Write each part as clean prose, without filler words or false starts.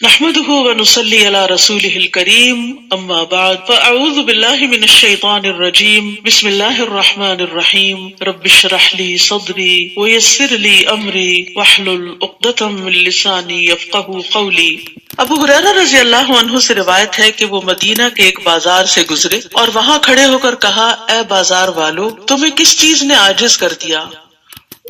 نحمده ونصلي على رسوله الكريم اما بعد فاعوذ بالله من الشيطان الرجيم بسم الله الرحمن الرحيم رب اشرح لي صدري ويسر لي امري واحلل عقدة من لساني يفقهوا قولي۔ ابو ہریرہ رضی اللہ عنہ سے روایت ہے کہ وہ مدینہ کے ایک بازار سے گزرے اور وہاں کھڑے ہو کر کہا، اے بازار والو، تمہیں کس چیز نے عاجز کر دیا؟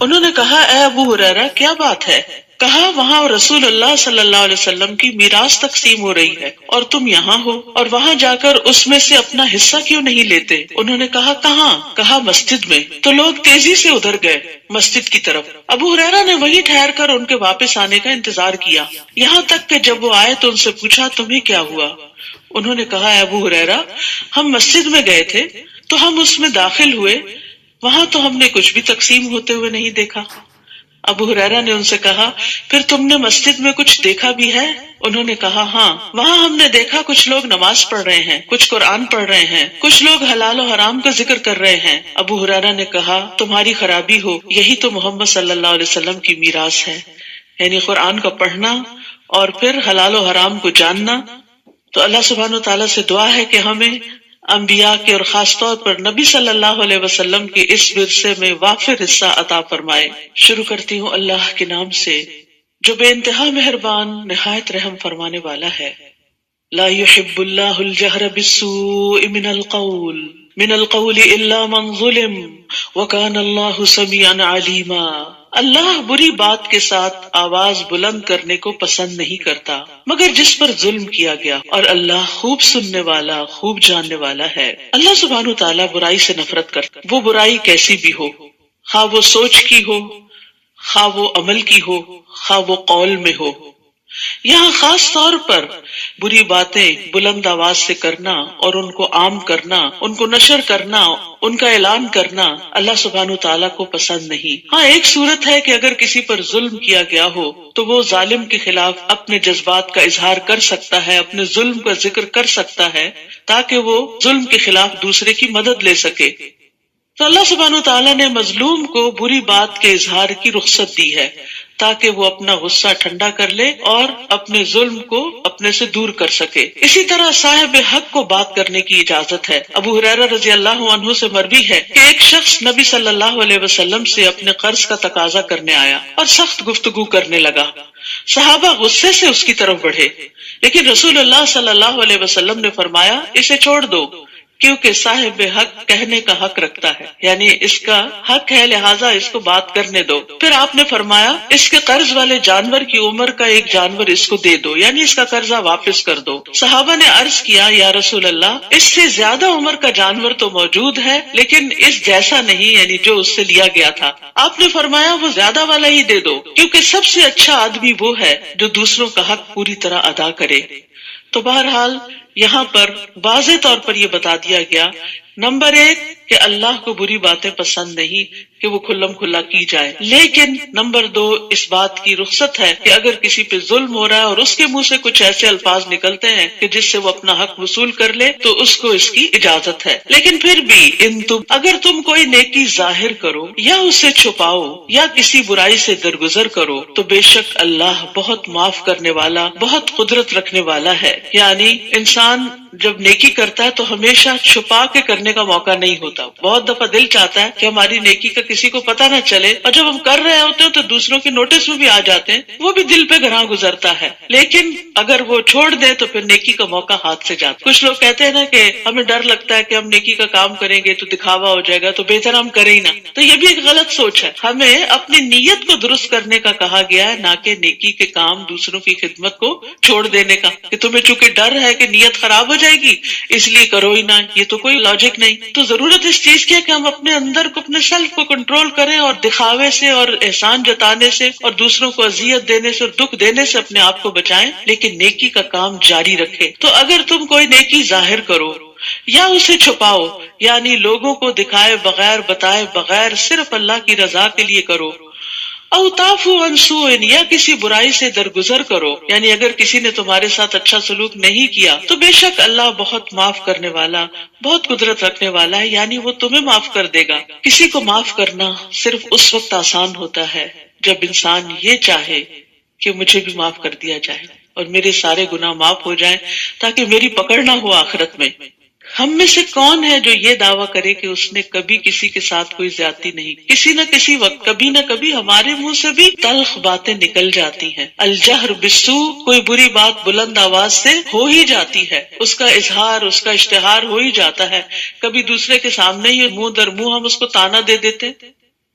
انہوں نے کہا، اے ابو ہریرہ، کیا بات ہے؟ کہا، وہاں رسول اللہ صلی اللہ علیہ وسلم کی میراث تقسیم ہو رہی ہے اور تم یہاں ہو، اور وہاں جا کر اس میں سے اپنا حصہ کیوں نہیں لیتے؟ انہوں نے کہا، کہاں؟ کہا، مسجد میں۔ تو لوگ تیزی سے ادھر گئے مسجد کی طرف۔ ابو ہریرہ نے وہیں ٹھہر کر ان کے واپس آنے کا انتظار کیا، یہاں تک کہ جب وہ آئے تو ان سے پوچھا، تمہیں کیا ہوا؟ انہوں نے کہا، اے ابو ہریرہ، ہم مسجد میں گئے تھے تو ہم اس میں داخل ہوئے، وہاں تو ہم نے کچھ بھی تقسیم ہوتے ہوئے نہیں دیکھا۔ ابو ہریرہ نے ان سے کہا، پھر تم نے مسجد میں کچھ دیکھا بھی ہے؟ انہوں نے کہا، ہاں، وہاں ہم نے دیکھا کچھ لوگ نماز پڑھ رہے ہیں، کچھ قرآن پڑھ رہے ہیں، کچھ لوگ حلال و حرام کا ذکر کر رہے ہیں۔ ابو ہریرہ نے کہا، تمہاری خرابی ہو، یہی تو محمد صلی اللہ علیہ وسلم کی میراث ہے، یعنی قرآن کا پڑھنا اور پھر حلال و حرام کو جاننا۔ تو اللہ سبحانہ و تعالیٰ سے دعا ہے کہ ہمیں انبیاء کے اور خاص طور پر نبی صلی اللہ علیہ وسلم کے اس ورثے میں وافر حصہ عطا فرمائے۔ شروع کرتی ہوں اللہ کے نام سے جو بے انتہا مہربان نہایت رحم فرمانے والا ہے۔ لا يحب اللہ الجہر بالسوء من القول الا من ظلم وکان اللہ سمیعا علیما۔ اللہ بری بات کے ساتھ آواز بلند کرنے کو پسند نہیں کرتا مگر جس پر ظلم کیا گیا، اور اللہ خوب سننے والا، خوب جاننے والا ہے۔ اللہ سبحانہ تعالیٰ برائی سے نفرت کرتا، وہ برائی کیسی بھی ہو، خواہ وہ سوچ کی ہو، خواہ وہ عمل کی ہو، خواہ وہ قول میں ہو۔ یہاں خاص طور پر بری باتیں بلند آواز سے کرنا اور ان کو عام کرنا، ان کو نشر کرنا، ان کا اعلان کرنا اللہ سبحانہ تعالیٰ کو پسند نہیں۔ ہاں، ایک صورت ہے کہ اگر کسی پر ظلم کیا گیا ہو تو وہ ظالم کے خلاف اپنے جذبات کا اظہار کر سکتا ہے، اپنے ظلم کا ذکر کر سکتا ہے تاکہ وہ ظلم کے خلاف دوسرے کی مدد لے سکے۔ تو اللہ سبحانہ تعالیٰ نے مظلوم کو بری بات کے اظہار کی رخصت دی ہے تاکہ وہ اپنا غصہ ٹھنڈا کر لے اور اپنے ظلم کو اپنے سے دور کر سکے۔ اسی طرح صاحب حق کو بات کرنے کی اجازت ہے۔ ابو ہریرہ رضی اللہ عنہ سے مروی ہے کہ ایک شخص نبی صلی اللہ علیہ وسلم سے اپنے قرض کا تقاضا کرنے آیا اور سخت گفتگو کرنے لگا۔ صحابہ غصے سے اس کی طرف بڑھے، لیکن رسول اللہ صلی اللہ علیہ وسلم نے فرمایا، اسے چھوڑ دو، کیونکہ صاحب حق کہنے کا حق رکھتا ہے، یعنی اس کا حق ہے، لہٰذا اس کو بات کرنے دو۔ پھر آپ نے فرمایا، اس کے قرض والے جانور کی عمر کا ایک جانور اس کو دے دو، یعنی اس کا قرضہ واپس کر دو۔ صحابہ نے عرض کیا، یا رسول اللہ، اس سے زیادہ عمر کا جانور تو موجود ہے لیکن اس جیسا نہیں، یعنی جو اس سے لیا گیا تھا۔ آپ نے فرمایا، وہ زیادہ والا ہی دے دو، کیونکہ سب سے اچھا آدمی وہ ہے جو دوسروں کا حق پوری طرح ادا کرے۔ تو بہرحال یہاں پر واضح طور پر یہ بتا دیا گیا، نمبر ایک کہ اللہ کو بری باتیں پسند نہیں کہ وہ کھلم کھلا کی جائے، لیکن نمبر دو اس بات کی رخصت ہے کہ اگر کسی پہ ظلم ہو رہا ہے اور اس کے منہ سے کچھ ایسے الفاظ نکلتے ہیں کہ جس سے وہ اپنا حق وصول کر لے تو اس کو اس کی اجازت ہے۔ لیکن پھر بھی اگر تم کوئی نیکی ظاہر کرو یا اسے چھپاؤ یا کسی برائی سے درگزر کرو تو بے شک اللہ بہت معاف کرنے والا، بہت قدرت رکھنے والا ہے۔ یعنی انسان جب نیکی کرتا ہے تو ہمیشہ چھپا کے کرنے کا موقع نہیں ہوتا۔ بہت دفعہ دل چاہتا ہے کہ ہماری نیکی کا کسی کو پتہ نہ چلے، اور جب ہم کر رہے ہوتے ہیں تو دوسروں کے نوٹس میں بھی آ جاتے ہیں، وہ بھی دل پہ گراں گزرتا ہے۔ لیکن اگر وہ چھوڑ دے تو پھر نیکی کا موقع ہاتھ سے جاتا۔ کچھ لوگ کہتے ہیں نا کہ ہمیں ڈر لگتا ہے کہ ہم نیکی کا کام کریں گے تو دکھاوا ہو جائے گا، تو بہتر ہم کریں ہی نہ۔ تو یہ بھی ایک غلط سوچ ہے۔ ہمیں اپنی نیت کو درست کرنے کا کہا گیا ہے، نہ کہ نیکی کے کام، دوسروں کی خدمت کو چھوڑ دینے کا، کہ تمہیں چونکہ ڈر ہے کہ نیت خراب ہو جائے گی اس لیے کرو ہی نہ۔ یہ تو کوئی لاجک نہیں۔ تو ضرورت اس چیز کی ہے کہ ہم اپنے اندر کو، اپنے سیلف کو کنٹرول کریں اور دکھاوے سے اور احسان جتانے سے اور دوسروں کو اذیت دینے سے اور دکھ دینے سے اپنے آپ کو بچائیں، لیکن نیکی کا کام جاری رکھیں۔ تو اگر تم کوئی نیکی ظاہر کرو یا اسے چھپاؤ، یعنی لوگوں کو دکھائے بغیر، بتائے بغیر، صرف اللہ کی رضا کے لیے کرو، او تعفو عن سوء، یا کسی برائی سے درگزر کرو، یعنی اگر کسی نے تمہارے ساتھ اچھا سلوک نہیں کیا تو بے شک اللہ بہت معاف کرنے والا، بہت قدرت رکھنے والا ہے، یعنی وہ تمہیں معاف کر دے گا۔ کسی کو معاف کرنا صرف اس وقت آسان ہوتا ہے جب انسان یہ چاہے کہ مجھے بھی معاف کر دیا جائے، اور میرے سارے گناہ معاف ہو جائیں تاکہ میری پکڑ نہ ہو آخرت میں۔ ہم میں سے کون ہے جو یہ دعویٰ کرے کہ اس نے کبھی کسی کے ساتھ کوئی زیادتی نہیں؟ کسی نہ کسی وقت کبھی نہ کبھی ہمارے منہ سے بھی تلخ باتیں نکل جاتی ہیں۔ الجہر بالسوء، کوئی بری بات بلند آواز سے ہو ہی جاتی ہے، اس کا اظہار، اس کا اشتہار ہو ہی جاتا ہے۔ کبھی دوسرے کے سامنے ہی منہ در منہ ہم اس کو تانا دے دیتے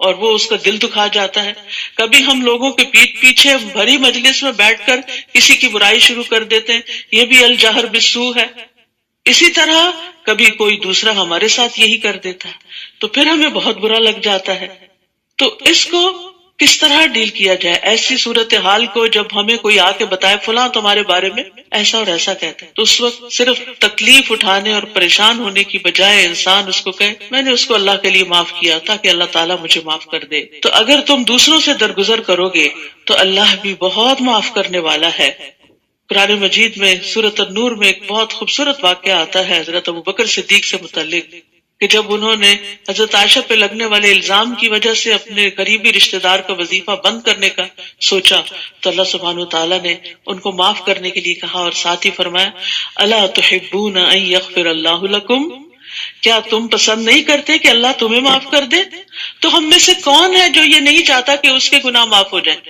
اور وہ اس کا دل دکھا جاتا ہے۔ کبھی ہم لوگوں کے پیٹ پیچھے بھری مجلس میں بیٹھ کر کسی کی برائی شروع کر دیتے ہیں، یہ بھی الجہر بالسوء ہے۔ اسی طرح کبھی کوئی دوسرا ہمارے ساتھ یہی کر دیتا ہے تو پھر ہمیں بہت برا لگ جاتا ہے۔ تو اس کو کس طرح ڈیل کیا جائے؟ ایسی صورتحال کو جب ہمیں کوئی آ کے بتائے فلاں تمہارے بارے میں ایسا اور ایسا کہتا ہے، تو اس وقت صرف تکلیف اٹھانے اور پریشان ہونے کی بجائے انسان اس کو کہے میں نے اس کو اللہ کے لیے معاف کیا تاکہ اللہ تعالیٰ مجھے معاف کر دے۔ تو اگر تم دوسروں سے درگزر کرو گے تو اللہ بھی بہت معاف کرنے والا ہے۔ قرآن مجید میں سورۃ النور میں ایک بہت خوبصورت واقعہ آتا ہے حضرت ابوبکر صدیق سے متعلق، کہ جب انہوں نے حضرت عائشہ پہ لگنے والے الزام کی وجہ سے اپنے قریبی رشتہ دار کا وظیفہ بند کرنے کا سوچا تو اللہ سبحانہ وتعالیٰ نے ان کو معاف کرنے کے لیے کہا اور ساتھ ہی فرمایا الا تحبون ان یغفر اللہ لکم، کیا تم پسند نہیں کرتے کہ اللہ تمہیں معاف کر دے؟ تو ہم میں سے کون ہے جو یہ نہیں چاہتا کہ اس کے گناہ معاف ہو جائیں؟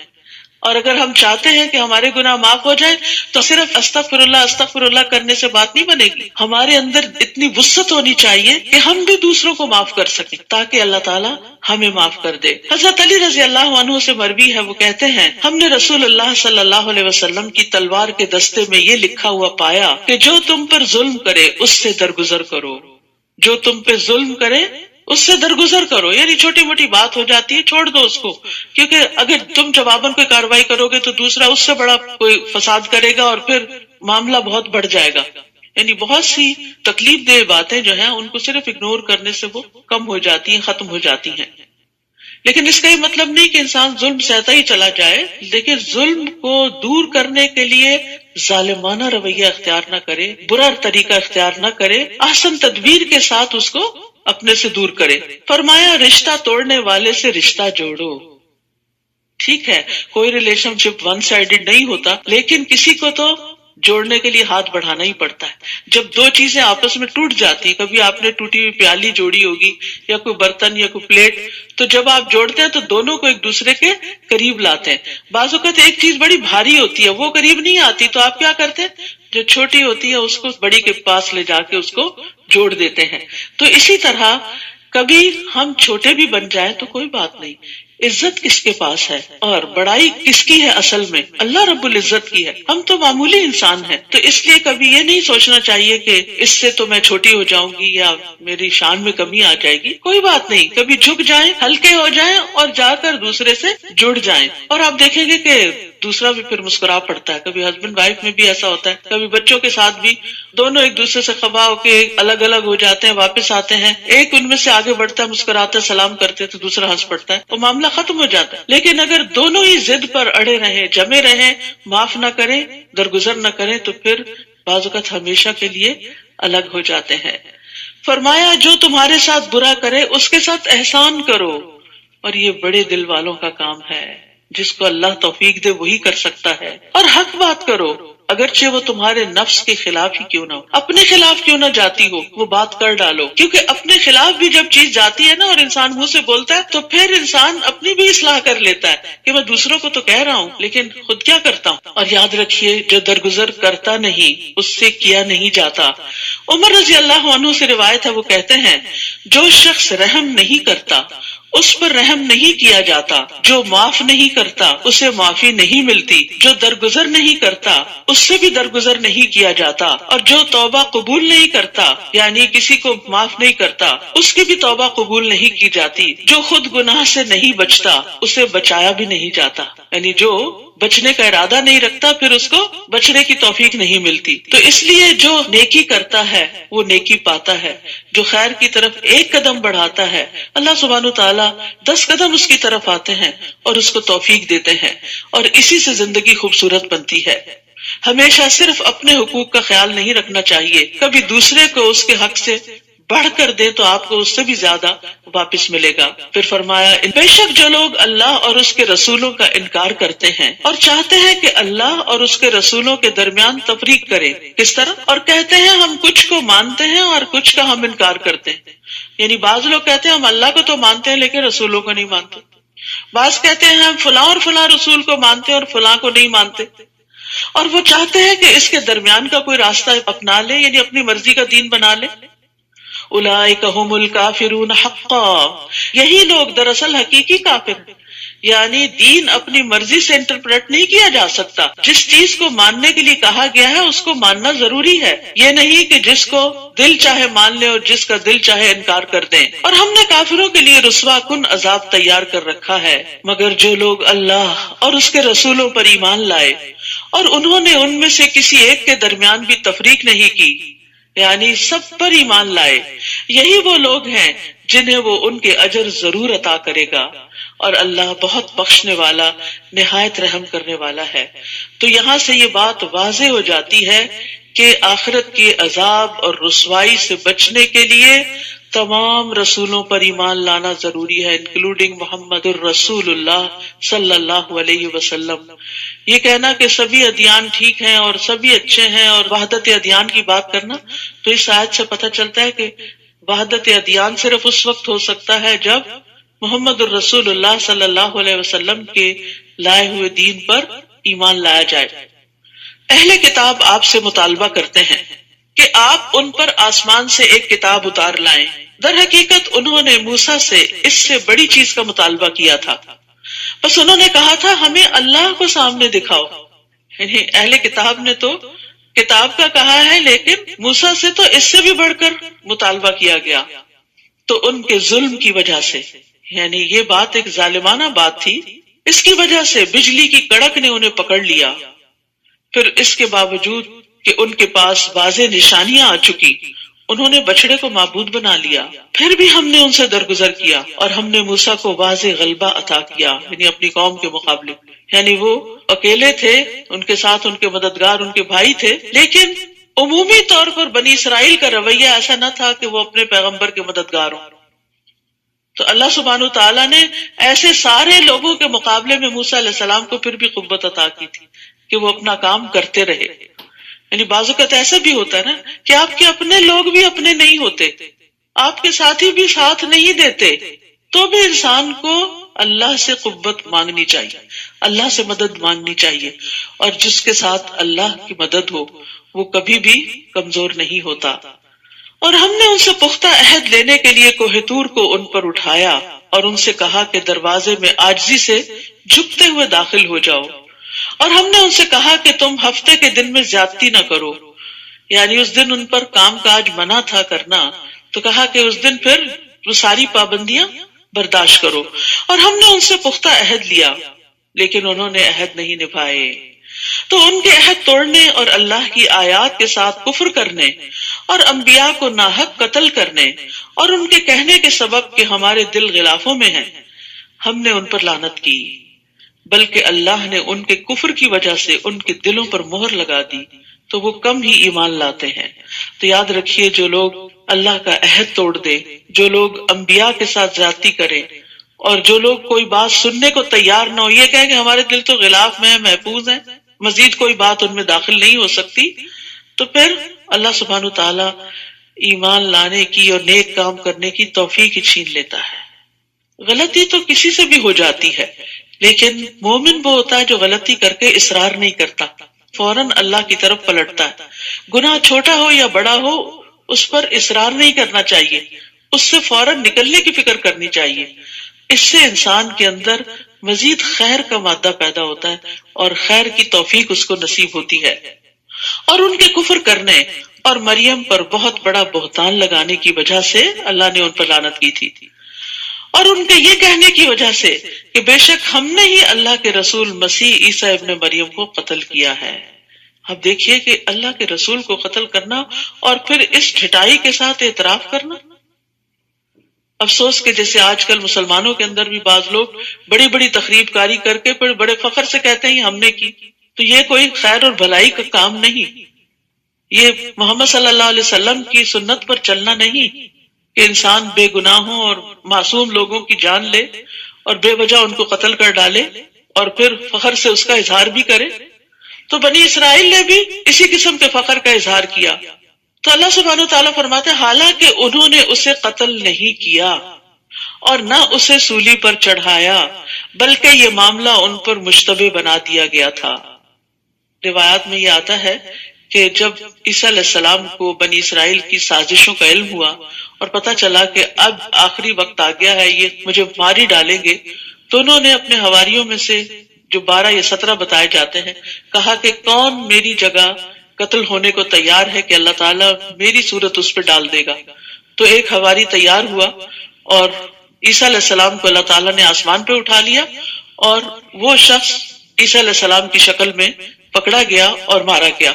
اور اگر ہم چاہتے ہیں کہ ہمارے گناہ معاف ہو جائیں تو صرف استغفر اللہ کرنے سے بات نہیں بنے گی، ہمارے اندر اتنی وسعت ہونی چاہیے کہ ہم بھی دوسروں کو معاف کر سکیں تاکہ اللہ تعالیٰ ہمیں معاف کر دے۔ حضرت علی رضی اللہ عنہ سے مروی ہے، وہ کہتے ہیں ہم نے رسول اللہ صلی اللہ علیہ وسلم کی تلوار کے دستے میں یہ لکھا ہوا پایا کہ جو تم پر ظلم کرے اس سے درگزر کرو، جو تم پہ ظلم کرے اس سے درگزر کرو، یعنی چھوٹی موٹی بات ہو جاتی ہے چھوڑ دو اس کو، کیونکہ اگر تم جواباً کوئی کارروائی کرو گے تو دوسرا اس سے بڑا کوئی فساد کرے گا اور پھر معاملہ بہت بڑھ جائے گا۔ یعنی بہت سی تکلیف دہ باتیں جو ہیں ان کو صرف اگنور کرنے سے وہ کم ہو جاتی ہیں، ختم ہو جاتی ہیں۔ لیکن اس کا یہ مطلب نہیں کہ انسان ظلم سہتا ہی چلا جائے، لیکن ظلم کو دور کرنے کے لیے ظالمانہ رویہ اختیار نہ کرے، برا طریقہ اختیار نہ کرے، احسن تدبیر کے ساتھ اس کو اپنے سے دور کرے۔ فرمایا رشتہ توڑنے والے سے رشتہ جوڑو۔ ٹھیک ہے کوئی ریلیشن شپ ون سائیڈڈ نہیں ہوتا، لیکن کسی کو تو جوڑنے کے لیے ہاتھ بڑھانا ہی پڑتا ہے۔ جب دو چیزیں آپس میں ٹوٹ جاتی ہیں، کبھی آپ نے ٹوٹی ہوئی پیالی جوڑی ہوگی یا کوئی برتن یا کوئی پلیٹ، تو جب آپ جوڑتے ہیں تو دونوں کو ایک دوسرے کے قریب لاتے ہیں۔ بعض اوقات ایک چیز بڑی بھاری ہوتی ہے وہ قریب نہیں آتی تو آپ کیا کرتے ہیں، جو چھوٹی ہوتی ہے اس کو بڑی کے پاس لے جا کے اس کو جوڑ دیتے ہیں۔ تو اسی طرح کبھی ہم چھوٹے بھی بن جائیں تو کوئی بات نہیں، عزت کس کے پاس ہے اور بڑائی کس کی ہے؟ اصل میں اللہ رب العزت کی ہے، ہم تو معمولی انسان ہیں۔ تو اس لیے کبھی یہ نہیں سوچنا چاہیے کہ اس سے تو میں چھوٹی ہو جاؤں گی یا میری شان میں کمی آ جائے گی، کوئی بات نہیں، کبھی جھک جائیں، ہلکے ہو جائیں اور جا کر دوسرے سے جڑ جائیں، اور آپ دیکھیں گے کہ دوسرا بھی پھر مسکرا پڑتا ہے۔ کبھی ہسبینڈ وائف میں بھی ایسا ہوتا ہے، کبھی بچوں کے ساتھ بھی، دونوں ایک دوسرے سے خفا ہو کے الگ الگ ہو جاتے ہیں، واپس آتے ہیں، ایک ان میں سے آگے بڑھتا ہے، مسکراتا ہے، سلام کرتے تو دوسرا ہنس پڑتا ہے، وہ معاملہ ختم ہو جاتا ہے۔ لیکن اگر دونوں ہی ضد پر اڑے رہیں، جمے رہیں، معاف نہ کریں، درگزر نہ کریں، تو پھر بعض اوقات ہمیشہ کے لیے الگ ہو جاتے ہیں۔ فرمایا جو تمہارے ساتھ برا کرے اس کے ساتھ احسان کرو، اور یہ بڑے دل والوں کا کام ہے، جس کو اللہ توفیق دے وہی کر سکتا ہے۔ اور حق بات کرو، اگرچہ وہ تمہارے نفس کے خلاف ہی کیوں نہ ہو، اپنے خلاف کیوں نہ جاتی ہو، وہ بات کر ڈالو، کیونکہ اپنے خلاف بھی جب چیز جاتی ہے نا اور انسان منہ سے بولتا ہے تو پھر انسان اپنی بھی اصلاح کر لیتا ہے کہ میں دوسروں کو تو کہہ رہا ہوں لیکن خود کیا کرتا ہوں۔ اور یاد رکھیے جو درگزر کرتا نہیں اس سے کیا نہیں جاتا۔ عمر رضی اللہ عنہ سے روایت ہے، وہ کہتے ہیں جو شخص رحم نہیں کرتا اس پر رحم نہیں کیا جاتا، جو معاف نہیں کرتا اسے معافی نہیں ملتی، جو درگزر نہیں کرتا اس سے بھی درگزر نہیں کیا جاتا، اور جو توبہ قبول نہیں کرتا یعنی کسی کو معاف نہیں کرتا اس کی بھی توبہ قبول نہیں کی جاتی، جو خود گناہ سے نہیں بچتا اسے بچایا بھی نہیں جاتا، یعنی جو بچنے کا ارادہ نہیں رکھتا پھر اس کو بچنے کی توفیق نہیں ملتی۔ تو اس لیے جو نیکی کرتا ہے وہ نیکی پاتا ہے، جو خیر کی طرف ایک قدم بڑھاتا ہے اللہ سبحانہ تعالیٰ 10 قدم اس کی طرف آتے ہیں اور اس کو توفیق دیتے ہیں، اور اسی سے زندگی خوبصورت بنتی ہے۔ ہمیشہ صرف اپنے حقوق کا خیال نہیں رکھنا چاہیے، کبھی دوسرے کو اس کے حق سے بڑھ کر دے تو آپ کو اس سے بھی زیادہ واپس ملے گا۔ پھر فرمایا بے شک جو لوگ اللہ اور اس کے رسولوں کا انکار کرتے ہیں اور چاہتے ہیں کہ اللہ اور اس کے رسولوں کے درمیان تفریق کرے، کس طرح؟ اور کہتے ہیں ہم کچھ کو مانتے ہیں اور کچھ کا ہم انکار کرتے ہیں۔ یعنی بعض لوگ کہتے ہیں ہم اللہ کو تو مانتے ہیں لیکن رسولوں کو نہیں مانتے، بعض کہتے ہیں ہم فلاں اور فلاں رسول کو مانتے ہیں اور فلاں کو نہیں مانتے، اور وہ چاہتے ہیں کہ اس کے درمیان کا کوئی راستہ اپنا لے، یعنی اپنی مرضی کا دین بنا لے۔ اولئک ھم الکافرون حقا، یہی لوگ دراصل حقیقی کافر ہیں، یعنی دین اپنی مرضی سے انٹرپریٹ نہیں کیا جا سکتا۔ جس چیز کو ماننے کے لیے کہا گیا ہے اس کو ماننا ضروری ہے، یہ نہیں کہ جس کو دل چاہے مان لے اور جس کا دل چاہے انکار کر دیں۔ اور ہم نے کافروں کے لیے رسوا کن عذاب تیار کر رکھا ہے، مگر جو لوگ اللہ اور اس کے رسولوں پر ایمان لائے اور انہوں نے ان میں سے کسی ایک کے درمیان بھی تفریق نہیں کی، یعنی سب پر ایمان لائے، یہی وہ لوگ ہیں جنہیں وہ ان کے اجر ضرور عطا کرے گا، اور اللہ بہت بخشنے والا نہایت رحم کرنے والا ہے۔ تو یہاں سے یہ بات واضح ہو جاتی ہے کہ آخرت کے عذاب اور رسوائی سے بچنے کے لیے تمام رسولوں پر ایمان لانا ضروری ہے، انکلوڈنگ محمد الرسول اللہ صلی اللہ علیہ وسلم۔ یہ کہنا کہ سبھی ادیان ٹھیک ہیں اور سبھی اچھے ہیں اور وحدت ادیان کی بات کرنا، تو اس آیت سے پتہ چلتا ہے کہ وحدت ادیان صرف اس وقت ہو سکتا ہے جب محمد الرسول اللہ صلی اللہ علیہ وسلم کے لائے ہوئے دین پر ایمان لایا جائے۔ اہل کتاب آپ سے مطالبہ کرتے ہیں کہ آپ ان پر آسمان سے ایک کتاب اتار لائیں۔ در حقیقت انہوں نے موسیٰ سے اس سے بڑی چیز کا مطالبہ کیا تھا، بس انہوں نے کہا تھا ہمیں اللہ کو سامنے دکھاؤ۔ یعنی اہل کتاب نے تو کتاب کا کہا ہے، لیکن موسیٰ سے تو اس سے بھی بڑھ کر مطالبہ کیا گیا۔ تو ان کے ظلم کی وجہ سے، یعنی یہ بات ایک ظالمانہ بات تھی، اس کی وجہ سے بجلی کی کڑک نے انہیں پکڑ لیا۔ پھر اس کے باوجود کہ ان کے پاس واضح نشانیاں آ چکی، انہوں نے بچڑے کو معبود بنا لیا، پھر بھی ہم نے ان سے درگزر کیا اور ہم نے موسیٰ کو واضح غلبہ عطا کیا، یعنی اپنی قوم کے مقابلے۔ یعنی وہ اکیلے تھے، ان کے ساتھ ان کے مددگار ان کے بھائی تھے، لیکن عمومی طور پر بنی اسرائیل کا رویہ ایسا نہ تھا کہ وہ اپنے پیغمبر کے مددگار ہوں۔ تو اللہ سبحانہ تعالیٰ نے ایسے سارے لوگوں کے مقابلے میں موسیٰ علیہ السلام کو پھر بھی قوت عطا کی تھی کہ وہ اپنا کام کرتے رہے۔ یعنی بعض اوقات ایسا بھی ہوتا ہے نا کہ آپ کے اپنے لوگ بھی اپنے نہیں ہوتے، آپ کے ساتھی بھی ساتھ نہیں دیتے، تو بھی انسان کو اللہ سے قوت مانگنی چاہیے، اللہ سے مدد مانگنی چاہیے، اور جس کے ساتھ اللہ کی مدد ہو وہ کبھی بھی کمزور نہیں ہوتا۔ اور ہم نے ان سے پختہ عہد لینے کے لیے کوہ طور کو ان پر اٹھایا اور ان سے کہا کہ دروازے میں عاجزی سے جھکتے ہوئے داخل ہو جاؤ، اور ہم نے ان سے کہا کہ تم ہفتے کے دن میں زیادتی نہ کرو، یعنی اس دن ان پر کام کاج منع تھا کرنا، تو کہا کہ اس دن پھر وہ ساری پابندیاں برداشت کرو۔ اور ہم نے ان سے پختہ عہد لیا لیکن انہوں نے عہد نہیں نبھائے، تو ان کے عہد توڑنے اور اللہ کی آیات کے ساتھ کفر کرنے اور انبیاء کو ناحق قتل کرنے اور ان کے کہنے کے سبب کہ ہمارے دل غلافوں میں ہیں، ہم نے ان پر لعنت کی، بلکہ اللہ نے ان کے کفر کی وجہ سے ان کے دلوں پر مہر لگا دی تو وہ کم ہی ایمان لاتے ہیں۔ تو یاد رکھیے، جو لوگ اللہ کا عہد توڑ دے، جو لوگ انبیاء کے ساتھ زیادتی کریں، اور جو لوگ کوئی بات سننے کو تیار نہ ہو، یہ کہیں کہ ہمارے دل تو غلاف میں ہیں، محفوظ ہیں، مزید کوئی بات ان میں داخل نہیں ہو سکتی، تو پھر اللہ سبحانہ تعالیٰ ایمان لانے کی اور نیک کام کرنے کی توفیق ہی چھین لیتا ہے۔ غلطی تو کسی سے بھی ہو جاتی ہے، لیکن مومن وہ ہوتا ہے جو غلطی کر کے اصرار نہیں کرتا، فوراً اللہ کی طرف پلٹتا ہے۔ گناہ چھوٹا ہو یا بڑا ہو، اس پر اصرار نہیں کرنا چاہیے، اس سے فوراً نکلنے کی فکر کرنی چاہیے۔ اس سے انسان کے اندر مزید خیر کا مادہ پیدا ہوتا ہے اور خیر کی توفیق اس کو نصیب ہوتی ہے۔ اور ان کے کفر کرنے اور مریم پر بہت بڑا بہتان لگانے کی وجہ سے اللہ نے ان پر لعنت کی تھی، اور ان کے یہ کہنے کی وجہ سے کہ بے شک ہم نے ہی اللہ کے رسول مسیح عیسیٰ ابن مریم کو قتل کیا ہے۔ اب دیکھیے کہ اللہ کے رسول کو قتل کرنا اور پھر اس ڈھٹائی کے ساتھ اعتراف کرنا۔ افسوس کہ جیسے آج کل مسلمانوں کے اندر بھی بعض لوگ بڑی بڑی تقریب کاری کر کے پھر بڑے فخر سے کہتے ہیں ہم نے کی، تو یہ کوئی خیر اور بھلائی کا کام نہیں، یہ محمد صلی اللہ علیہ وسلم کی سنت پر چلنا نہیں۔ کہ انسان بے گناہوں اور معصوم لوگوں کی جان لے اور بے وجہ ان کو قتل کر ڈالے اور پھر فخر سے اس کا اظہار بھی کرے. تو بنی اسرائیل نے بھی اسی قسم کے فخر کا اظہار کیا. تو اللہ سبحانہ تعالیٰ فرماتے ہیں حالانکہ انہوں نے اسے قتل نہیں کیا اور نہ اسے سولی پر چڑھایا بلکہ یہ معاملہ ان پر مشتبہ بنا دیا گیا تھا. روایات میں یہ آتا ہے کہ جب عیسیٰ علیہ السلام کو بنی اسرائیل کی سازشوں کا علم ہوا اور پتہ چلا کہ اب آخری وقت آ گیا ہے، یہ مجھے مار ہی ڈالیں گے، تو انہوں نے اپنے حواریوں میں سے جو 12 یا 17 بتائے جاتے ہیں کہا کہ کون میری جگہ قتل ہونے کو تیار ہے کہ اللہ تعالیٰ میری صورت اس پہ ڈال دے گا. تو ایک حواری تیار ہوا اور عیسیٰ علیہ السلام کو اللہ تعالیٰ نے آسمان پہ اٹھا لیا اور وہ شخص عیسیٰ علیہ السلام کی شکل میں پکڑا گیا اور مارا گیا.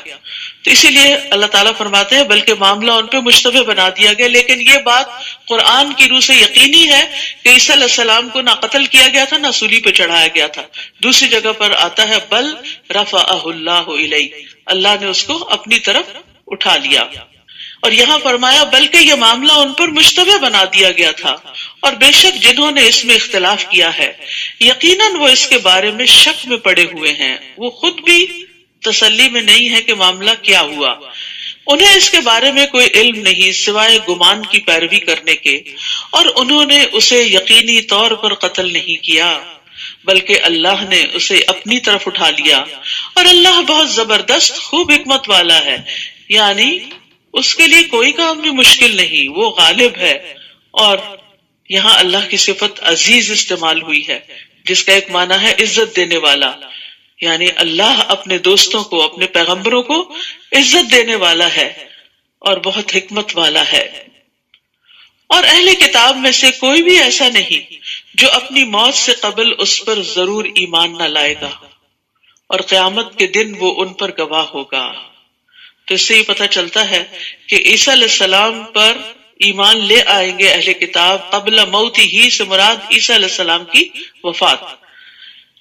تو اسی لیے اللہ تعالیٰ فرماتے ہیں بلکہ معاملہ ان پہ مشتبہ بنا دیا گیا. لیکن یہ بات قرآن کی روح سے یقینی ہے کہ عیسیٰ علیہ السلام کو نہ قتل کیا گیا تھا نہ سولی پہ چڑھایا گیا تھا. دوسری جگہ پر آتا ہے بل رفعہ اللہ الیہ، اللہ نے اس کو اپنی طرف اٹھا لیا. اور یہاں فرمایا بلکہ یہ معاملہ ان پر مشتبہ بنا دیا گیا تھا، اور بے شک جنہوں نے اس میں اختلاف کیا ہے یقیناً وہ اس کے بارے میں شک میں پڑے ہوئے ہیں. وہ خود بھی تسلی میں نہیں ہے کہ معاملہ کیا ہوا. انہیں اس کے بارے میں کوئی علم نہیں سوائے گمان کی پیروی کرنے کے، اور انہوں نے اسے یقینی طور پر قتل نہیں کیا بلکہ اللہ نے اسے اپنی طرف اٹھا لیا. اور اللہ بہت زبردست خوب حکمت والا ہے، یعنی اس کے لیے کوئی کام بھی مشکل نہیں، وہ غالب ہے. اور یہاں اللہ کی صفت عزیز استعمال ہوئی ہے جس کا ایک معنی ہے عزت دینے والا، یعنی اللہ اپنے دوستوں کو اپنے پیغمبروں کو عزت دینے والا ہے اور بہت حکمت والا ہے. اور اہل کتاب میں سے کوئی بھی ایسا نہیں جو اپنی موت سے قبل اس پر ضرور ایمان نہ لائے گا، اور قیامت کے دن وہ ان پر گواہ ہوگا. تو اس سے یہ پتہ چلتا ہے کہ عیسیٰ علیہ السلام پر ایمان لے آئیں گے اہل کتاب قبل موت ہی سے مراد عیسیٰ علیہ السلام کی وفات،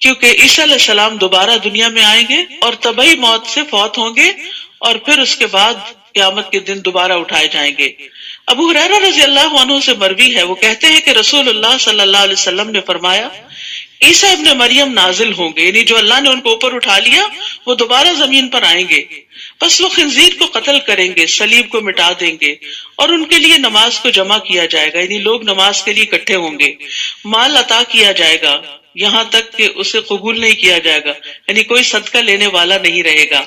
کیونکہ عیسیٰ علیہ السلام دوبارہ دنیا میں آئیں گے اور طبعی موت سے فوت ہوں گے اور پھر اس کے بعد قیامت کے دن دوبارہ اٹھائے جائیں گے. ابو ہریرہ رضی اللہ عنہ سے مروی ہے، وہ کہتے ہیں کہ رسول اللہ صلی اللہ علیہ وسلم نے فرمایا عیسیٰ ابن مریم نازل ہوں گے، یعنی جو اللہ نے ان کو اوپر اٹھا لیا وہ دوبارہ زمین پر آئیں گے. بس وہ خنزیر کو قتل کریں گے، صلیب کو مٹا دیں گے اور ان کے لیے نماز کو جمع کیا جائے گا، یعنی لوگ نماز کے لیے اکٹھے ہوں گے. مال عطا کیا جائے گا یہاں تک کہ اسے قبول نہیں کیا جائے گا، یعنی کوئی صدقہ لینے والا نہیں رہے گا.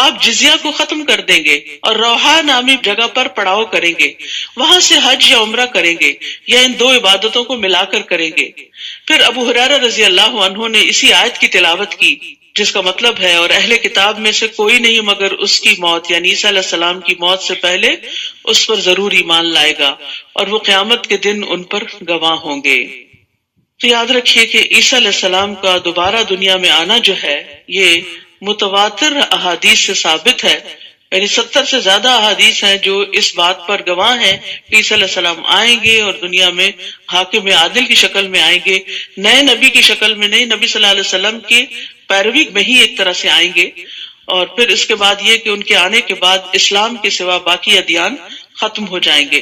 آپ جزیہ کو ختم کر دیں گے اور روحا نامی جگہ پر پڑاؤ کریں گے، وہاں سے حج یا عمرہ کریں گے یا ان دو عبادتوں کو ملا کر کریں گے. پھر ابو ہریرہ رضی اللہ عنہ نے اسی آیت کی تلاوت کی جس کا مطلب ہے اور اہل کتاب میں سے کوئی نہیں مگر اس کی موت یعنی عیسیٰ علیہ السلام کی موت سے پہلے اس پر ضرور ایمان لائے گا اور وہ قیامت کے دن ان پر گواہ ہوں گے. تو یاد رکھیے کہ عیسیٰ علیہ السلام کا دوبارہ دنیا میں آنا جو ہے یہ متواتر احادیث سے ثابت ہے، یعنی 70 سے زیادہ احادیث ہیں جو اس بات پر گواہ ہیں کہ عیسیٰ علیہ السلام آئیں گے اور دنیا میں حاکم عادل کی شکل میں آئیں گے، نئے نبی کی شکل میں نہیں، نبی صلی اللہ علیہ وسلم کی پیروی میں ہی ایک طرح سے آئیں گے. اور پھر اس کے بعد یہ کہ ان کے آنے کے بعد اسلام کے سوا باقی ادیان ختم ہو جائیں گے.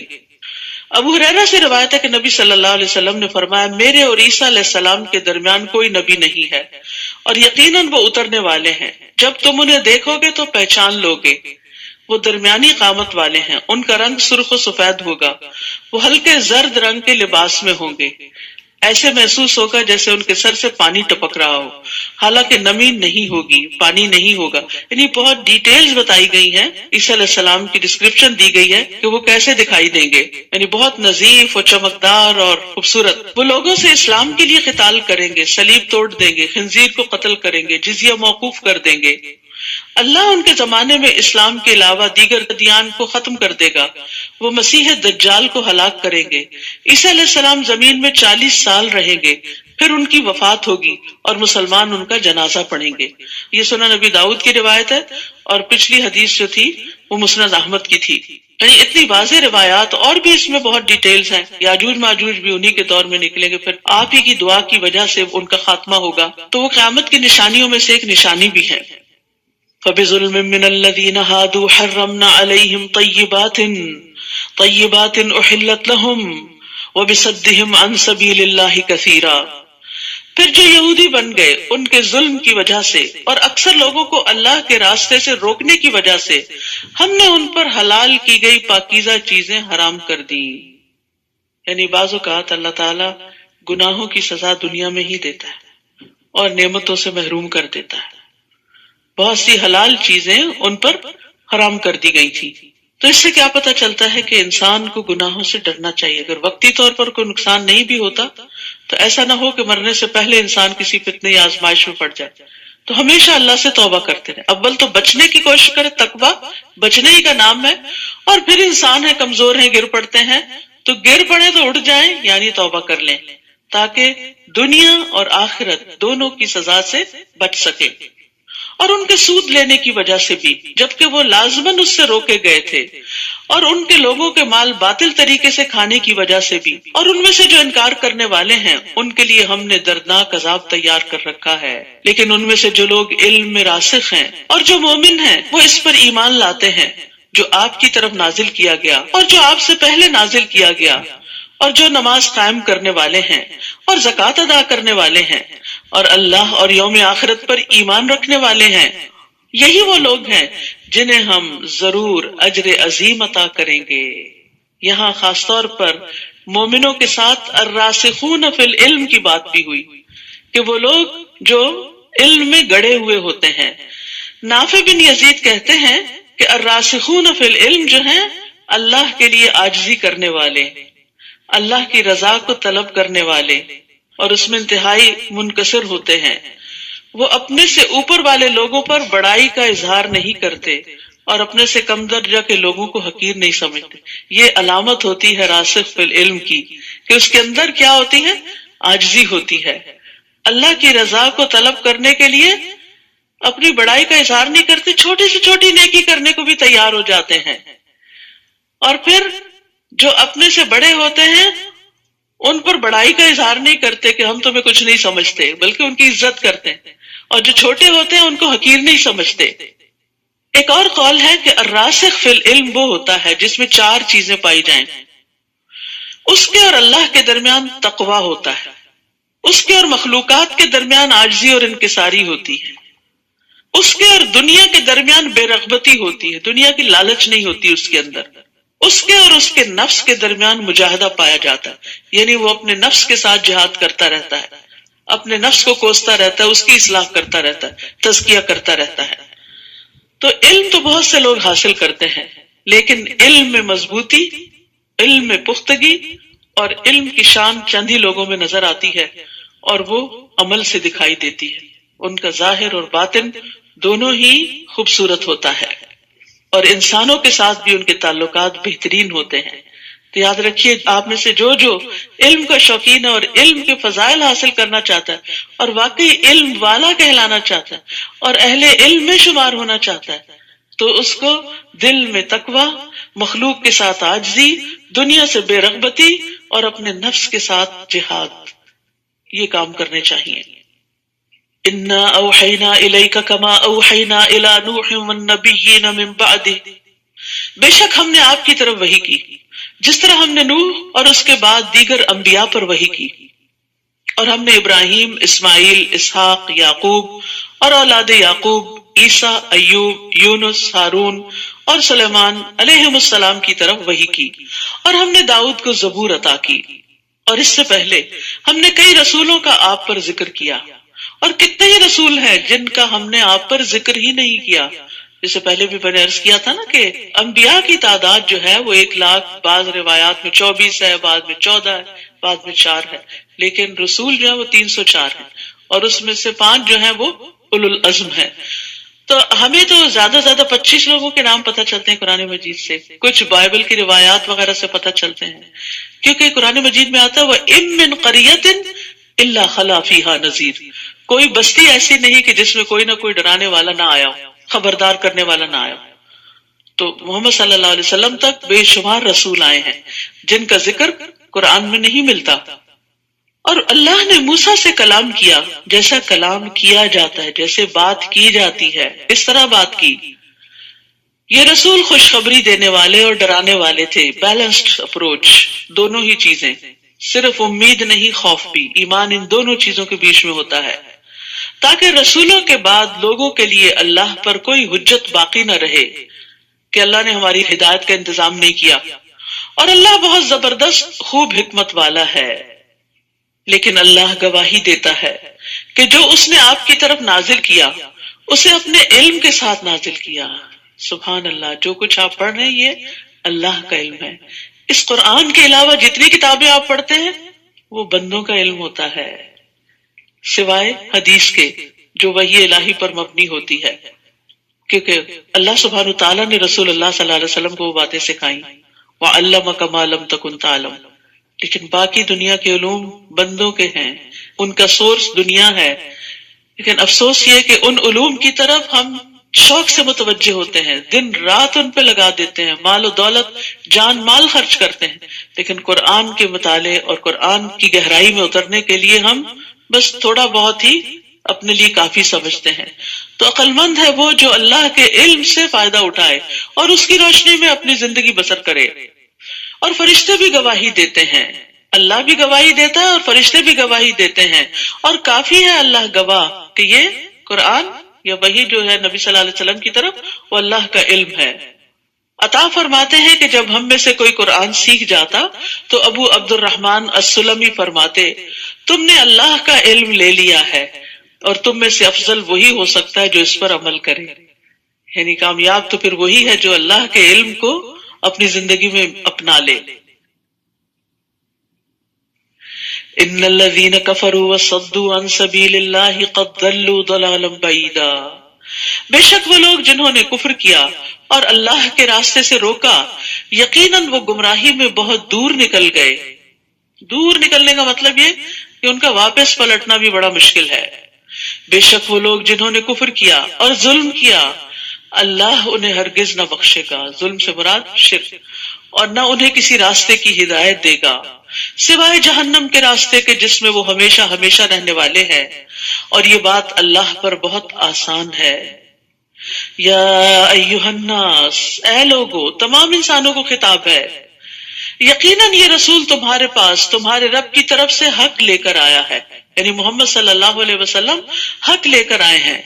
ابو ہریرہ سے روایت ہے کہ نبی صلی اللہ علیہ وسلم نے فرمایا میرے اور عیسیٰ علیہ السلام کے درمیان کوئی نبی نہیں ہے اور یقیناً وہ اترنے والے ہیں، جب تم انہیں دیکھو گے تو پہچان لو گے. وہ درمیانی قامت والے ہیں، ان کا رنگ سرخ و سفید ہوگا، وہ ہلکے زرد رنگ کے لباس میں ہوں گے، ایسے محسوس ہوگا جیسے ان کے سر سے پانی ٹپک رہا ہو، حالانکہ نمی نہیں ہوگی، پانی نہیں ہوگا. یعنی بہت ڈیٹیلز بتائی گئی ہیں، عیسیٰ علیہ السلام کی ڈسکرپشن دی گئی ہے کہ وہ کیسے دکھائی دیں گے، یعنی بہت نظیف اور چمکدار اور خوبصورت. وہ لوگوں سے اسلام کے لیے قتال کریں گے، صلیب توڑ دیں گے، خنزیر کو قتل کریں گے، جزیہ موقوف کر دیں گے. اللہ ان کے زمانے میں اسلام کے علاوہ دیگر ادیان کو ختم کر دے گا. وہ مسیح دجال کو ہلاک کریں گے. عیسیٰ علیہ السلام زمین میں 40 سال رہیں گے، پھر ان کی وفات ہوگی اور مسلمان ان کا جنازہ پڑھیں گے. یہ سنن نبی داؤد کی روایت ہے اور پچھلی حدیث جو تھی وہ مسند احمد کی تھی. یعنی اتنی واضح روایات، اور بھی اس میں بہت ڈیٹیلز ہیں. یاجوج ماجوج بھی انہی کے دور میں نکلیں گے، پھر آپ ہی کی دعا کی وجہ سے ان کا خاتمہ ہوگا. تو وہ قیامت کی نشانیوں میں سے ایک نشانی بھی ہے. فَبِظُلْمٍ مِّنَ الَّذِينَ هَادُوا حَرَّمْنَا عَلَيْهِمْ طَيِّبَاتٍ طیبات احلت لہم وبصدہم عن سبیل اللہ کثیرا. پھر جو یہودی بن گئے ان کے ظلم کی وجہ سے اور اکثر لوگوں کو اللہ کے راستے سے روکنے کی وجہ سے ہم نے ان پر حلال کی گئی پاکیزہ چیزیں حرام کر دی. یعنی بعض اوقات اللہ تعالیٰ گناہوں کی سزا دنیا میں ہی دیتا ہے اور نعمتوں سے محروم کر دیتا ہے. بہت سی حلال چیزیں ان پر حرام کر دی گئی تھی. تو اس سے کیا پتہ چلتا ہے کہ انسان کو گناہوں سے ڈرنا چاہیے. اگر وقتی طور پر کوئی نقصان نہیں بھی ہوتا تو ایسا نہ ہو کہ مرنے سے پہلے انسان کسی فتنے یا آزمائش میں پڑ جائے. تو ہمیشہ اللہ سے توبہ کرتے رہے. اول تو بچنے کی کوشش کرے، تقویٰ بچنے ہی کا نام ہے. اور پھر انسان ہے، کمزور ہیں، گر پڑتے ہیں تو گر پڑے تو اٹھ جائیں، یعنی توبہ کر لیں تاکہ دنیا اور آخرت دونوں کی سزا سے بچ سکے. اور ان کے سود لینے کی وجہ سے بھی، جبکہ وہ لازماً اس سے روکے گئے تھے، اور ان کے لوگوں کے مال باطل طریقے سے کھانے کی وجہ سے بھی، اور ان میں سے جو انکار کرنے والے ہیں ان کے لیے ہم نے دردناک عذاب تیار کر رکھا ہے. لیکن ان میں سے جو لوگ علم میں راسخ ہیں اور جو مومن ہیں وہ اس پر ایمان لاتے ہیں جو آپ کی طرف نازل کیا گیا اور جو آپ سے پہلے نازل کیا گیا، اور جو نماز قائم کرنے والے ہیں اور زکوٰۃ ادا کرنے والے ہیں اور اللہ اور یوم آخرت پر ایمان رکھنے والے ہیں. یہی وہ لوگ ہیں جنہیں ہم ضرور اجر عظیم عطا کریں گے. یہاں خاص طور پر مومنوں کے ساتھ الراسخون فی العلم کی بات بھی ہوئی کہ وہ لوگ جو علم میں گڑے ہوئے ہوتے ہیں. نافع بن یزید کہتے ہیں کہ الراسخون فی العلم جو ہیں اللہ کے لیے عاجزی کرنے والے، اللہ کی رضا کو طلب کرنے والے، اور اس میں انتہائی منکسر ہوتے ہیں. وہ اپنے سے اوپر والے لوگوں پر بڑائی کا اظہار نہیں کرتے اور اپنے سے کم درجہ کے لوگوں کو حقیر نہیں سمجھتے. یہ علامت ہوتی ہے راسخ فی العلم کی کہ اس کے اندر کیا ہوتی ہے؟ عاجزی ہوتی ہے. اللہ کی رضا کو طلب کرنے کے لیے اپنی بڑائی کا اظہار نہیں کرتے، چھوٹی سے چھوٹی نیکی کرنے کو بھی تیار ہو جاتے ہیں. اور پھر جو اپنے سے بڑے ہوتے ہیں ان پر بڑائی کا اظہار نہیں کرتے کہ ہم تمہیں کچھ نہیں سمجھتے، بلکہ ان کی عزت کرتے ہیں. اور جو چھوٹے ہوتے ہیں ان کو حقیر نہیں سمجھتے. ایک اور قول ہے کہ الراسخ فی العلم وہ ہوتا ہے جس میں 4 چیزیں پائی جائیں. اس کے اور اللہ کے درمیان تقویٰ ہوتا ہے، اس کے اور مخلوقات کے درمیان عاجزی اور انکساری ہوتی ہے، اس کے اور دنیا کے درمیان بے رغبتی ہوتی ہے، دنیا کی لالچ نہیں ہوتی اس کے اندر، اس کے اور اس کے نفس کے درمیان مجاہدہ پایا جاتا ہے، یعنی وہ اپنے نفس کے ساتھ جہاد کرتا رہتا ہے، اپنے نفس کو کوستا رہتا ہے، اس کی اصلاح کرتا رہتا ہے، تزکیہ کرتا رہتا ہے. تو علم تو بہت سے لوگ حاصل کرتے ہیں، لیکن علم میں مضبوطی، علم میں پختگی اور علم کی شان چند ہی لوگوں میں نظر آتی ہے، اور وہ عمل سے دکھائی دیتی ہے. ان کا ظاہر اور باطن دونوں ہی خوبصورت ہوتا ہے، اور انسانوں کے ساتھ بھی ان کے تعلقات بہترین ہوتے ہیں. تو یاد رکھیے، آپ میں سے جو علم کا شوقین ہے اور علم کے فضائل حاصل کرنا چاہتا ہے اور واقعی علم والا کہلانا چاہتا ہے اور اہل علم میں شمار ہونا چاہتا ہے، تو اس کو دل میں تقویٰ، مخلوق کے ساتھ عاجزی، دنیا سے بے رغبتی اور اپنے نفس کے ساتھ جہاد، یہ کام کرنے چاہیے. انا اوحینا الیک کما اوحینا الی نوح والنبیین من بعدہ، بے شک ہم نے آپ کی طرف وحی کی جس طرح ہم نے نوح اور اس کے بعد دیگر انبیاء پر وحی کی. اور ہم نے ابراہیم، اسماعیل، اسحاق، یعقوب اور اولاد یعقوب، عیسیٰ، ایوب، یونس، ہارون اور سلیمان علیہم السلام کی طرف وحی کی. اور ہم نے داؤد کو زبور عطا کی. اور اس سے پہلے ہم نے کئی رسولوں کا آپ پر ذکر کیا، اور کتنے ہی رسول ہیں جن کا ہم نے آپ پر ذکر ہی نہیں کیا. جسے پہلے بھی میں نے عرض کیا تھا نا کہ انبیاء کی تعداد جو ہے وہ 1,00,000، بعض روایات میں 24 ہے، بعض میں 14 ہے، بعض میں 4 ہے، لیکن رسول جو ہے وہ 304 ہیں، اور اس میں سے 5 جو ہیں وہ اولو العزم ہیں. تو ہمیں تو زیادہ سے زیادہ 25 لوگوں کے نام پتہ چلتے ہیں قرآن مجید سے، کچھ بائبل کی روایات وغیرہ سے پتہ چلتے ہیں، کیونکہ قرآن مجید میں آتا ہے وَإِن مِّن قَرْيَةٍ إِلَّا خَلَا فِيهَا نَذِيرٌ، کوئی بستی ایسی نہیں کہ جس میں کوئی نہ کوئی ڈرانے والا نہ آیا ہو، خبردار کرنے والا نہ آیا. تو محمد صلی اللہ علیہ وسلم تک بے شمار رسول آئے ہیں جن کا ذکر قرآن میں نہیں ملتا. اور اللہ نے موسیٰ سے کلام کیا جیسا کلام کیا جاتا ہے، جیسے بات کی جاتی ہے اس طرح بات کی. یہ رسول خوشخبری دینے والے اور ڈرانے والے تھے، بیلنسڈ اپروچ، دونوں ہی چیزیں، صرف امید نہیں خوف بھی، ایمان ان دونوں چیزوں کے بیچ میں ہوتا ہے، تاکہ رسولوں کے بعد لوگوں کے لیے اللہ پر کوئی حجت باقی نہ رہے کہ اللہ نے ہماری ہدایت کا انتظام نہیں کیا، اور اللہ بہت زبردست خوب حکمت والا ہے۔ لیکن اللہ گواہی دیتا ہے کہ جو اس نے آپ کی طرف نازل کیا اسے اپنے علم کے ساتھ نازل کیا۔ سبحان اللہ، جو کچھ آپ پڑھ رہے ہیں یہ اللہ کا علم ہے۔ اس قرآن کے علاوہ جتنی کتابیں آپ پڑھتے ہیں وہ بندوں کا علم ہوتا ہے، سوائے حدیث کے جو وحی الہی پر مبنی ہوتی ہے، کیونکہ اللہ سبحانہ تعالیٰ نے رسول اللہ صلی اللہ علیہ وسلم کو وہ باتیں سکھائیں، وَعَلَّمَكَ مَا لَمْ تَكُنْ تَعْلَمُ۔ لیکن باقی دنیا کے علوم بندوں کے ہیں، ان کا سورس دنیا ہے، لیکن افسوس یہ کہ ان علوم کی طرف ہم شوق سے متوجہ ہوتے ہیں، دن رات ان پہ لگا دیتے ہیں، مال و دولت جان مال خرچ کرتے ہیں، لیکن قرآن کے مطالعے اور قرآن کی گہرائی میں اترنے کے لیے ہم بس تھوڑا بہت ہی اپنے لیے کافی سمجھتے ہیں۔ تو عقل مند ہے وہ جو اللہ کے علم سے فائدہ اٹھائے اور اس کی روشنی میں اپنی زندگی بسر کرے۔ اور فرشتے بھی گواہی دیتے ہیں، اللہ بھی گواہی دیتا ہے اور فرشتے بھی گواہی دیتے ہیں، اور کافی ہے اللہ گواہ کہ یہ قرآن یا وحی جو ہے نبی صلی اللہ علیہ وسلم کی طرف وہ اللہ کا علم ہے۔ عطا فرماتے ہیں کہ جب ہم میں سے کوئی قرآن سیکھ جاتا تو ابو عبد الرحمن السلمی فرماتے، تم نے اللہ کا علم لے لیا ہے اور تم میں سے افضل وہی ہو سکتا ہے جو اس پر عمل کرے، یعنی کامیاب تو پھر وہی ہے جو اللہ کے علم کو اپنی زندگی میں اپنا لے۔ ان الذين كفروا وصدوا عن سبيل الله قد ضلوا ضلالا بعيدا، بے شک وہ لوگ جنہوں نے کفر کیا اور اللہ کے راستے سے روکا، یقیناً وہ گمراہی میں بہت دور نکل گئے۔ دور نکلنے کا مطلب یہ کہ ان کا واپس پلٹنا بھی بڑا مشکل ہے۔ بے شک وہ لوگ جنہوں نے کفر کیا اور ظلم کیا، اللہ انہیں ہرگز نہ بخشے گا، ظلم سے مراد شرک، اور نہ انہیں کسی راستے کی ہدایت دے گا سوائے جہنم کے راستے کے جس میں وہ ہمیشہ ہمیشہ رہنے والے ہیں، اور یہ بات اللہ پر بہت آسان ہے۔ یا ایھا الناس، اے لوگو، تمام انسانوں کو خطاب ہے، یقیناً یہ رسول تمہارے پاس تمہارے رب کی طرف سے حق لے کر آیا ہے، یعنی محمد صلی اللہ علیہ وسلم حق لے کر آئے ہیں،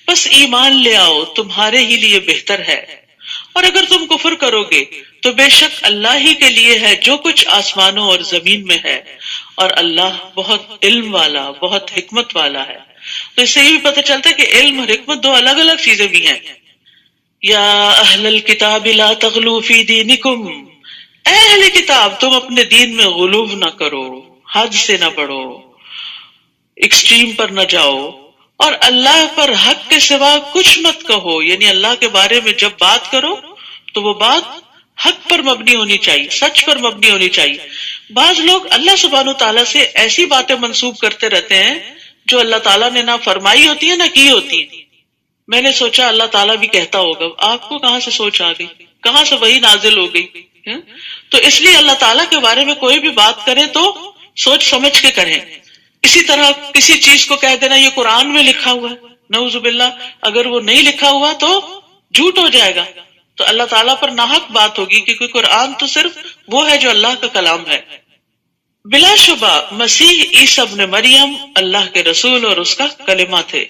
بس ایمان لے آؤ، تمہارے ہی لیے بہتر ہے، اور اگر تم کفر کرو گے تو بے شک اللہ ہی کے لیے ہے جو کچھ آسمانوں اور زمین میں ہے، اور اللہ بہت علم والا، بہت حکمت والا ہے۔ تو اس سے یہ بھی پتہ چلتا ہے کہ علم اور حکمت دو الگ الگ چیزیں بھی ہیں۔ یا اہل الکتاب لا تغلوا فی دینکم، اے اہل کتاب تم اپنے دین میں غلو نہ کرو، حد سے نہ بڑھو، ایکسٹریم پر نہ جاؤ، اور اللہ پر حق کے سوا کچھ مت کہو، یعنی اللہ کے بارے میں جب بات کرو تو وہ بات حق پر مبنی ہونی چاہیے، سچ پر مبنی ہونی چاہیے۔ بعض لوگ اللہ سبحانہ تعالیٰ سے ایسی باتیں منسوب کرتے رہتے ہیں جو اللہ تعالیٰ نے نہ فرمائی ہوتی ہے نہ کی ہوتی ہے۔ میں نے سوچا اللہ تعالیٰ بھی کہتا ہوگا، آپ کو کہاں سے سوچ آ گئی، کہاں سے وہی نازل ہو گئی؟ تو اس لیے اللہ تعالیٰ کے بارے میں کوئی بھی بات کریں تو سوچ سمجھ کے کریں۔ اسی طرح کسی چیز کو کہہ دینا یہ قرآن میں لکھا ہوا ہے، نعوذ باللہ، اگر وہ نہیں لکھا ہوا تو جھوٹ ہو جائے گا، تو اللہ تعالیٰ پر ناحق بات ہوگی، کیونکہ قرآن تو صرف وہ ہے جو اللہ کا کلام ہے۔ بلا شبہ مسیح عیسیٰ ابن مریم اللہ کے رسول اور اس کا کلمہ تھے،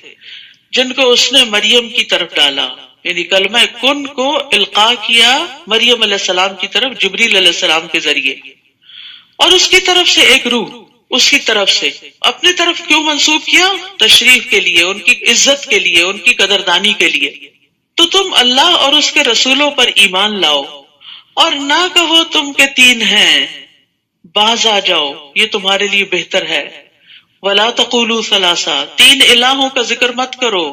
جن کو اس نے مریم کی طرف ڈالا، یعنی کلمہ کن کو القاء کیا مریم علیہ السلام کی طرف جبریل علیہ السلام کے ذریعے، اور اس کی طرف سے ایک روح، اس کی طرف سے اپنی طرف کیوں منسوب کیا؟ تشریف کے لیے، ان کی عزت کے لیے، ان کی قدردانی کے لیے۔ تو تم اللہ اور اس کے رسولوں پر ایمان لاؤ، اور نہ کہو تم کے تین ہیں، باز آ جاؤ، یہ تمہارے لیے بہتر ہے۔ ولا تقولوا ثلاثہ، تین الہوں کا ذکر مت کرو،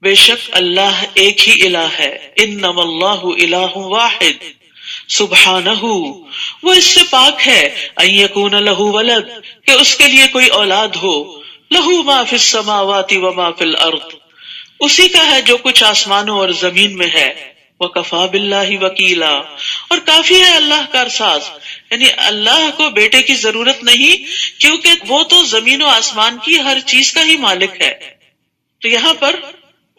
بے شک اللہ ایک ہی الہ ہے۔ انما اللہ الہ واحد سبحانہ، وہ اس سے پاک ہے، ان یکون لہ ولد، کہ اس کے لیے کوئی اولاد ہو، لہ ما فی السماوات وما فی الارض، اسی کا ہے جو کچھ آسمانوں اور زمین میں ہے، وکفی باللہ وکیلا، اور کافی ہے اللہ کارساز، یعنی اللہ کو بیٹے کی ضرورت نہیں، کیونکہ وہ تو زمین و آسمان کی ہر چیز کا ہی مالک ہے۔ تو یہاں پر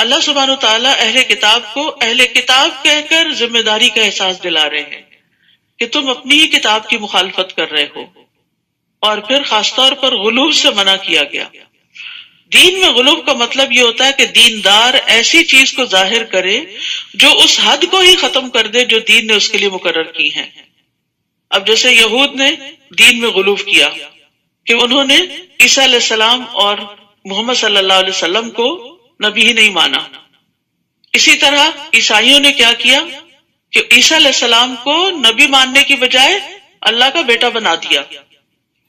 اللہ سبحانہ و تعالیٰ اہل کتاب کو اہل کتاب کہہ کر ذمہ داری کا احساس دلا رہے ہیں کہ تم اپنی ہی کتاب کی مخالفت کر رہے ہو. اور پھر خاص طور پر غلو سے منع کیا گیا. دین میں غلو کا مطلب یہ ہوتا ہے کہ دیندار ایسی چیز کو ظاہر کرے جو اس حد کو ہی ختم کر دے جو دین نے اس کے لیے مقرر کی ہے. اب جیسے یہود نے دین میں غلو کیا کہ انہوں نے عیسیٰ علیہ السلام اور محمد صلی اللہ علیہ وسلم کو نبی ہی نہیں مانا. اسی طرح عیسائیوں نے کیا کیا کہ عیسیٰ علیہ السلام کو نبی ماننے کی بجائے اللہ کا بیٹا بنا دیا.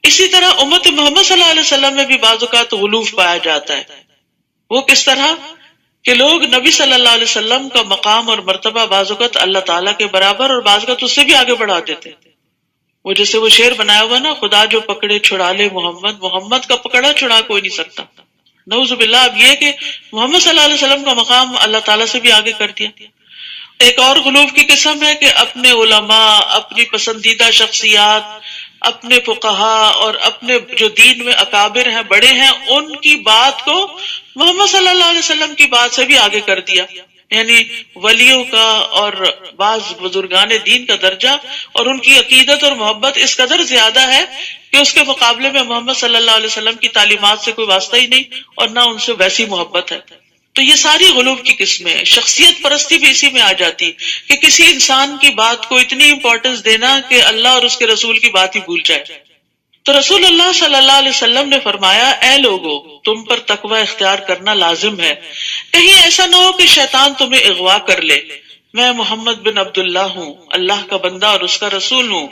اسی طرح امت محمد صلی اللہ علیہ وسلم میں بھی بعض اوقات غلوف پایا جاتا ہے. وہ کس طرح کہ لوگ نبی صلی اللہ علیہ وسلم کا مقام اور مرتبہ بعض اوقات اللہ تعالیٰ کے برابر اور بعض اوقات اس سے بھی آگے بڑھا دیتے. وہ جیسے وہ شعر بنایا ہوا نا، خدا جو پکڑے چھڑا لے محمد، محمد کا پکڑا چھڑا کوئی نہیں سکتا. نعوذ باللہ. اب یہ کہ محمد صلی اللہ علیہ وسلم کا مقام اللہ تعالیٰ سے بھی آگے کر دیا. ایک اور غلوف کی قسم ہے کہ اپنے علماء، اپنی پسندیدہ شخصیات، اپنے فقہاء اور اپنے جو دین میں اکابر ہیں، بڑے ہیں، ان کی بات کو محمد صلی اللہ علیہ وسلم کی بات سے بھی آگے کر دیا. یعنی ولیوں کا اور بعض بزرگان دین کا درجہ اور ان کی عقیدت اور محبت اس قدر زیادہ ہے کہ اس کے مقابلے میں محمد صلی اللہ علیہ وسلم کی تعلیمات سے کوئی واسطہ ہی نہیں اور نہ ان سے ویسی محبت ہے. تو یہ ساری غلوف کی قسمیں ہیں. شخصیت پرستی بھی اسی میں آ جاتی کہ کسی انسان کی بات کو اتنی امپورٹنس دینا کہ اللہ اور اس کے رسول کی بات ہی بھول جائے. تو رسول اللہ صلی اللہ علیہ وسلم نے فرمایا، اے لوگو، تم پر تقوی اختیار کرنا لازم ہے. کہیں ایسا نہ ہو کہ شیطان تمہیں اغوا کر لے. میں محمد بن عبداللہ ہوں، اللہ کا بندہ اور اس کا رسول ہوں.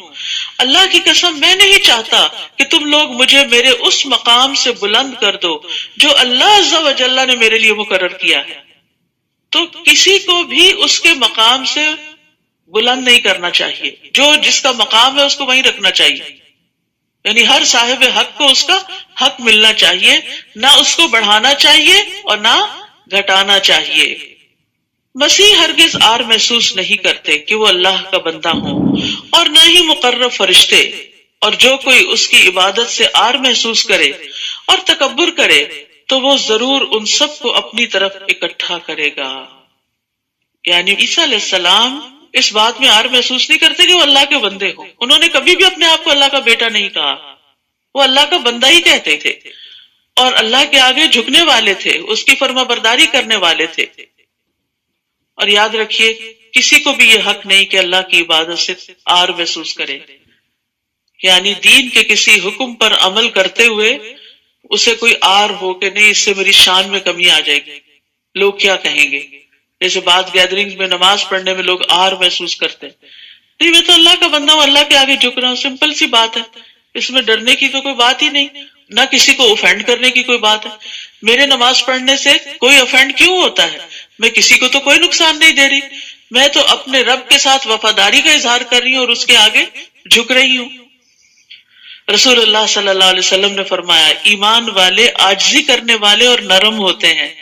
اللہ کی قسم میں نہیں چاہتا کہ تم لوگ مجھے میرے اس مقام سے بلند کر دو جو اللہ عز و جل نے میرے لیے مقرر کیا ہے. تو کسی کو بھی اس کے مقام سے بلند نہیں کرنا چاہیے. جو جس کا مقام ہے اس کو وہیں رکھنا چاہیے. یعنی ہر صاحب حق کو اس کا حق ملنا چاہیے، نہ اس کو بڑھانا چاہیے اور نہ گھٹانا چاہیے. مسیح ہرگز آر محسوس نہیں کرتے کہ وہ اللہ کا بندہ ہوں اور نہ ہی مقرب فرشتے، اور جو کوئی اس کی عبادت سے آر محسوس کرے اور تکبر کرے تو وہ ضرور ان سب کو اپنی طرف اکٹھا کرے گا. یعنی عیسیٰ علیہ السلام اس بات میں آر محسوس نہیں کرتے کہ وہ اللہ کے بندے ہوں. انہوں نے کبھی بھی اپنے آپ کو اللہ کا بیٹا نہیں کہا، وہ اللہ کا بندہ ہی کہتے تھے اور اللہ کے آگے جھکنے والے تھے، اس کی فرما برداری کرنے والے تھے. اور یاد رکھیے کسی کو بھی یہ حق نہیں کہ اللہ کی عبادت سے آر محسوس کرے. یعنی دین کے کسی حکم پر عمل کرتے ہوئے اسے کوئی آر ہو کہ نہیں، اس سے میری شان میں کمی آ جائے گی، لوگ کیا کہیں گے. جیسے بعض گیدرنگز میں نماز پڑھنے میں لوگ آر محسوس کرتے ہیں. نہیں، میں تو اللہ کا بندہ ہوں، اللہ کے آگے جھک رہا ہوں. سمپل سی بات ہے، اس میں ڈرنے کی تو کوئی بات ہی نہیں، نہ کسی کو اوفینڈ کرنے کی کوئی بات ہے. میرے نماز پڑھنے سے کوئی اوفینڈ کیوں ہوتا ہے؟ میں کسی کو تو کوئی نقصان نہیں دے رہی، میں تو اپنے رب کے ساتھ وفاداری کا اظہار کر رہی ہوں اور اس کے آگے جھک رہی ہوں. رسول اللہ صلی اللہ علیہ وسلم نے فرمایا، ایمان والے عاجزی کرنے والے اور نرم ہوتے ہیں،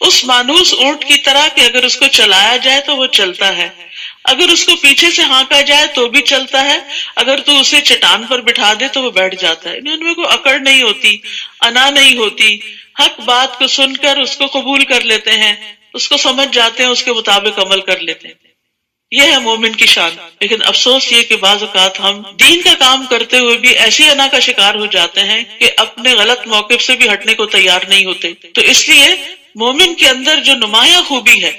اس مانوس اونٹ کی طرح کہ اگر اس کو چلایا جائے تو وہ چلتا ہے، اگر اس کو پیچھے سے ہانکا جائے تو بھی چلتا ہے، اگر تو اسے چٹان پر بٹھا دے تو وہ بیٹھ جاتا ہے. ان میں کوئی اکڑ نہیں ہوتی، انا نہیں ہوتی. حق بات کو سن کر اس کو قبول کر لیتے ہیں، اس کو سمجھ جاتے ہیں، اس کے مطابق عمل کر لیتے ہیں. یہ ہے مومن کی شان. لیکن افسوس یہ کہ بعض اوقات ہم دین کا کام کرتے ہوئے بھی ایسی انا کا شکار ہو جاتے ہیں کہ اپنے غلط موقف سے بھی ہٹنے کو تیار نہیں ہوتے. تو اس لیے مومن کے اندر جو نمایاں خوبی ہے،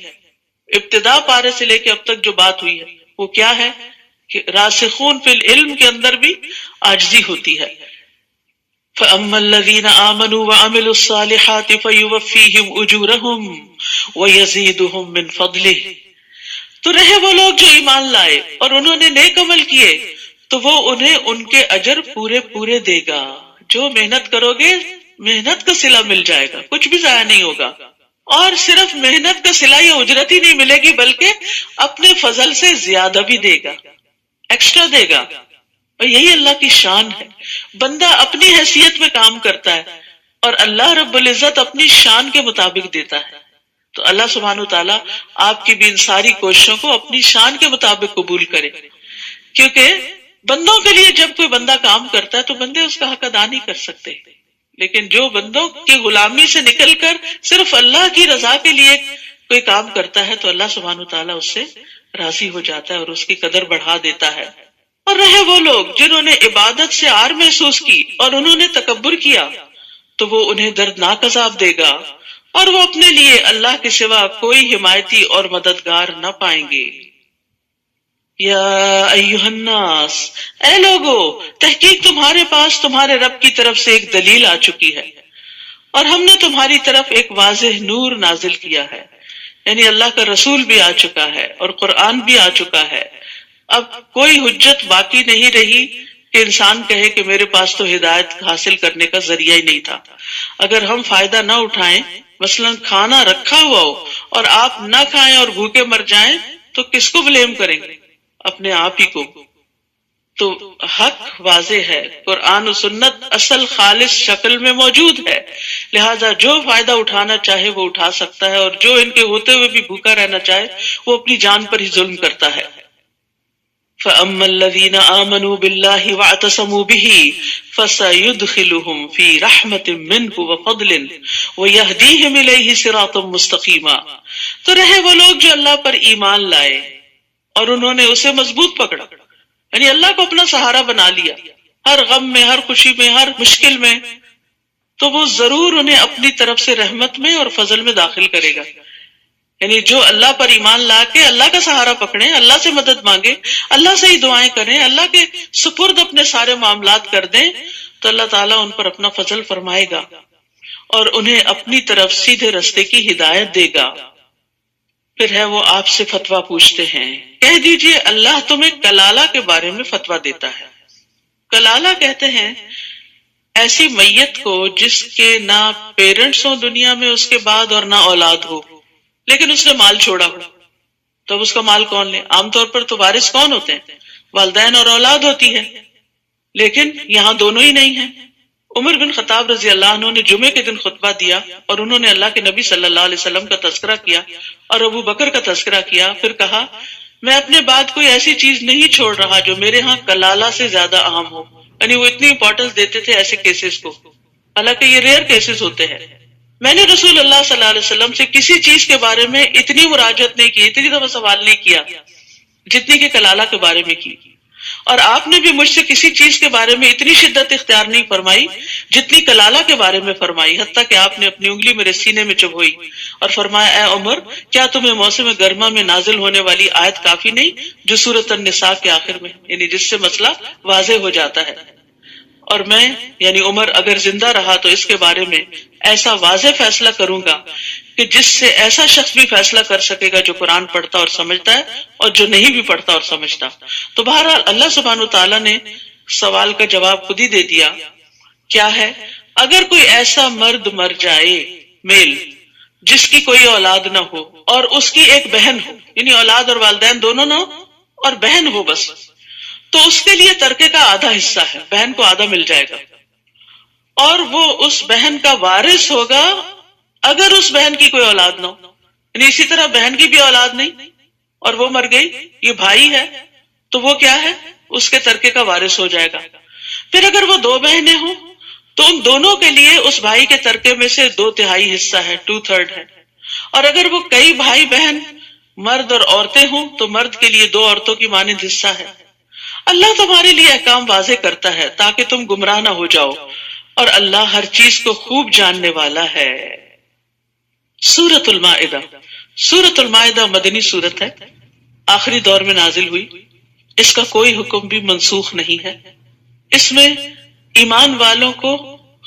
ابتدا پارے سے لے کے اب تک جو بات ہوئی ہے، وہ کیا ہے کہ راسخون فی العلم کے اندر بھی عاجزی ہوتی ہے. فَأَمَّا الَّذِينَ آمَنُوا وَعَمِلُوا الصَّالِحَاتِ فَيُوَفِّيهِمْ أُجُورَهُمْ وَيَزِيدُهُمْ مِنْ فَضْلِهِ. تو رہے وہ لوگ جو ایمان لائے اور انہوں نے نیک عمل کیے تو وہ انہیں ان کے اجر پورے پورے دے گا. جو محنت کرو گے محنت کا صلہ مل جائے گا، کچھ بھی ضائع نہیں ہوگا. اور صرف محنت کا صلہ یا اجرت ہی نہیں ملے گی بلکہ اپنے فضل سے زیادہ بھی دے گا، ایکسٹرا دے گا. اور یہی اللہ کی شان ہے. بندہ اپنی حیثیت میں کام کرتا ہے اور اللہ رب العزت اپنی شان کے مطابق دیتا ہے. تو اللہ سبحانہ وتعالیٰ آپ کی بھی ان ساری کوششوں کو اپنی شان کے مطابق قبول کرے. کیونکہ بندوں کے لیے جب کوئی بندہ کام کرتا ہے تو بندے اس کا حق ادا نہیں کر سکتے. لیکن جو بندوں کی غلامی سے نکل کر صرف اللہ کی رضا کے لیے کوئی کام کرتا ہے تو اللہ سبحانہ تعالیٰ اس سے راضی ہو جاتا ہے اور اس کی قدر بڑھا دیتا ہے. اور رہے وہ لوگ جنہوں نے عبادت سے عار محسوس کی اور انہوں نے تکبر کیا تو وہ انہیں دردناک عذاب دے گا اور وہ اپنے لیے اللہ کے سوا کوئی حمایتی اور مددگار نہ پائیں گے. یا ایھا الناس، اے لوگو، تحقیق تمہارے پاس تمہارے رب کی طرف سے ایک دلیل آ چکی ہے اور ہم نے تمہاری طرف ایک واضح نور نازل کیا ہے. یعنی اللہ کا رسول بھی آ چکا ہے اور قرآن بھی آ چکا ہے. اب کوئی حجت باقی نہیں رہی کہ انسان کہے کہ میرے پاس تو ہدایت حاصل کرنے کا ذریعہ ہی نہیں تھا. اگر ہم فائدہ نہ اٹھائیں، مثلا کھانا رکھا ہوا ہو اور آپ نہ کھائیں اور بھوکے مر جائیں تو کس کو بلیم کریں گے؟ اپنے آپ ہی کو. تو حق واضح ہے، قرآن و سنت اصل خالص شکل میں موجود ہے، لہذا جو فائدہ اٹھانا چاہے وہ اٹھا سکتا ہے اور جو ان کے ہوتے ہوئے بھی بھوکا رہنا چاہے وہ اپنی جان پر ہی ظلم کرتا ہے. فَأَمَّا الَّذِينَ آمَنُوا بِاللَّهِ وَاعْتَصَمُوا بِهِ فَسَيُدْخِلُهُمْ فِي رَحْمَةٍ مِّنْهُ وَفَضْلٍ وَيَهْدِيهِمْ إِلَيْهِ صِرَاطًا مُسْتَقِيمًا. تو رہے وہ لوگ جو اللہ پر ایمان لائے اور انہوں نے اسے مضبوط پکڑا، یعنی اللہ کو اپنا سہارا بنا لیا ہر غم میں، ہر خوشی میں، ہر مشکل میں، تو وہ ضرور انہیں اپنی طرف سے رحمت میں اور فضل میں داخل کرے گا. یعنی جو اللہ پر ایمان لا کے اللہ کا سہارا پکڑیں، اللہ سے مدد مانگے، اللہ سے ہی دعائیں کریں، اللہ کے سپرد اپنے سارے معاملات کر دیں تو اللہ تعالیٰ ان پر اپنا فضل فرمائے گا اور انہیں اپنی طرف سیدھے رستے کی ہدایت دے گا. پھر ہے وہ آپ سے فتویٰ پوچھتے ہیں، کہہ دیجئے اللہ تمہیں کلالہ کے بارے میں فتویٰ دیتا ہے. کلالہ کہتے ہیں ایسی میت کو جس کے نہ پیرنٹس ہوں دنیا میں اس کے بعد اور نہ اولاد ہو، لیکن اس نے مال چھوڑا ہو. تو اب اس کا مال کون لے؟ عام طور پر تو وارث کون ہوتے ہیں؟ والدین اور اولاد ہوتی ہے، لیکن یہاں دونوں ہی نہیں ہیں. عمر بن خطاب رضی اللہ عنہ نے جمعے کے دن خطبہ دیا اور انہوں نے اللہ کے نبی صلی اللہ علیہ وسلم کا تذکرہ کیا اور ابو بکر کا تذکرہ کیا. پھر کہا میں اپنے بعد کوئی ایسی چیز نہیں چھوڑ رہا جو میرے ہاں کلالہ سے زیادہ اہم ہو. یعنی وہ اتنی امپورٹنس دیتے تھے ایسے کیسز کو، حالانکہ یہ ریئر کیسز ہوتے ہیں. میں نے رسول اللہ صلی اللہ علیہ وسلم سے کسی چیز کے بارے میں اتنی مراجعت نہیں کی، اتنی دفعہ سوال نہیں کیا جتنی کہ کلالہ کے بارے میں کی، اور آپ نے بھی مجھ سے کسی چیز کے بارے میں اتنی شدت اختیار نہیں فرمائی جتنی کلالہ کے بارے میں فرمائی. حتیٰ کہ آپ نے اپنی انگلی میرے سینے میں چبھوئی اور فرمایا اے عمر، کیا تمہیں موسم گرما میں نازل ہونے والی آیت کافی نہیں جو سورۃ النساء کے آخر میں، یعنی جس سے مسئلہ واضح ہو جاتا ہے. اور میں یعنی عمر اگر زندہ رہا تو اس کے بارے میں ایسا واضح فیصلہ کروں گا کہ جس سے ایسا شخص بھی فیصلہ کر سکے گا جو قرآن پڑھتا اور سمجھتا ہے اور جو نہیں بھی پڑھتا اور سمجھتا. تو بہرحال اللہ سبحانہ تعالیٰ نے سوال کا جواب خود ہی دے دیا. کیا ہے؟ اگر کوئی ایسا مرد مر جائے میل جس کی کوئی اولاد نہ ہو اور اس کی ایک بہن ہو، یعنی اولاد اور والدین دونوں نہ ہو اور بہن ہو بس، تو اس کے لیے ترکے کا آدھا حصہ ہے، بہن کو آدھا مل جائے گا، اور وہ اس بہن کا وارث ہوگا اگر اس بہن کی کوئی اولاد نہ ہو. یعنی اسی طرح بہن کی بھی اولاد نہیں اور وہ مر گئی، یہ بھائی ہے تو وہ کیا ہے؟ اس کے ترکے کا وارث ہو جائے گا. پھر اگر وہ دو بہنیں ہوں تو ان دونوں کے لیے اس بھائی کے ترکے میں سے 2/3 حصہ ہے، 2/3 ہے. اور اگر وہ کئی بھائی بہن مرد اور عورتیں ہوں تو مرد کے لیے 2 عورتوں کی مانند حصہ ہے. اللہ تمہارے لیے احکام واضح کرتا ہے تاکہ تم گمراہ نہ ہو جاؤ، اور اللہ ہر چیز کو خوب جاننے والا ہے. سورۃ المائدہ. سورۃ المائدہ مدنی سورت ہے، آخری دور میں نازل ہوئی. اس کا کوئی حکم بھی منسوخ نہیں ہے. اس میں ایمان والوں کو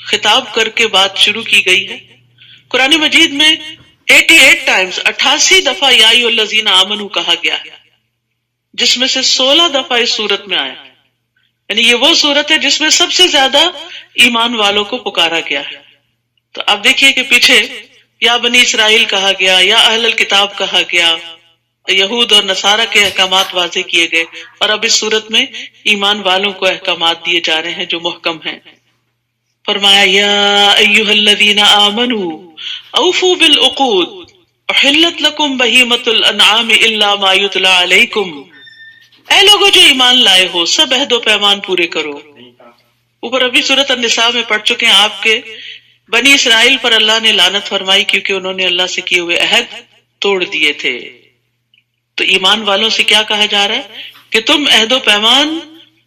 خطاب کر کے بات شروع کی گئی ہے. قرآن مجید میں 88 ٹائمز 88 دفعہ یا ایھا الذین آمنوا کہا گیا ہے، جس میں سے 16 دفعہ اس سورت میں آیا. یعنی یہ وہ سورت ہے جس میں سب سے زیادہ ایمان والوں کو پکارا گیا ہے. تو آپ دیکھیے کہ پیچھے یا بنی اسرائیل کہا گیا، یا اہل الکتاب کہا گیا، یہود اور نصارہ کے احکامات واضح کیے گئے، اور اب اس صورت میں ایمان والوں کو احکامات دیے جا رہے ہیں جو محکم ہیں. فرمایا یا ایھا الذین آمنوا اوفوا بالعقود احلت لکم بہیمۃ الانعام الا ما یتلی علیکم. اے لوگوں جو ایمان لائے ہو، سب عہد و پیمان پورے کرو. اوپر ابھی سورۃ النساء میں پڑھ چکے ہیں آپ کے بنی اسرائیل پر اللہ نے لعنت فرمائی کیونکہ انہوں نے اللہ سے کیے ہوئے عہد توڑ دیے تھے. تو ایمان والوں سے کیا کہا جا رہا ہے کہ تم عہد و پیمان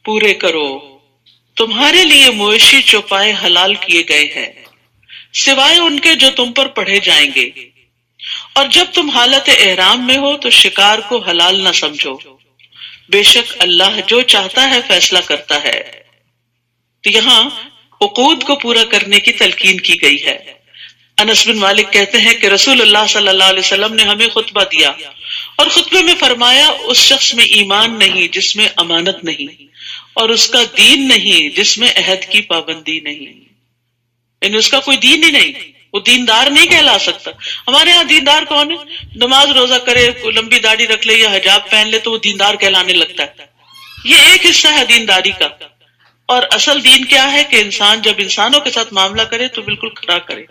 پورے کرو. تمہارے لیے مویشی چوپائے حلال کیے گئے ہیں سوائے ان کے جو تم پر پڑھے جائیں گے، اور جب تم حالت احرام میں ہو تو شکار کو حلال نہ سمجھو، بے شک اللہ جو چاہتا ہے فیصلہ کرتا ہے. تو یہاں عقود کو پورا کرنے کی تلقین کی گئی ہے. انس بن مالک کہتے ہیں کہ رسول اللہ صلی اللہ علیہ وسلم نے ہمیں خطبہ دیا اور خطبے میں فرمایا اس شخص میں ایمان نہیں جس میں امانت نہیں، اور اس کا دین نہیں جس میں عہد کی پابندی نہیں. یعنی اس کا کوئی دین ہی نہیں، وہ دیندار نہیں کہلا سکتا. ہمارے ہاں دیندار کون ہے؟ نماز روزہ کرے، لمبی داڑھی رکھ لے یا حجاب پہن لے تو وہ دیندار کہلانے لگتا ہے. یہ ایک حصہ ہے دینداری کا. اور اصل دین کیا ہے کہ انسان جب انسانوں کے ساتھ معاملہ کرے تو بالکل کھڑا کرے،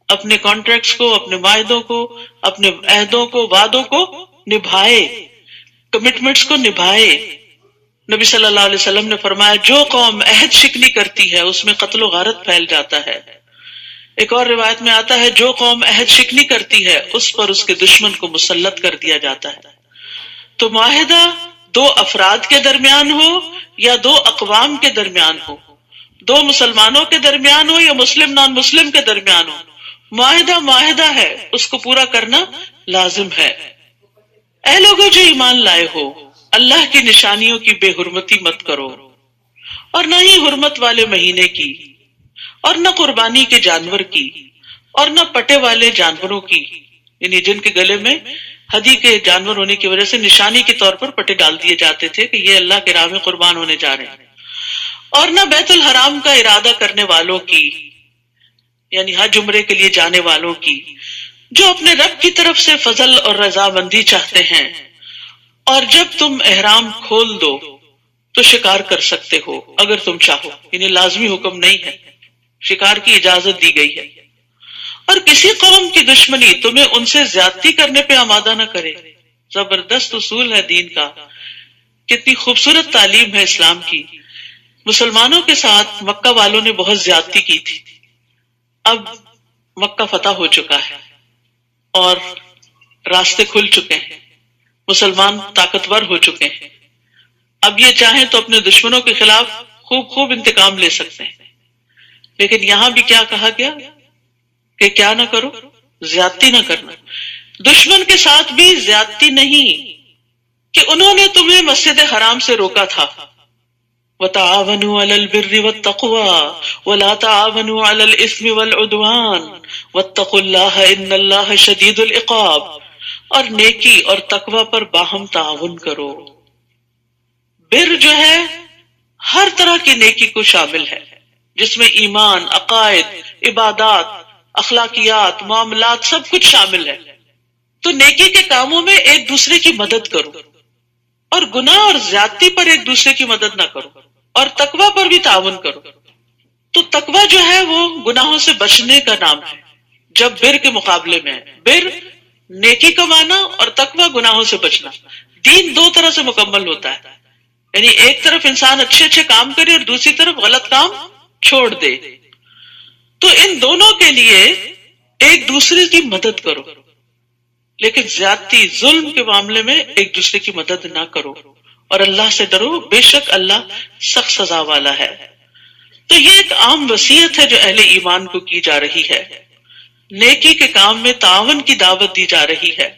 اپنے کانٹریکٹس کو، اپنے معاہدوں کو، اپنے عہدوں کو، وعدوں کو نبھائے، کمٹمنٹس کو نبھائے. نبی صلی اللہ علیہ وسلم نے فرمایا جو قوم عہد شکنی کرتی ہے اس میں قتل و غارت پھیل جاتا ہے. ایک اور روایت میں آتا ہے جو قوم عہد شکنی کرتی ہے اس پر اس کے دشمن کو مسلط کر دیا جاتا ہے. تو معاہدہ دو افراد کے درمیان ہو یا دو اقوام کے درمیان ہو، دو مسلمانوں کے درمیان ہو یا مسلم نان مسلم کے درمیان ہو، معاہدہ معاہدہ ہے، اس کو پورا کرنا لازم ہے. اے لوگوں جو ایمان لائے ہو، اللہ کی نشانیوں کی بے حرمتی مت کرو، اور نہ ہی حرمت والے مہینے کی، اور نہ قربانی کے جانور کی، اور نہ پٹے والے جانوروں کی، یعنی جن کے گلے میں ہدی کے جانور ہونے کی وجہ سے نشانی کے طور پر پٹے ڈال دیے جاتے تھے کہ یہ اللہ کے راہ میں قربان ہونے جا رہے ہیں، اور نہ بیت الحرام کا ارادہ کرنے والوں کی، یعنی حج عمرے کے لیے جانے والوں کی، جو اپنے رب کی طرف سے فضل اور رضامندی چاہتے ہیں. اور جب تم احرام کھول دو تو شکار کر سکتے ہو اگر تم چاہو، یعنی لازمی حکم نہیں ہے، شکار کی اجازت دی گئی ہے. اور کسی قوم کی دشمنی تمہیں ان سے زیادتی کرنے پہ آمادہ نہ کرے. زبردست اصول ہے دین کا، کتنی خوبصورت تعلیم ہے اسلام کی. مسلمانوں کے ساتھ مکہ والوں نے بہت زیادتی کی تھی. اب مکہ فتح ہو چکا ہے اور راستے کھل چکے ہیں، مسلمان طاقتور ہو چکے ہیں. اب یہ چاہیں تو اپنے دشمنوں کے خلاف خوب انتقام لے سکتے ہیں. لیکن یہاں بھی کیا کہا گیا کہ کیا نہ کرو، زیادتی نہ کرنا. دشمن کے ساتھ بھی زیادتی نہیں کہ انہوں نے تمہیں مسجد حرام سے روکا تھا. وَتَعَاوَنُوا عَلَى الْبِرِّ وَالتَّقْوَى وَلَا تَعَاوَنُوا عَلَى الْإِثْمِ وَالْعُدْوَانِ وَاتَّقُوا اللَّهَ إِنَّ اللَّهَ شَدِيدُ الْعِقَابِ. اور نیکی اور تقوی پر باہم تعاون کرو. بر جو ہے ہر طرح کی نیکی کو شامل ہے، جس میں ایمان، عقائد، عبادات، اخلاقیات، معاملات سب کچھ شامل ہے. تو نیکی کے کاموں میں ایک دوسرے کی مدد کرو، اور گناہ اور زیادتی پر ایک دوسرے کی مدد نہ کرو، اور تقوی پر بھی تعاون کرو. تو تقوی جو ہے وہ گناہوں سے بچنے کا نام ہے، جب بر کے مقابلے میں ہے. بر نیکی کمانا اور تقوی گناہوں سے بچنا. دین دو طرح سے مکمل ہوتا ہے، یعنی ایک طرف انسان اچھے کام کرے اور دوسری طرف غلط کام چھوڑ دے. تو ان دونوں کے لیے ایک دوسرے کی مدد کرو، لیکن زیادتی، ظلم کے معاملے میں ایک دوسرے کی مدد نہ کرو، اور اللہ سے ڈرو، بے شک اللہ سخت سزا والا ہے. تو یہ ایک عام وصیت ہے جو اہل ایمان کو کی جا رہی ہے. نیکی کے کام میں تعاون کی دعوت دی جا رہی ہے.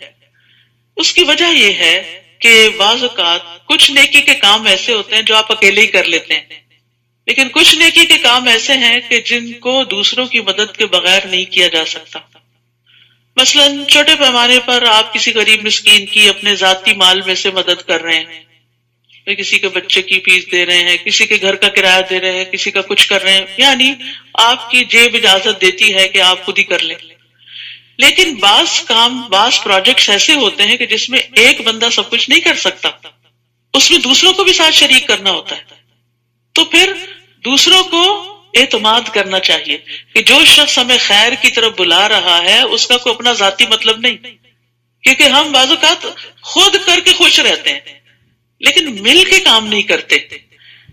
اس کی وجہ یہ ہے کہ بعض اوقات کچھ نیکی کے کام ایسے ہوتے ہیں جو آپ اکیلے ہی کر لیتے ہیں، لیکن کچھ نیکی کے کام ایسے ہیں کہ جن کو دوسروں کی مدد کے بغیر نہیں کیا جا سکتا. مثلا چھوٹے پیمانے پر آپ کسی غریب مسکین کی اپنے ذاتی مال میں سے مدد کر رہے ہیں، کسی کے بچے کی فیس دے رہے ہیں، کسی کے گھر کا کرایہ دے رہے ہیں، کسی کا کچھ کر رہے ہیں، یعنی آپ کی جیب اجازت دیتی ہے کہ آپ خود ہی کر لیں. لیکن بعض پروجیکٹس ایسے ہوتے ہیں کہ جس میں ایک بندہ سب کچھ نہیں کر سکتا، اس میں دوسروں کو بھی ساتھ شریک کرنا ہوتا ہے. تو پھر دوسروں کو اعتماد کرنا چاہیے کہ جو شخص ہمیں خیر کی طرف بلا رہا ہے اس کا کوئی اپنا ذاتی مطلب نہیں، کیونکہ ہم بعض اوقات خود کر کے خوش رہتے ہیں لیکن مل کے کام نہیں کرتے.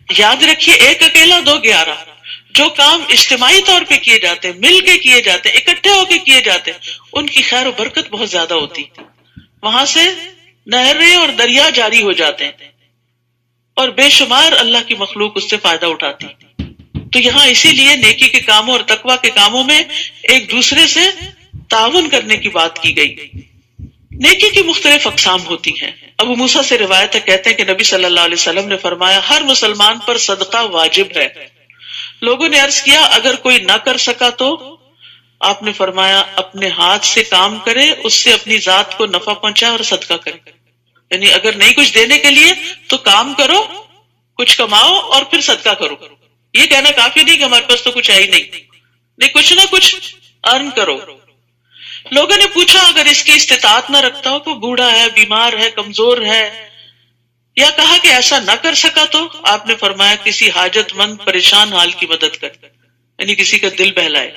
یاد رکھیے، ایک اکیلا دو 11، جو کام اجتماعی طور پہ کیے جاتے ہیں، مل کے کیے جاتے ہیں، اکٹھے ہو کے کیے جاتے ہیں، ان کی خیر و برکت بہت زیادہ ہوتی، وہاں سے نہریں اور دریا جاری ہو جاتے ہیں اور بے شمار اللہ کی مخلوق اس سے فائدہ اٹھاتی۔ تو یہاں اسی لیے نیکی کے کاموں اور تقوی کے کاموں میں ایک دوسرے سے تعاون کرنے کی بات کی گئی۔ نیکی کی مختلف اقسام ہوتی ہیں۔ ابو موسیٰ سے روایت ہے، کہتے ہیں کہ نبی صلی اللہ علیہ وسلم نے فرمایا، ہر مسلمان پر صدقہ واجب ہے۔ لوگوں نے عرض کیا، اگر کوئی نہ کر سکا تو؟ آپ نے فرمایا، اپنے ہاتھ سے کام کرے، اس سے اپنی ذات کو نفع پہنچائے اور صدقہ کرے۔ یعنی اگر نہیں کچھ دینے کے لیے تو کام کرو، کچھ کماؤ اور پھر صدقہ کرو۔ یہ کہنا کافی نہیں کہ ہمارے پاس تو کچھ ہے ہی نہیں، کچھ نہ کچھ ارن کرو۔ لوگوں نے پوچھا، اگر اس کی استطاعت نہ رکھتا ہو، کوئی بوڑھا ہے، بیمار ہے، کمزور ہے، یا کہا کہ ایسا نہ کر سکا تو؟ آپ نے فرمایا، کسی حاجت مند پریشان حال کی مدد کر، یعنی کسی کا دل بہلائے۔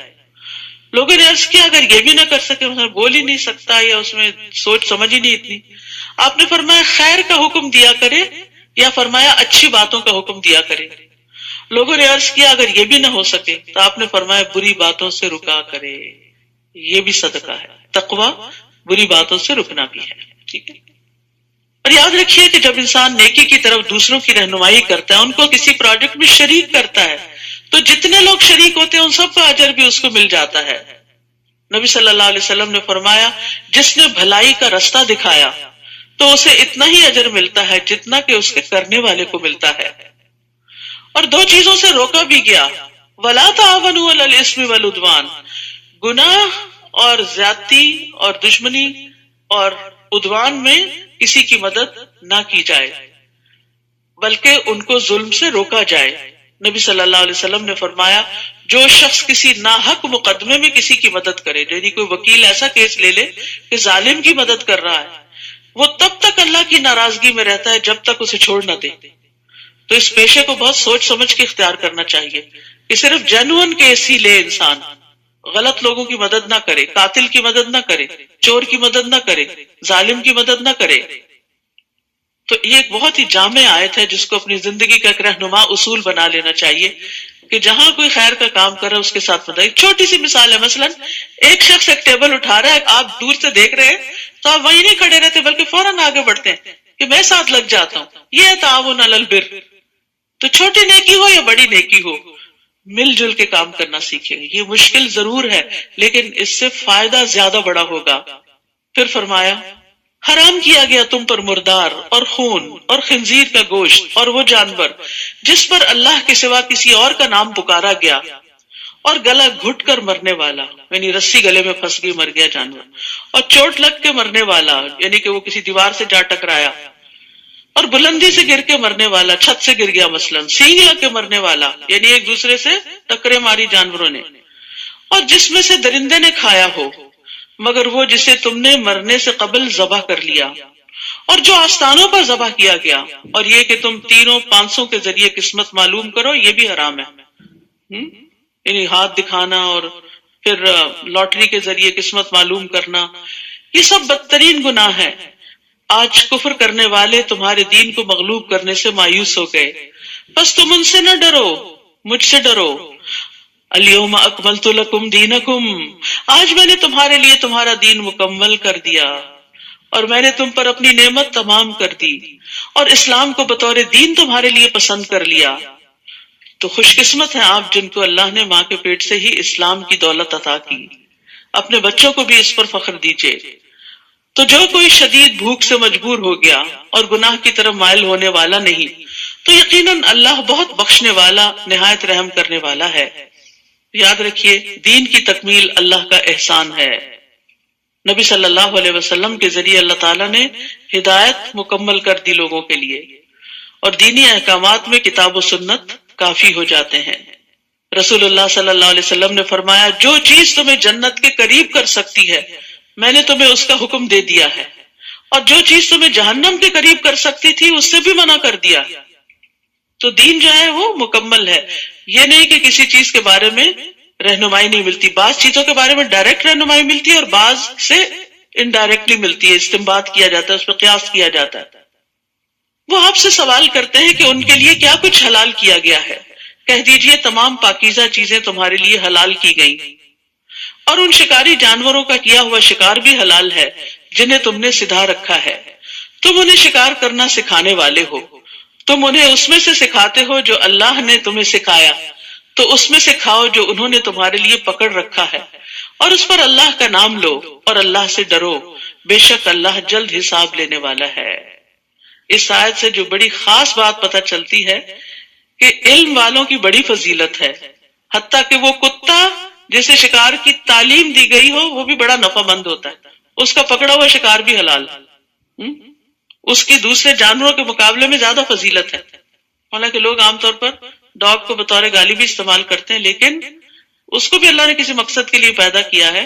لوگوں نے عرض کیا، اگر یہ بھی نہ کر سکے، بول ہی نہیں سکتا یا اس میں سوچ سمجھ ہی نہیں اتنی؟ آپ نے فرمایا، خیر کا حکم دیا کرے، یا فرمایا اچھی باتوں کا حکم دیا کرے۔ لوگوں نے عرض کیا، اگر یہ بھی نہ ہو سکے تو آپ نے فرمایا، بری باتوں سے رکا کرے۔ یہ بھی صدقہ ہے، تقویٰ بری باتوں سے رکنا بھی ہے، ٹھیک ہے۔ اور یاد رکھیے کہ جب انسان نیکی کی طرف دوسروں کی رہنمائی کرتا ہے، ان کو کسی پروجیکٹ میں شریک کرتا ہے، تو جتنے لوگ شریک ہوتے ہیں ان سب کا اجر بھی اس کو مل جاتا ہے۔ نبی صلی اللہ علیہ وسلم نے فرمایا، جس نے بھلائی کا رستہ دکھایا تو اسے اتنا ہی اجر ملتا ہے جتنا کہ اس کے کرنے والے کو ملتا ہے۔ اور دو چیزوں سے روکا بھی گیا، وَلَا تَعَاوَنُوا عَلَى الْإِثْمِ وَالْعُدْوَانِ، گناہ اور زیادتی اور دشمنی اور عدوان میں کسی کی مدد نہ کی جائے، بلکہ ان کو ظلم سے روکا جائے۔ نبی صلی اللہ علیہ وسلم نے فرمایا، جو شخص کسی ناحق مقدمے میں کسی کی مدد کرے، یعنی کوئی وکیل ایسا کیس لے لے کہ ظالم کی مدد کر رہا ہے، وہ تب تک اللہ کی ناراضگی میں رہتا ہے جب تک اسے چھوڑ نہ دے۔ تو اس پیشے کو بہت سوچ سمجھ کے اختیار کرنا چاہیے کہ صرف جینوئن کیس ہی لے انسان، غلط لوگوں کی مدد نہ کرے، قاتل کی مدد نہ کرے، چور کی مدد نہ کرے، ظالم کی مدد نہ کرے۔ تو یہ ایک بہت ہی جامع آیت ہے جس کو اپنی زندگی کا ایک رہنما اصول بنا لینا چاہیے کہ جہاں کوئی خیر کا کام کر رہا ہے اس کے ساتھ مدد۔ ایک چھوٹی سی مثال ہے، مثلا ایک شخص ایک ٹیبل اٹھا رہا ہے، آپ دور سے دیکھ رہے ہیں تو آپ وہیں نہیں کھڑے رہتے بلکہ فوراً آگے بڑھتے ہیں کہ میں ساتھ لگ جاتا ہوں۔ یہ ہے تعاون علی البر۔ تو چھوٹی نیکی ہو یا بڑی نیکی ہو، مل جل کے کام کرنا سیکھیں۔ یہ مشکل ضرور ہے لیکن اس سے فائدہ زیادہ بڑا ہوگا۔ پھر فرمایا، حرام کیا گیا تم پر مردار اور خون اور خنزیر کا گوشت اور وہ جانور جس پر اللہ کے سوا کسی اور کا نام پکارا گیا، اور گلا گھٹ کر مرنے والا، یعنی رسی گلے میں پھنس گئی مر گیا جانور، اور چوٹ لگ کے مرنے والا، یعنی کہ وہ کسی دیوار سے جا ٹکرایا، اور بلندی سے گر کے مرنے والا، چھت سے گر گیا مثلا، سینگ لگ کے مرنے والا، یعنی ایک دوسرے سے ٹکرے ماری جانوروں نے، اور جس میں سے درندے نے کھایا ہو مگر وہ جسے تم نے مرنے سے قبل ذبح کر لیا، اور جو آستانوں پر ذبح کیا گیا، اور یہ کہ تم تینوں پانسوں کے ذریعے قسمت معلوم کرو، یہ بھی حرام ہے۔ یعنی ہاتھ دکھانا اور پھر لاٹری کے ذریعے قسمت معلوم کرنا، یہ سب بدترین گناہ ہے۔ آج کفر کرنے والے تمہارے دین کو مغلوب کرنے سے مایوس ہو گئے، بس تم ان سے نہ ڈرو، مجھ سے ڈرو۔ الیوم اکملت لکم دینکم، آج میں نے تمہارے لیے تمہارا دین مکمل کر دیا، اور میں نے تم پر اپنی نعمت تمام کر دی، اور اسلام کو بطور دین تمہارے لیے پسند کر لیا۔ تو خوش قسمت ہیں آپ جن کو اللہ نے ماں کے پیٹ سے ہی اسلام کی دولت عطا کی۔ اپنے بچوں کو بھی اس پر فخر دیجئے۔ تو جو کوئی شدید بھوک سے مجبور ہو گیا اور گناہ کی طرف مائل ہونے والا نہیں، تو یقیناً اللہ بہت بخشنے والا، نہایت رحم کرنے والا ہے۔ یاد رکھیے، دین کی تکمیل اللہ کا احسان ہے۔ نبی صلی اللہ علیہ وسلم کے ذریعے اللہ تعالیٰ نے ہدایت مکمل کر دی لوگوں کے لیے، اور دینی احکامات میں کتاب و سنت کافی ہو جاتے ہیں۔ رسول اللہ صلی اللہ علیہ وسلم نے فرمایا، جو چیز تمہیں جنت کے قریب کر سکتی ہے میں نے تمہیں اس کا حکم دے دیا ہے، اور جو چیز تمہیں جہنم کے قریب کر سکتی تھی اس سے بھی منع کر دیا۔ تو دین جو ہے وہ مکمل ہے۔ یہ نہیں کہ کسی چیز کے بارے میں رہنمائی نہیں ملتی، بعض چیزوں کے بارے میں ڈائریکٹ رہنمائی ملتی ہے اور بعض سے انڈائریکٹلی ملتی ہے، استنباط کیا جاتا ہے، اس پہ قیاس کیا جاتا ہے۔ وہ آپ سے سوال کرتے ہیں کہ ان کے لیے کیا کچھ حلال کیا گیا ہے. کہہ دیجئے تمام پاکیزہ چیزیں تمہارے لیے حلال کی گئیں، اور ان شکاری جانوروں کا کیا ہوا شکار بھی حلال ہے جنہیں تم نے سدھا رکھا ہے. تم انہیں شکار کرنا سکھانے والے ہو. تم انہیں اس میں سے سکھاتے ہو جو اللہ نے تمہیں سکھایا، تو اس میں سے کھاؤ جو انہوں نے تمہارے لیے پکڑ رکھا ہے، اور اس پر اللہ کا نام لو اور اللہ سے ڈرو، بے شک اللہ جلد حساب لینے والا ہے. اس آیت سے جو بڑی خاص بات پتہ چلتی ہے کہ علم والوں کی بڑی فضیلت ہے، حتیٰ کہ وہ کتا جسے شکار کی تعلیم دی گئی ہو وہ بھی بڑا نفع مند ہوتا ہے، اس کا پکڑا ہوا شکار بھی حلال ہے، اس کی دوسرے جانوروں کے مقابلے میں زیادہ فضیلت ہے. حالانکہ لوگ عام طور پر ڈاگ کو بطور گالی بھی استعمال کرتے ہیں، لیکن اس کو بھی اللہ نے کسی مقصد کے لیے پیدا کیا ہے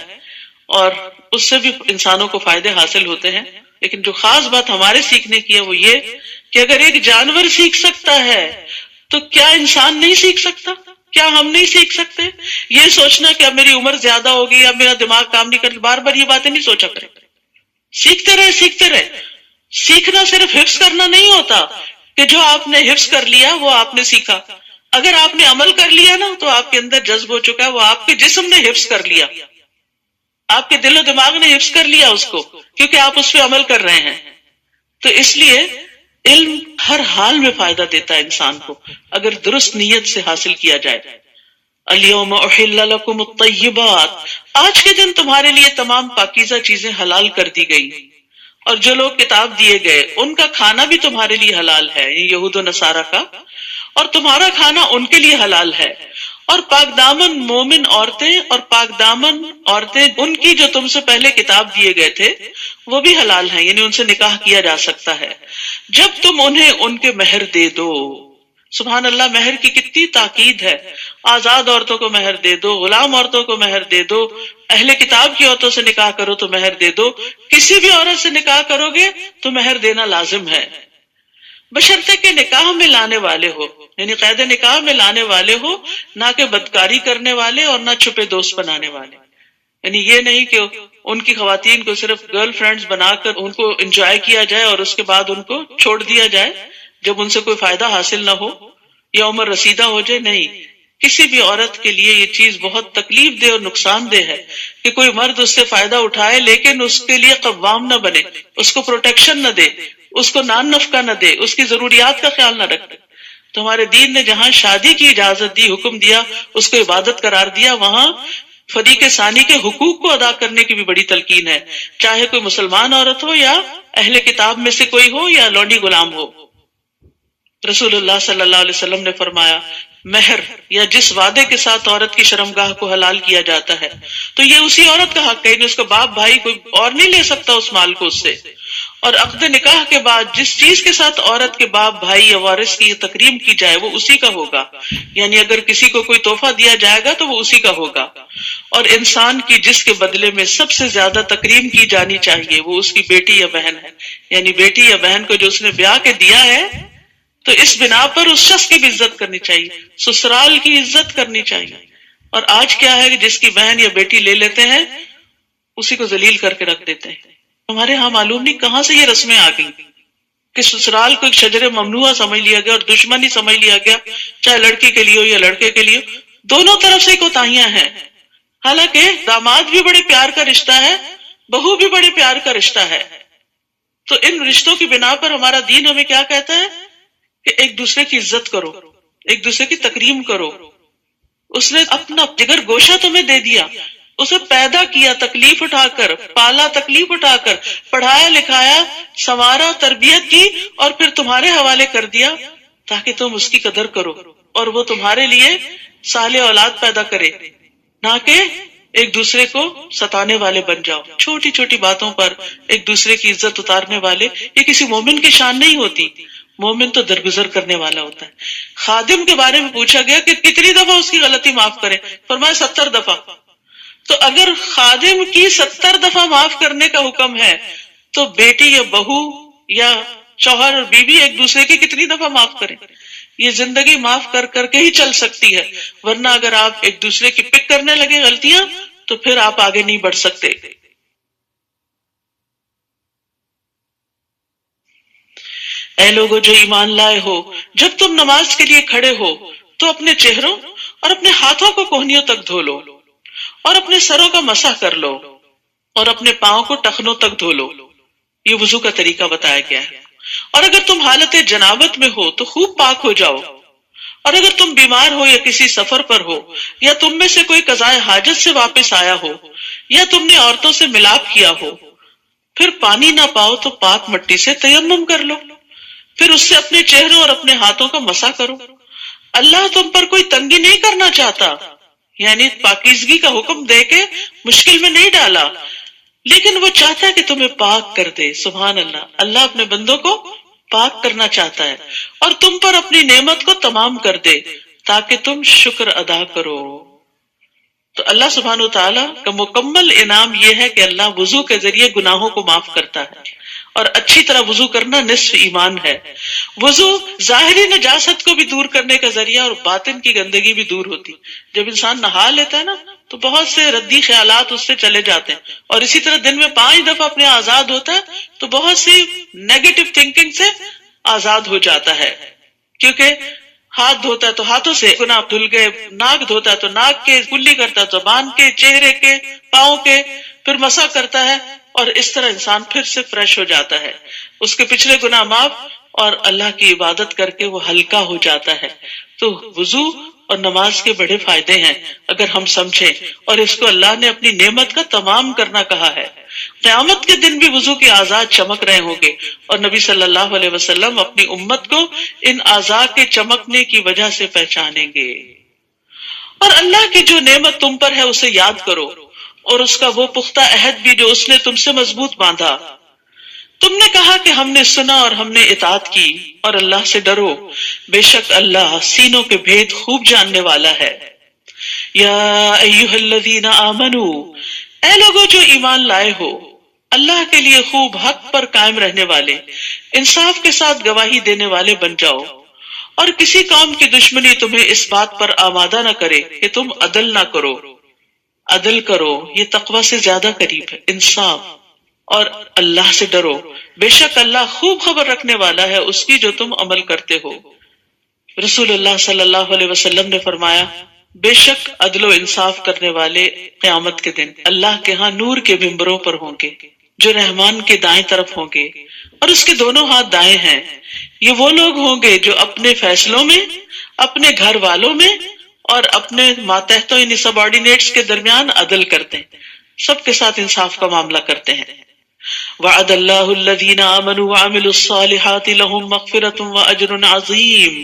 اور اس سے بھی انسانوں کو فائدے حاصل ہوتے ہیں. لیکن جو خاص بات ہمارے سیکھنے کی ہے وہ یہ کہ اگر ایک جانور سیکھ سکتا ہے تو کیا انسان نہیں سیکھ سکتا؟ کیا ہم نہیں سیکھ سکتے؟ یہ سوچنا کہ اب میری عمر زیادہ ہوگی، اب میرا دماغ کام نہیں کرتا، بار بار یہ باتیں نہیں سوچا کریں. سیکھتے رہے سیکھتے رہے. سیکھنا صرف حفظ کرنا نہیں ہوتا کہ جو آپ نے حفظ کر لیا وہ آپ نے سیکھا. اگر آپ نے عمل کر لیا نا تو آپ کے اندر جذب ہو چکا ہے، وہ آپ کے جسم نے حفظ کر لیا، آپ کے دل و دماغ نے حفظ کر لیا اس کو، کیونکہ آپ اس پہ عمل کر رہے ہیں. تو اس لیے علم ہر حال میں فائدہ دیتا ہے انسان کو اگر درست نیت سے حاصل کیا جائے. الیوم احل لکم الطیبات، آج کے دن تمہارے لیے تمام پاکیزہ چیزیں حلال کر دی گئی، اور جو لوگ کتاب دیے گئے ان کا کھانا بھی تمہارے لیے حلال ہے، یہود و نصارہ کا، اور تمہارا کھانا ان کے لیے حلال ہے. اور پاک دامن مومن عورتیں اور پاک دامن عورتیں ان کی جو تم سے پہلے کتاب دیے گئے تھے وہ بھی حلال ہیں، یعنی ان سے نکاح کیا جا سکتا ہے جب تم انہیں ان کے مہر دے دو. سبحان اللہ، مہر کی کتنی تاکید ہے. آزاد عورتوں کو مہر دے دو، غلام عورتوں کو مہر دے دو، اہل کتاب کی عورتوں سے نکاح کرو تو مہر دے دو، کسی بھی عورت سے نکاح کرو گے تو مہر دینا لازم ہے، بشرطے کہ نکاح میں لانے والے ہو، یعنی قید نکاح میں لانے والے ہو، نہ کہ بدکاری کرنے والے اور نہ چھپے دوست بنانے والے. یعنی یہ نہیں کہ ان کی خواتین کو صرف گرل فرینڈز بنا کر ان کو انجوائے کیا جائے اور اس کے بعد ان کو چھوڑ دیا جائے جب ان سے کوئی فائدہ حاصل نہ ہو یا عمر رسیدہ ہو جائے. نہیں، کسی بھی عورت کے لیے یہ چیز بہت تکلیف دہ اور نقصان دہ ہے کہ کوئی مرد اس سے فائدہ اٹھائے لیکن اس کے لیے قوام نہ بنے، اس کو پروٹیکشن نہ دے، اس کو نان نفقہ نہ دے، اس کی ضروریات کا خیال نہ رکھے. تو ہمارے دین نے جہاں شادی کی اجازت دی، حکم دیا، اس کو عبادت قرار دیا، وہاں فریق ثانی کے حقوق کو ادا کرنے کی بھی بڑی تلقین ہے، چاہے کوئی مسلمان عورت ہو یا اہل کتاب میں سے کوئی ہو یا لونڈی غلام ہو. رسول اللہ صلی اللہ علیہ وسلم نے فرمایا، مہر یا جس وعدے کے ساتھ عورت کی شرمگاہ کو حلال کیا جاتا ہے تو یہ اسی عورت کا حق ہے، یعنی اس کا باپ بھائی کوئی اور نہیں لے سکتا اس مال کو اس سے. اور عقد نکاح کے بعد جس چیز کے ساتھ عورت کے باپ بھائی یا وارث کی تکریم کی جائے وہ اسی کا ہوگا، یعنی اگر کسی کو کوئی تحفہ دیا جائے گا تو وہ اسی کا ہوگا. اور انسان کی جس کے بدلے میں سب سے زیادہ تکریم کی جانی چاہیے وہ اس کی بیٹی یا بہن ہے، یعنی بیٹی یا بہن کو جو اس نے بیاہ کے دیا ہے تو اس بنا پر اس شخص کی بھی عزت کرنی چاہیے، سسرال کی عزت کرنی چاہیے. اور آج کیا ہے کہ جس کی بہن یا بیٹی لے لیتے ہیں اسی کو ذلیل کر کے رکھ دیتے ہیں. ہمارے ہاں معلوم نہیں کہاں سے یہ رسمیں آ گئی کہ سسرال کو ایک شجر ممنوعہ سمجھ لیا گیا اور دشمنی سمجھ لیا گیا، چاہے لڑکی کے لیے ہو یا لڑکے کے لیے، دونوں طرف سے کوتاہیاں ہیں. حالانکہ داماد بھی بڑے پیار کا رشتہ ہے، بہو بھی بڑے پیار کا رشتہ ہے. تو ان رشتوں کی بنا پر ہمارا دین ہمیں کیا کہتا ہے کہ ایک دوسرے کی عزت کرو، ایک دوسرے کی تکریم کرو. اس نے اپنا جگر گوشہ تمہیں دے دیا، اسے پیدا کیا تکلیف اٹھا کر، پالا تکلیف اٹھا کر، پڑھایا لکھایا، سنوارا، تربیت کی، اور پھر تمہارے حوالے کر دیا تاکہ تم اس کی قدر کرو اور وہ تمہارے لیے صالح اولاد پیدا کرے، نہ کہ ایک دوسرے کو ستانے والے بن جاؤ. چھوٹی چھوٹی باتوں پر ایک دوسرے کی عزت اتارنے والے یہ کسی مومن کی شان نہیں ہوتی. مومن تو درگزر کرنے والا ہوتا ہے. خادم کے بارے میں پوچھا گیا کہ کتنی دفعہ اس کی غلطی معاف کرے، فرمایا 70 دفعہ. تو اگر خادم کی 70 دفعہ معاف کرنے کا حکم ہے تو بیٹی یا بہو یا شوہر اور بیوی ایک دوسرے کی کتنی دفعہ معاف کریں؟ یہ زندگی معاف کر کر کے ہی چل سکتی ہے، ورنہ اگر آپ ایک دوسرے کی پک کرنے لگے غلطیاں تو پھر آپ آگے نہیں بڑھ سکتے. اے لوگو جو ایمان لائے ہو، جب تم نماز کے لیے کھڑے ہو تو اپنے چہروں اور اپنے ہاتھوں کو کوہنیوں تک دھو لو، اور اپنے سروں کا مسح کر لو، اور اپنے پاؤں کو ٹخنوں تک دھو لو۔ یہ وضو کا طریقہ بتایا گیا ہے۔ اور اگر تم حالت جنابت میں ہو تو خوب پاک ہو جاؤ، اور اگر تم بیمار ہو یا کسی سفر پر ہو، یا تم میں سے کوئی قضائے حاجت سے واپس آیا ہو، یا تم نے عورتوں سے ملاپ کیا ہو، پھر پانی نہ پاؤ تو پاک مٹی سے تیمم کر لو، پھر اس سے اپنے چہروں اور اپنے ہاتھوں کا مسح کرو۔ اللہ تم پر کوئی تنگی نہیں کرنا چاہتا، یعنی پاکیزگی کا حکم دے کے مشکل میں نہیں ڈالا، لیکن وہ چاہتا ہے کہ تمہیں پاک کر دے۔ سبحان اللہ، اللہ اپنے بندوں کو پاک کرنا چاہتا ہے اور تم پر اپنی نعمت کو تمام کر دے تاکہ تم شکر ادا کرو۔ تو اللہ سبحانہ و تعالیٰ کا مکمل انعام یہ ہے کہ اللہ وضو کے ذریعے گناہوں کو معاف کرتا ہے، اور اچھی طرح وضو کرنا نصف ایمان ہے۔ وضو ظاہری نجاست کو بھی دور کرنے کا ذریعہ اور باطن کی گندگی بھی دور ہوتی۔ جب انسان نہا لیتا ہے نا تو بہت سے ردی خیالات اس سے چلے جاتے ہیں، اور اسی طرح دن میں 5 دفعہ اپنے آزاد ہوتا ہے تو بہت سی نیگیٹو تھنکنگ سے آزاد ہو جاتا ہے، کیونکہ ہاتھ دھوتا ہے تو ہاتھوں سے گناہ دھل گئے، ناک دھوتا ہے تو ناک کے، کلی کرتا ہے زبان کے، چہرے کے، پاؤں کے، پھر مسح کرتا ہے، اور اس طرح انسان پھر سے فریش ہو جاتا ہے، اس کے پچھلے گناہ معاف، اور اللہ کی عبادت کر کے وہ ہلکا ہو جاتا ہے۔ تو وضو اور نماز کے بڑے فائدے ہیں اگر ہم سمجھیں، اور اس کو اللہ نے اپنی نعمت کا تمام کرنا کہا ہے۔ قیامت کے دن بھی وضو کے اعضاء چمک رہے ہوں گے، اور نبی صلی اللہ علیہ وسلم اپنی امت کو ان اعضاء کے چمکنے کی وجہ سے پہچانیں گے۔ اور اللہ کی جو نعمت تم پر ہے اسے یاد کرو، اور اس کا وہ پختہ عہد بھی جو اس نے تم سے مضبوط باندھا۔ تم نے کہا کہ ہم نے سنا اور ہم نے اطاعت کی، اور اللہ سے ڈرو، بے شک اللہ سینوں کے بھید خوب جاننے والا ہے۔ یا ایھا الذین آمنو، اے لوگو جو ایمان لائے ہو، اللہ کے لیے خوب حق پر قائم رہنے والے، انصاف کے ساتھ گواہی دینے والے بن جاؤ، اور کسی قوم کی دشمنی تمہیں اس بات پر آمادہ نہ کرے کہ تم عدل نہ کرو۔ عدل کرو، یہ تقوی سے زیادہ قریب ہے، انصاف، اور اللہ سے ڈرو، بے شک اللہ خوب خبر رکھنے والا ہے اس کی جو تم عمل کرتے ہو۔ رسول اللہ صلی اللہ علیہ وسلم نے فرمایا، بے شک عدل و انصاف کرنے والے قیامت کے دن اللہ کے ہاں نور کے ممبروں پر ہوں گے، جو رحمان کے دائیں طرف ہوں گے، اور اس کے دونوں ہاتھ دائیں ہیں۔ یہ وہ لوگ ہوں گے جو اپنے فیصلوں میں، اپنے گھر والوں میں، اور اپنے ماتحتوں یعنی سب آرڈینیٹس کے درمیان عدل کرتے ہیں، سب کے ساتھ انصاف کا معاملہ کرتے ہیں۔ وعد اللہ الذین آمنوا وعملوا الصالحات لہم مغفرۃ واجر عظیم،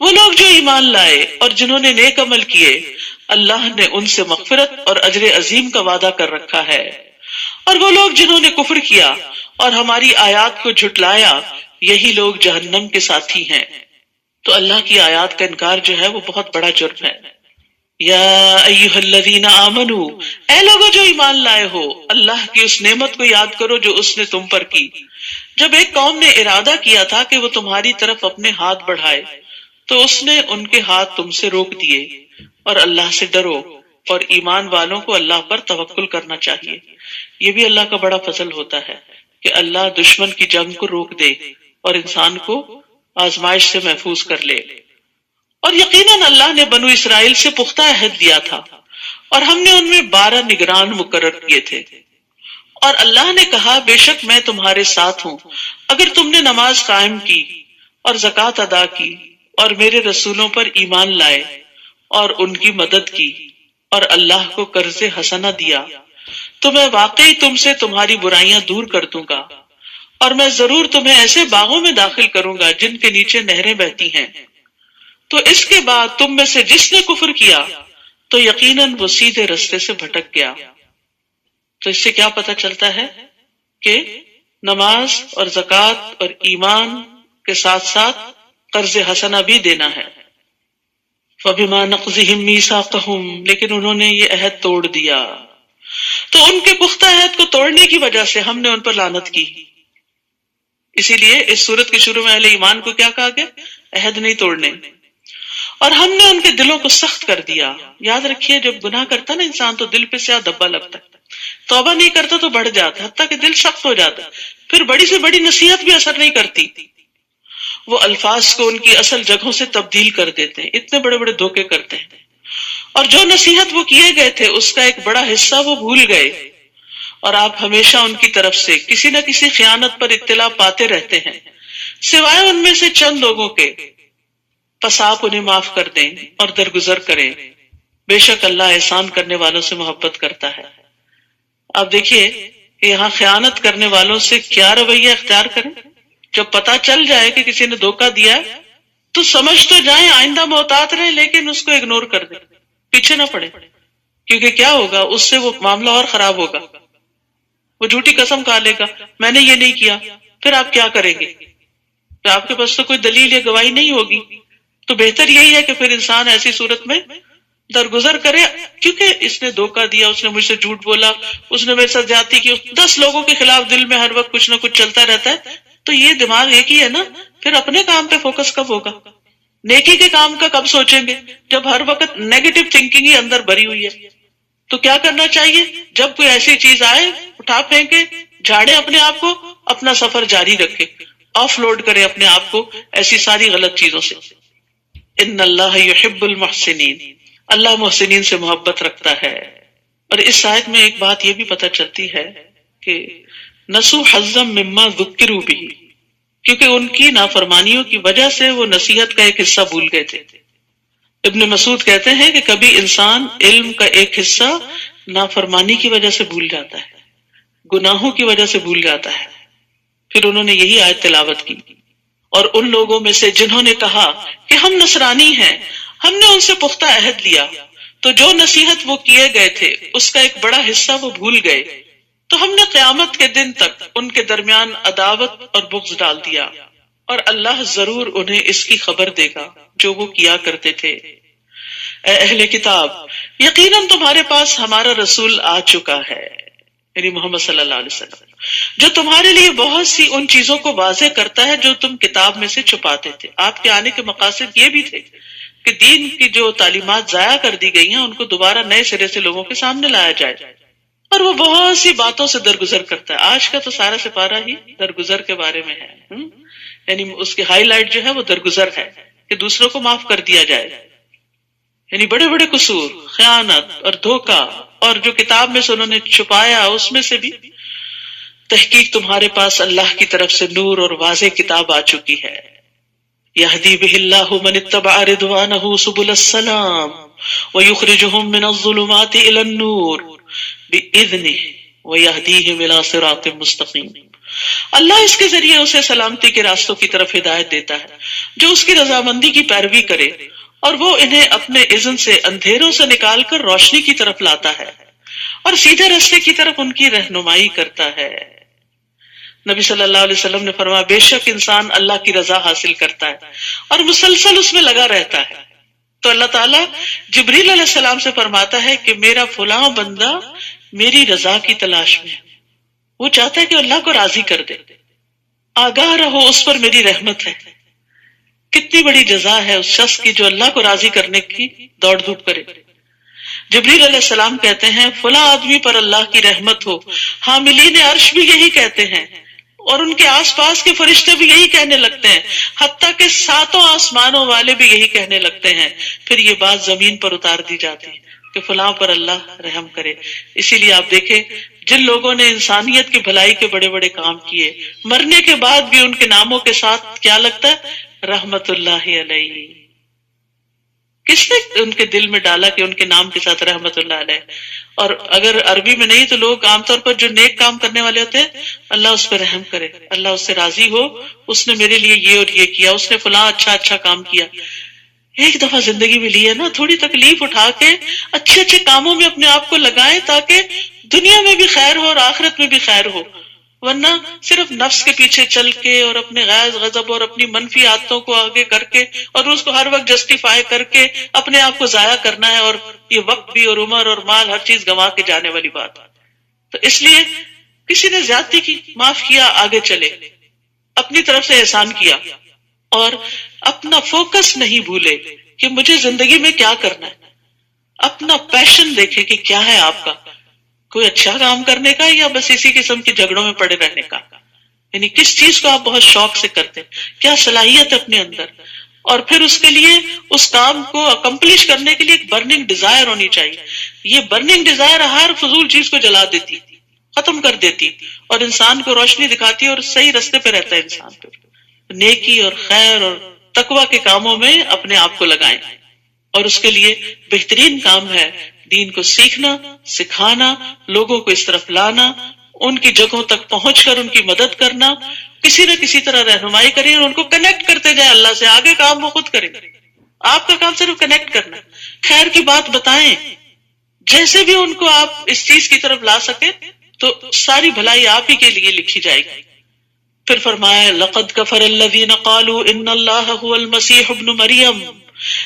وہ لوگ جو ایمان لائے اور جنہوں نے نیک عمل کیے، اللہ نے ان سے مغفرت اور اجر عظیم کا وعدہ کر رکھا ہے۔ اور وہ لوگ جنہوں نے کفر کیا اور ہماری آیات کو جھٹلایا، یہی لوگ جہنم کے ساتھی ہیں۔ تو اللہ کی آیات کا انکار جو ہے وہ بہت بڑا جرم ہے۔ یا ایھا الذین آمنو، اے لوگو جو ایمان لائے ہو، اللہ کی اس نعمت کو یاد کرو جو اس نے تم پر کی۔ جب ایک قوم نے ارادہ کیا تھا کہ وہ تمہاری طرف اپنے ہاتھ بڑھائے تو اس نے ان کے ہاتھ تم سے روک دیے، اور اللہ سے ڈرو، اور ایمان والوں کو اللہ پر توکل کرنا چاہیے۔ یہ بھی اللہ کا بڑا فضل ہوتا ہے کہ اللہ دشمن کی جنگ کو روک دے اور انسان کو آزمائش سے محفوظ کر لے۔ اور یقیناً اللہ نے بنو اسرائیل سے پختہ عہد لیا تھا، اور ہم نے ان میں 12 نگران مقرر کیے تھے۔ اور اللہ نے کہا، بے شک میں تمہارے ساتھ ہوں اگر تم نے نماز قائم کی اور زکوٰۃ ادا کی اور میرے رسولوں پر ایمان لائے اور ان کی مدد کی اور اللہ کو قرض حسنہ دیا، تو میں واقعی تم سے تمہاری برائیاں دور کر دوں گا، اور میں ضرور تمہیں ایسے باغوں میں داخل کروں گا جن کے نیچے نہریں بہتی ہیں۔ تو اس کے بعد تم میں سے جس نے کفر کیا تو یقیناً وہ سیدھے رستے سے بھٹک گیا۔ تو اس سے کیا پتہ چلتا ہے کہ نماز اور زکوٰۃ اور ایمان کے ساتھ ساتھ قرض حسنہ بھی دینا ہے۔ فَبِمَا نَقْضِهِمْ مِيثَاقَهُمْ، لیکن انہوں نے یہ عہد توڑ دیا، تو ان کے پختہ عہد کو توڑنے کی وجہ سے ہم نے ان پر لعنت کی۔ اسی لیے اس سورت کے شروع میں اہل ایمان کو کیا کہا گیا؟ عہد نہیں توڑنے۔ اور ہم نے ان کے دلوں کو سخت کر دیا۔ یاد رکھیے جب گناہ کرتا نا انسان تو دل پہ سیاہ دبا لگتا ہے، توبہ نہیں کرتا تو بڑھ جاتا ہے، حتیٰ کہ دل سخت ہو جاتا ہے، پھر بڑی سے بڑی نصیحت بھی اثر نہیں کرتی۔ وہ الفاظ کو ان کی اصل جگہوں سے تبدیل کر دیتے ہیں، اتنے بڑے بڑے دھوکے کرتے ہیں. اور جو نصیحت وہ کیے گئے تھے اس کا ایک بڑا حصہ وہ بھول گئے، اور آپ ہمیشہ ان کی طرف سے کسی نہ کسی خیانت پر اطلاع پاتے رہتے ہیں، سوائے ان میں سے چند لوگوں کے. پس آپ انہیں معاف کر دیں اور درگزر کریں، بے شک اللہ احسان کرنے والوں سے محبت کرتا ہے. آپ دیکھیے کہ یہاں خیانت کرنے والوں سے کیا رویہ اختیار کریں. جب پتا چل جائے کہ کسی نے دھوکہ دیا تو سمجھ تو جائیں، آئندہ محتاط رہیں، لیکن اس کو اگنور کر دیں، پیچھے نہ پڑے. کیونکہ کیا ہوگا، اس سے وہ معاملہ اور خراب ہوگا. وہ جھوٹی قسم کھا لے گا میں نے یہ نہیں کیا، پھر آپ کیا کریں گے؟ تو آپ کے پاس تو کوئی دلیل یا گواہی نہیں ہوگی. تو بہتر یہی ہے کہ پھر انسان ایسی صورت میں درگزر کرے، کیونکہ اس نے دھوکہ دیا، اس نے مجھ سے جھوٹ بولا، اس نے میرے ساتھ زیادتی کی، 10 لوگوں کے خلاف دل میں ہر وقت کچھ نہ کچھ چلتا رہتا ہے. تو یہ دماغ ایک ہی ہے نا، پھر اپنے کام پہ فوکس کب ہوگا؟ نیکی کے کام کا کب سوچیں گے جب ہر وقت نیگیٹو تھنکنگ ہی اندر بھری ہوئی ہے؟ تو کیا کرنا چاہیے؟ جب کوئی ایسی چیز آئے اٹھا پھینکے، جھاڑے اپنے آپ کو، اپنا سفر جاری رکھے، آف لوڈ کرے اپنے آپ کو ایسی ساری غلط چیزوں سے. ان اللہ یحب المحسنین، اللہ محسنین سے محبت رکھتا ہے. اور اس آیت میں ایک بات یہ بھی پتہ چلتی ہے کہ نسو حظا مما ذکروا به، کیونکہ ان کی نافرمانیوں کی وجہ سے وہ نصیحت کا ایک حصہ بھول گئے تھے. ابن مسعود کہتے ہیں کہ کبھی انسان علم کا ایک حصہ نافرمانی کی وجہ سے بھول جاتا ہے، گناہوں کی وجہ سے بھول جاتا ہے. پھر انہوں نے یہی آیت تلاوت کی. اور ان لوگوں میں سے جنہوں نے کہا کہ ہم نصرانی ہیں، ہم نے ان سے پختہ عہد لیا، تو جو نصیحت وہ کیے گئے تھے اس کا ایک بڑا حصہ وہ بھول گئے، تو ہم نے قیامت کے دن تک ان کے درمیان عداوت اور بغض ڈال دیا، اور اللہ ضرور انہیں اس کی خبر دے گا جو وہ کیا کرتے تھے. اے اہل کتاب، یقیناً تمہارے پاس ہمارا رسول آ چکا ہے، یعنی محمد صلی اللہ علیہ وسلم، جو تمہارے لیے بہت سی ان چیزوں کو واضح کرتا ہے جو تم کتاب میں سے چھپاتے تھے. آپ کے آنے کے مقاصد یہ بھی تھے کہ دین کی جو تعلیمات ضائع کر دی گئی ہیں ان کو دوبارہ نئے سرے سے لوگوں کے سامنے لایا جائے. اور وہ بہت سی باتوں سے درگزر کرتا ہے. آج کا تو سارا سپارہ ہی درگزر کے بارے میں ہے، یعنی اس کی ہائی لائٹ جو ہے وہ درگزر ہے کہ دوسروں کو معاف کر دیا جائے. یعنی بڑے بڑے قصور، خیانت اور دھوکہ اور جو کتاب میں سے انہوں نے چھپایا اس میں سے بھی. تحقیق تمہارے پاس اللہ کی طرف سے نور اور واضح کتاب آ چکی ہے. یہدی بہ اللہ من اتبع رضوانہ سبل السلام ویخرجہم من الظلمات الی النور بإذنہ ویہدیہم الی صراط مستقیم. اللہ اس کے ذریعے اسے سلامتی کے راستوں کی طرف ہدایت دیتا ہے جو اس کی رضامندی کی پیروی کرے، اور وہ انہیں اپنے اذن سے اندھیروں سے نکال کر روشنی کی طرف لاتا ہے اور سیدھے راستے کی طرف ان کی رہنمائی کرتا ہے. نبی صلی اللہ علیہ وسلم نے فرمایا بے شک انسان اللہ کی رضا حاصل کرتا ہے اور مسلسل اس میں لگا رہتا ہے تو اللہ تعالیٰ جبریل علیہ السلام سے فرماتا ہے کہ میرا فلاں بندہ میری رضا کی تلاش میں ہے، وہ چاہتا ہے کہ اللہ کو راضی کر دے. آگاہ رہو اس پر میری رحمت ہے. کتنی بڑی جزا ہے اس شخص کی جو اللہ کو راضی کرنے کی دوڑ دھوپ کرے. جبریل علیہ السلام کہتے ہیں فلاں آدمی پر اللہ کی رحمت ہو. حاملین عرش بھی یہی کہتے ہیں اور ان کے آس پاس کے فرشتے بھی یہی کہنے لگتے ہیں، حتیٰ کہ 7 آسمانوں والے بھی یہی کہنے لگتے ہیں. پھر یہ بات زمین پر اتار دی جاتی ہے کہ فلاں پر اللہ رحم کرے. اسی لیے آپ دیکھیں جن لوگوں نے انسانیت کی بھلائی کے بڑے بڑے کام کیے، مرنے کے بعد بھی ان کے ناموں کے ساتھ کیا لگتا ہے؟ رحمت اللہ علیہ. کس نے ان کے دل میں ڈالا کہ ان کے نام کے ساتھ رحمت اللہ علیہ؟ اور اگر عربی میں نہیں تو لوگ عام طور پر جو نیک کام کرنے والے ہوتے ہیں، اللہ اس پہ رحم کرے، اللہ اس سے راضی ہو، اس نے میرے لیے یہ اور یہ کیا، اس نے فلاں اچھا کام کیا. ایک دفعہ زندگی میں لی ہے نا، تھوڑی تکلیف اٹھا کے اچھے اچھے کاموں میں اپنے آپ کو لگائیں تاکہ دنیا میں بھی خیر ہو اور آخرت میں بھی خیر ہو. ورنہ صرف نفس کے پیچھے چل کے اور اپنے غیظ غضب اور اپنی منفی عادتوں کو آگے کر کے اور اس کو ہر وقت جسٹیفائی کر کے اپنے آپ کو ضائع کرنا ہے، اور یہ وقت بھی اور عمر اور مال ہر چیز گنوا کے جانے والی بات. تو اس لیے کسی نے زیادتی کی، معاف کیا، آگے چلے، اپنی طرف سے احسان کیا اور اپنا فوکس نہیں بھولے کہ مجھے زندگی میں کیا کرنا ہے. اپنا پیشن دیکھے کہ کیا ہے آپ کا، کوئی اچھا کام کرنے کا یا بس اسی قسم کے جھگڑوں میں پڑے رہنے کا. یعنی کس چیز کو آپ بہت شوق سے کرتے ہیں، کیا صلاحیت ہے اپنے اندر، اور پھر اس کے لیے اس کام کو اکمپلش کرنے کے لیے ایک برننگ ڈیزائر ہونی چاہیے. یہ برننگ ڈیزائر ہر فضول چیز کو جلا دیتی، ختم کر دیتی، اور انسان کو روشنی دکھاتی اور صحیح رستے پہ رہتا ہے انسان. پہ نیکی اور خیر اور تقوی کے کاموں میں اپنے آپ کو لگائیں، اور اس کے لیے بہترین کام ہے دین کو سیکھنا، سکھانا، لوگوں کو اس طرف لانا، ان کی جگہوں تک پہنچ کر ان کی مدد کرنا، کسی نہ کسی طرح رہنمائی کریں اور ان کو کنیکٹ کرتے جائیں اللہ سے. آگے کام وہ خود کریں، آپ کا کام صرف کنیکٹ کرنا، خیر کی بات بتائیں. جیسے بھی ان کو آپ اس چیز کی طرف لا سکیں تو ساری بھلائی آپ ہی کے لیے لکھی جائے گی. پھر فرمایا لقد کفر الذین قالوا ان اللہ هو المسیح ابن مریم،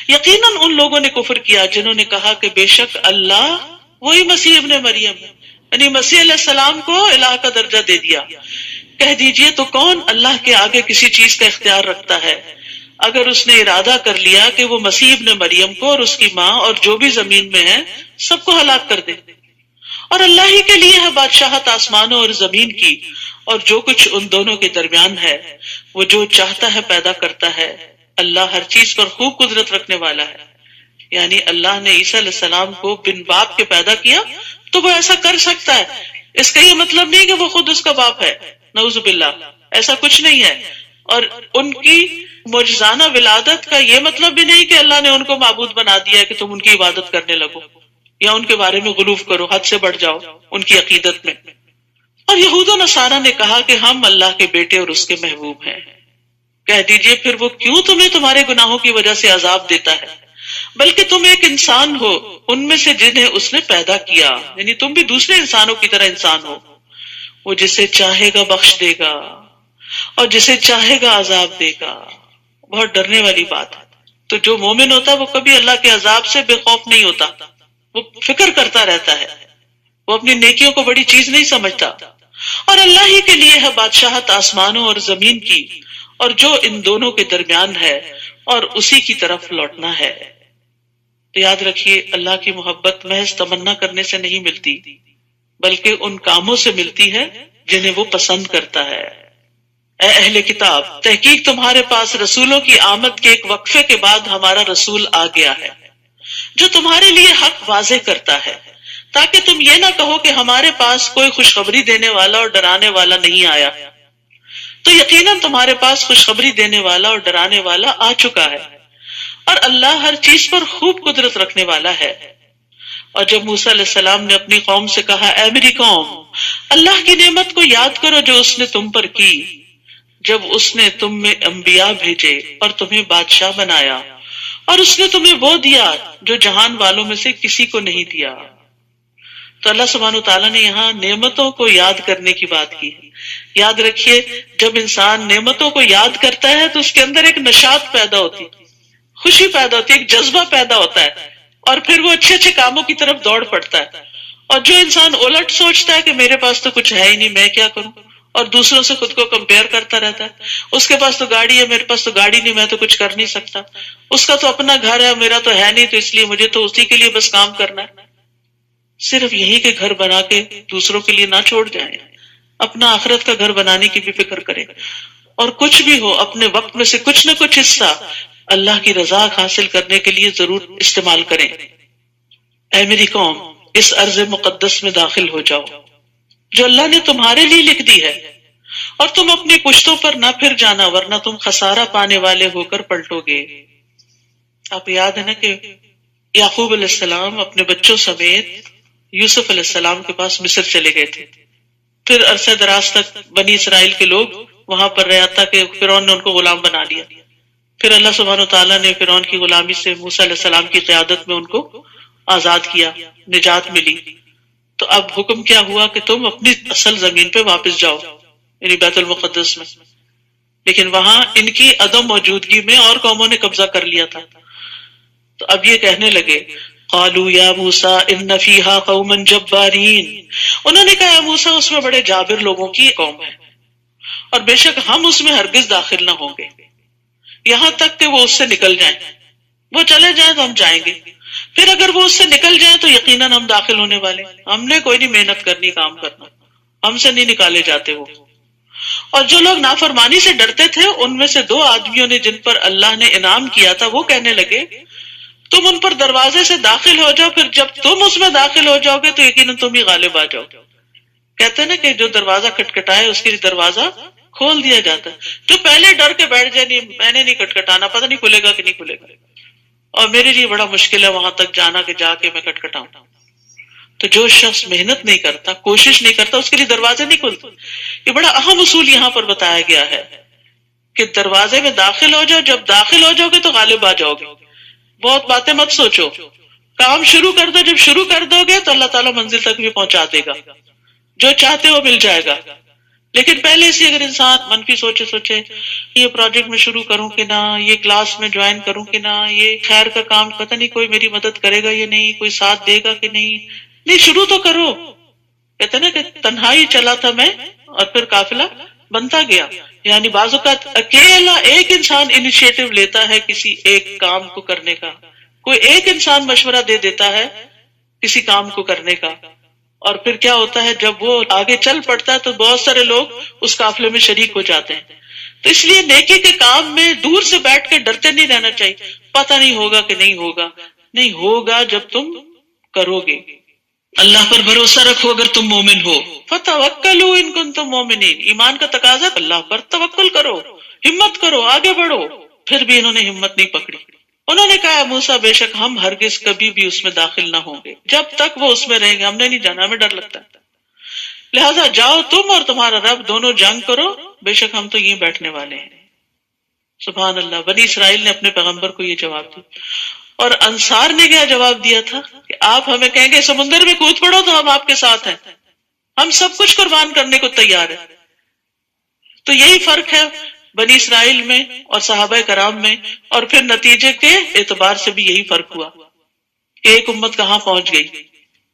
یقیناً ان لوگوں نے کفر کیا جنہوں نے کہا کہ بے شک اللہ وہی مسیح ابن مریم ہے، یعنی مسیح علیہ السلام کو الہ کا درجہ دے دیا. کہہ دیجئے تو کون اللہ کے آگے کسی چیز کا اختیار رکھتا ہے اگر اس نے ارادہ کر لیا کہ وہ مسیح ابن مریم کو اور اس کی ماں اور جو بھی زمین میں ہے سب کو ہلاک کر دے. اور اللہ ہی کے لیے ہے بادشاہت آسمانوں اور زمین کی اور جو کچھ ان دونوں کے درمیان ہے. وہ جو چاہتا ہے پیدا کرتا ہے، اللہ ہر چیز پر خوب قدرت رکھنے والا ہے. یعنی اللہ نے عیسیٰ علیہ السلام کو بن باپ کے پیدا کیا تو وہ ایسا کر سکتا ہے. اس کا یہ مطلب نہیں کہ وہ خود اس کا باپ ہے، نعوذ باللہ، ایسا کچھ نہیں ہے. اور ان کی معجزانہ ولادت کا یہ مطلب بھی نہیں کہ اللہ نے ان کو معبود بنا دیا ہے کہ تم ان کی عبادت کرنے لگو یا ان کے بارے میں غلوف کرو، حد سے بڑھ جاؤ ان کی عقیدت میں. اور یہود و نصارہ نے کہا کہ ہم اللہ کے بیٹے اور اس کے محبوب ہیں. کہہ دیجئے پھر وہ کیوں تمہیں تمہارے گناہوں کی وجہ سے عذاب دیتا ہے، بلکہ تم ایک انسان ہو ان میں سے جنہیں اس نے پیدا کیا، یعنی تم بھی دوسرے انسانوں کی طرح انسان ہو. وہ جسے چاہے گا بخش دے گا اور جسے چاہے گا عذاب دے گا. بہت ڈرنے والی بات ہے. تو جو مومن ہوتا ہے وہ کبھی اللہ کے عذاب سے بے خوف نہیں ہوتا، وہ فکر کرتا رہتا ہے، وہ اپنی نیکیوں کو بڑی چیز نہیں سمجھتا. اور اللہ ہی کے لیے ہے بادشاہت آسمانوں اور زمین کی اور جو ان دونوں کے درمیان ہے، اور اسی کی طرف لوٹنا ہے. تو یاد رکھیے اللہ کی محبت محض تمنا کرنے سے نہیں ملتی بلکہ ان کاموں سے ملتی ہے جنہیں وہ پسند کرتا ہے. اے اہل کتاب، تحقیق تمہارے پاس رسولوں کی آمد کے ایک وقفے کے بعد ہمارا رسول آ گیا ہے جو تمہارے لیے حق واضح کرتا ہے، تاکہ تم یہ نہ کہو کہ ہمارے پاس کوئی خوشخبری دینے والا اور ڈرانے والا نہیں آیا. تو یقیناً تمہارے پاس خوشخبری دینے والا اور ڈرانے والا آ چکا ہے، اور اللہ ہر چیز پر خوب قدرت رکھنے والا ہے. اور جب موسیٰ علیہ السلام نے اپنی قوم سے کہا اے میری قوم، اللہ کی نعمت کو یاد کرو جو اس نے تم پر کی، جب اس نے تم میں انبیاء بھیجے اور تمہیں بادشاہ بنایا، اور اس نے تمہیں وہ دیا جو جہان والوں میں سے کسی کو نہیں دیا. تو اللہ سبحانہ وتعالیٰ نے یہاں نعمتوں کو یاد کرنے کی بات کی ہے. یاد رکھیے جب انسان نعمتوں کو یاد کرتا ہے تو اس کے اندر ایک نشاط پیدا ہوتی، خوشی پیدا ہوتی، ایک جذبہ پیدا ہوتا ہے، اور پھر وہ اچھے اچھے کاموں کی طرف دوڑ پڑتا ہے. اور جو انسان الٹ سوچتا ہے کہ میرے پاس تو کچھ ہے ہی نہیں، میں کیا کروں، اور دوسروں سے خود کو کمپیئر کرتا رہتا ہے، اس کے پاس تو گاڑی ہے، میرے پاس تو گاڑی نہیں، میں تو کچھ کر نہیں سکتا، اس کا تو اپنا گھر ہے، میرا تو ہے نہیں، تو اس لیے مجھے تو اسی کے لیے بس کام کرنا ہے. صرف یہی کہ گھر بنا کے دوسروں کے لیے نہ چھوڑ جائیں، اپنا آخرت کا گھر بنانے کی بھی فکر کریں، اور کچھ بھی ہو اپنے وقت میں سے کچھ نہ کچھ حصہ اللہ کی رضا حاصل کرنے کے لیے ضرور استعمال کریں. اے میری قوم، اس ارض مقدس میں داخل ہو جاؤ جو اللہ نے تمہارے لیے لکھ دی ہے، اور تم اپنی پشتوں پر نہ پھر جانا ورنہ تم خسارہ پانے والے ہو کر پلٹو گے. آپ یاد ہے نا کہ یعقوب علیہ السلام اپنے بچوں سمیت یوسف علیہ السلام کے پاس مصر چلے گئے تھے. پھر عرصہ دراز تک بنی اسرائیل کے لوگ وہاں پر رہا تھا کہ فرعون نے ان کو غلام بنا لیا. پھر اللہ سبحانہ وتعالیٰ نے فرعون کی غلامی سے موسیٰ علیہ السلام کی قیادت میں ان کو آزاد کیا، نجات ملی. تو اب حکم کیا ہوا کہ تم اپنی اصل زمین پہ واپس جاؤ، یعنی بیت المقدس میں. لیکن وہاں ان کی عدم موجودگی میں اور قوموں نے قبضہ کر لیا تھا. تو اب یہ کہنے لگے قالوا یا موسیٰ ان فیہا قوما جبارین، انہوں نے کہا موسیٰ اس میں بڑے جابر لوگوں کی قوم ہے، اور بے شک ہم اس میں ہرگز داخل نہ ہوں گے یہاں تک کہ وہ اس سے نکل جائیں. وہ چلے جائیں تو ہم جائیں گے، پھر اگر وہ اس سے نکل جائیں تو یقیناً ہم داخل ہونے والے. ہم نے کوئی نہیں محنت کرنی، کام کرنا، ہم سے نہیں نکالے جاتے وہ. اور جو لوگ نافرمانی سے ڈرتے تھے ان میں سے دو آدمیوں نے جن پر اللہ نے انعام کیا تھا وہ کہنے لگے تم ان پر دروازے سے داخل ہو جاؤ، پھر جب تم اس میں داخل ہو جاؤ گے تو یقیناً تم ہی غالب آ جاؤ گے۔ کہتے ہیں نا کہ جو دروازہ کھٹکھٹائے اس کے لیے دروازہ کھول دیا جاتا ہے۔ جو پہلے ڈر کے بیٹھ جائے نہیں میں نے نہیں کھٹکھٹانا، پتہ نہیں کھلے گا کہ نہیں کھلے گا، اور میرے لیے بڑا مشکل ہے وہاں تک جانا کہ جا کے میں کھٹکھٹاؤں، تو جو شخص محنت نہیں کرتا، کوشش نہیں کرتا، اس کے لیے دروازے نہیں کھلتے۔ یہ بڑا اہم اصول یہاں پر بتایا گیا ہے کہ دروازے میں داخل ہو جاؤ، جب داخل ہو جاؤ گے تو غالب آ جاؤ گے۔ بہت باتیں مت سوچو، کام شروع کر دو، جب شروع کر دو گے تو اللہ تعالیٰ منزل تک بھی پہنچا دے گا، جو چاہتے ہو مل جائے گا۔ لیکن پہلے سے اگر انسان منفی سوچے یہ پروجیکٹ میں شروع کروں کہ نہ، یہ کلاس میں جوائن کروں کہ نہ، یہ خیر کا کام پتہ نہیں کوئی میری مدد کرے گا یا نہیں، کوئی ساتھ دے گا کہ نہیں شروع تو کرو۔ کہتے نا کہ تنہائی چلا تھا میں اور پھر قافلہ بنتا گیا، یعنی بعض اوقات اکیلا ایک انسان انیشیٹو لیتا ہے کسی ایک کام کو کرنے کا، کوئی ایک انسان مشورہ دے دیتا ہے کسی کام کو کرنے کا، اور پھر کیا ہوتا ہے جب وہ آگے چل پڑتا ہے تو بہت سارے لوگ اس قافلے میں شریک ہو جاتے ہیں۔ تو اس لیے نیکی کے کام میں دور سے بیٹھ کے ڈرتے نہیں رہنا چاہیے، پتہ نہیں ہوگا کہ نہیں ہوگا، نہیں ہوگا جب تم کرو گے۔ اللہ پر بھروسہ رکھو اگر تم مومن ہو، فَتَوَكَّلُوا إِن كُنتُم مُؤْمِنِينَ، ایمان کا تقاضا اللہ پر توکل کرو، ہمت کرو، آگے بڑھو۔ پھر بھی انہوں نے ہمت نہیں پکڑی، انہوں نے کہا موسیٰ بے شک ہم ہرگز کبھی بھی اس میں داخل نہ ہوں گے، جب تک وہ اس میں رہیں گے ہم نے نہیں جانا، ہمیں ڈر لگتا ہے، لہذا جاؤ تم اور تمہارا رب دونوں جنگ کرو، بے شک ہم تو یہیں بیٹھنے والے ہیں۔ سبحان اللہ، بنی اسرائیل نے اپنے پیغمبر کو یہ جواب دیا، اور انصار نے کیا جواب دیا تھا کہ آپ ہمیں کہیں گے سمندر میں کود پڑو تو ہم آپ کے ساتھ ہیں، ہم سب کچھ قربان کرنے کو تیار ہیں۔ تو یہی فرق ہے بنی اسرائیل میں اور صحابہ کرام میں، اور پھر نتیجے کے اعتبار سے بھی یہی فرق ہوا کہ ایک امت کہاں پہنچ گئی۔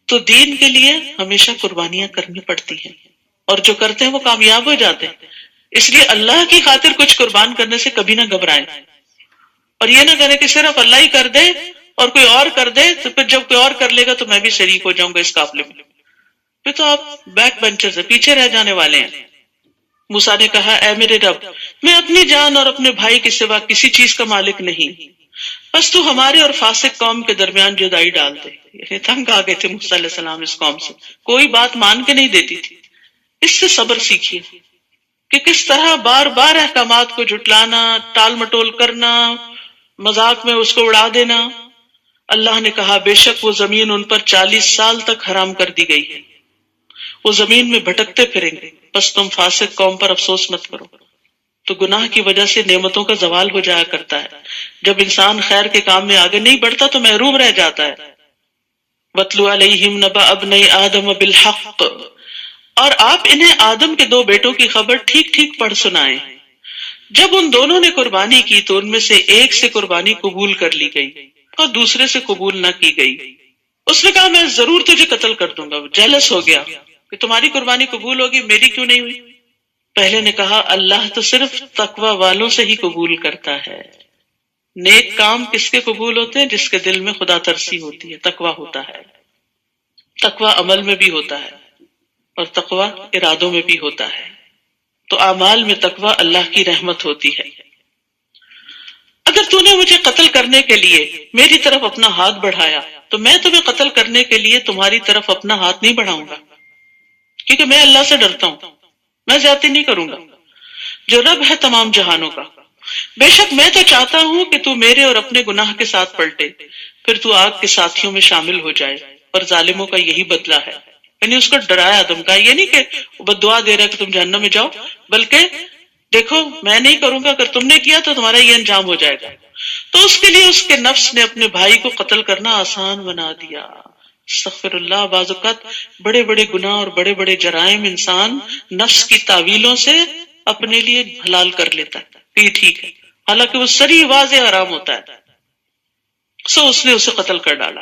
تو دین کے لیے ہمیشہ قربانیاں کرنی پڑتی ہیں، اور جو کرتے ہیں وہ کامیاب ہو جاتے ہیں۔ اس لیے اللہ کی خاطر کچھ قربان کرنے سے کبھی نہ گھبرائیں، اور یہ نہ کریں کہ صرف اللہ ہی کر دے اور کوئی اور کر دے تو پھر جب کوئی اور کر لے گا تو میں بھی شریک ہو جاؤں گا اس قافلے میں، پھر تو آپ بیک بینچر سے پیچھے رہ جانے والے ہیں۔ موسیٰ نے کہا اے میرے رب، میں اپنی جان اور اپنے بھائی کے سوا کسی چیز کا مالک نہیں، بس تو ہمارے اور فاسق قوم کے درمیان جدائی ڈال دے۔ یہ تنگ آ گئے تھے موسیٰ علیہ السلام اس قوم سے، کوئی بات مان کے نہیں دیتی تھی۔ اس سے صبر سیکھیے کہ کس طرح بار بار احکامات کو جھٹلانا، ٹال مٹول کرنا، مذاق میں اس کو اڑا دینا۔ اللہ نے کہا بے شک وہ زمین ان پر 40 سال تک حرام کر دی گئی ہے، وہ زمین میں بھٹکتے پھریں گے، بس تم فاسق قوم پر افسوس مت کرو۔ تو گناہ کی وجہ سے نعمتوں کا زوال ہو جایا کرتا ہے، جب انسان خیر کے کام میں آگے نہیں بڑھتا تو محروم رہ جاتا ہے۔ وَاتْلُ عَلَيْهِمْ نَبَأَ ابْنَيْ آدَمَ بِالْحَقِّ، اور آپ انہیں آدم کے 2 بیٹوں کی خبر ٹھیک ٹھیک پڑھ سنائیں۔ جب ان دونوں نے قربانی کی تو ان میں سے ایک سے قربانی قبول کر لی گئی اور دوسرے سے قبول نہ کی گئی۔ اس نے کہا میں ضرور تجھے قتل کر دوں گا، جیلس ہو گیا کہ تمہاری قربانی قبول ہوگی میری کیوں نہیں ہوئی۔ پہلے نے کہا اللہ تو صرف تقوی والوں سے ہی قبول کرتا ہے۔ نیک کام کس کے قبول ہوتے ہیں؟ جس کے دل میں خدا ترسی ہوتی ہے، تقوی ہوتا ہے۔ تقوی عمل میں بھی ہوتا ہے اور تقوی ارادوں میں بھی ہوتا ہے۔ تو اعمال میں تقوی اللہ کی رحمت ہوتی ہے۔ اگر تو نے مجھے قتل کرنے کے لیے میری طرف اپنا ہاتھ بڑھایا تو میں تمہیں قتل کرنے کے لیے تمہاری طرف اپنا ہاتھ نہیں بڑھاؤں گا، کیونکہ میں اللہ سے ڈرتا ہوں، میں زیادتی نہیں کروں گا جو رب ہے تمام جہانوں کا۔ بے شک میں تو چاہتا ہوں کہ تو میرے اور اپنے گناہ کے ساتھ پلٹے، پھر تو آگ کے ساتھیوں میں شامل ہو جائے، اور ظالموں کا یہی بدلہ ہے۔ یعنی اس کو ڈرایا دھمکایا، یہ نہیں کہ بددعا دے رہا کہ تم جہنم میں جاؤ، بلکہ دیکھو میں نہیں کروں گا، اگر تم نے کیا تو تمہارا یہ انجام ہو جائے گا۔ تو اس کے لیے اس کے نفس نے اپنے بھائی کو قتل کرنا آسان بنا دیا۔ استغفر اللہ، بعض اوقات بڑے بڑے گناہ اور بڑے بڑے جرائم انسان نفس کی تعویلوں سے اپنے لیے حلال کر لیتا ہے کہ یہ ٹھیک ہے، حالانکہ وہ صریح واضح حرام ہوتا ہے۔ سو اس نے اسے قتل کر ڈالا،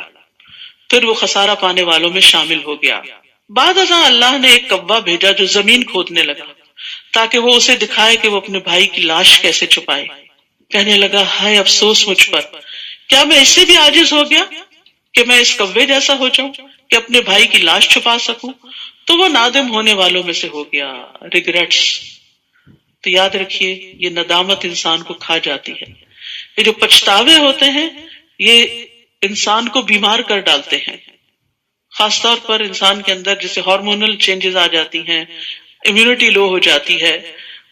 پھر وہ خسارہ پانے والوں میں شامل ہو گیا۔ بعد ازاں اللہ نے ایک کوا بھیجا جو زمین کھودنے لگا تاکہ وہ اسے دکھائے کہ وہ اپنے بھائی کی لاش کیسے چھپائے۔ کہنے لگا ہائے افسوس مجھ پر، کیا میں اس سے بھی عاجز ہو گیا کہ میں اس کوے جیسا ہو جاؤں کہ اپنے بھائی کی لاش چھپا سکوں؟ تو وہ نادم ہونے والوں میں سے ہو گیا، ریگریٹس۔ تو یاد رکھیے یہ ندامت انسان کو کھا جاتی ہے. یہ جو پچھتاوے ہوتے ہیں یہ انسان کو بیمار کر ڈالتے ہیں، خاص طور پر انسان کے اندر جیسے ہارمونل چینجز آ جاتی ہیں، امیونٹی لو ہو جاتی ہے،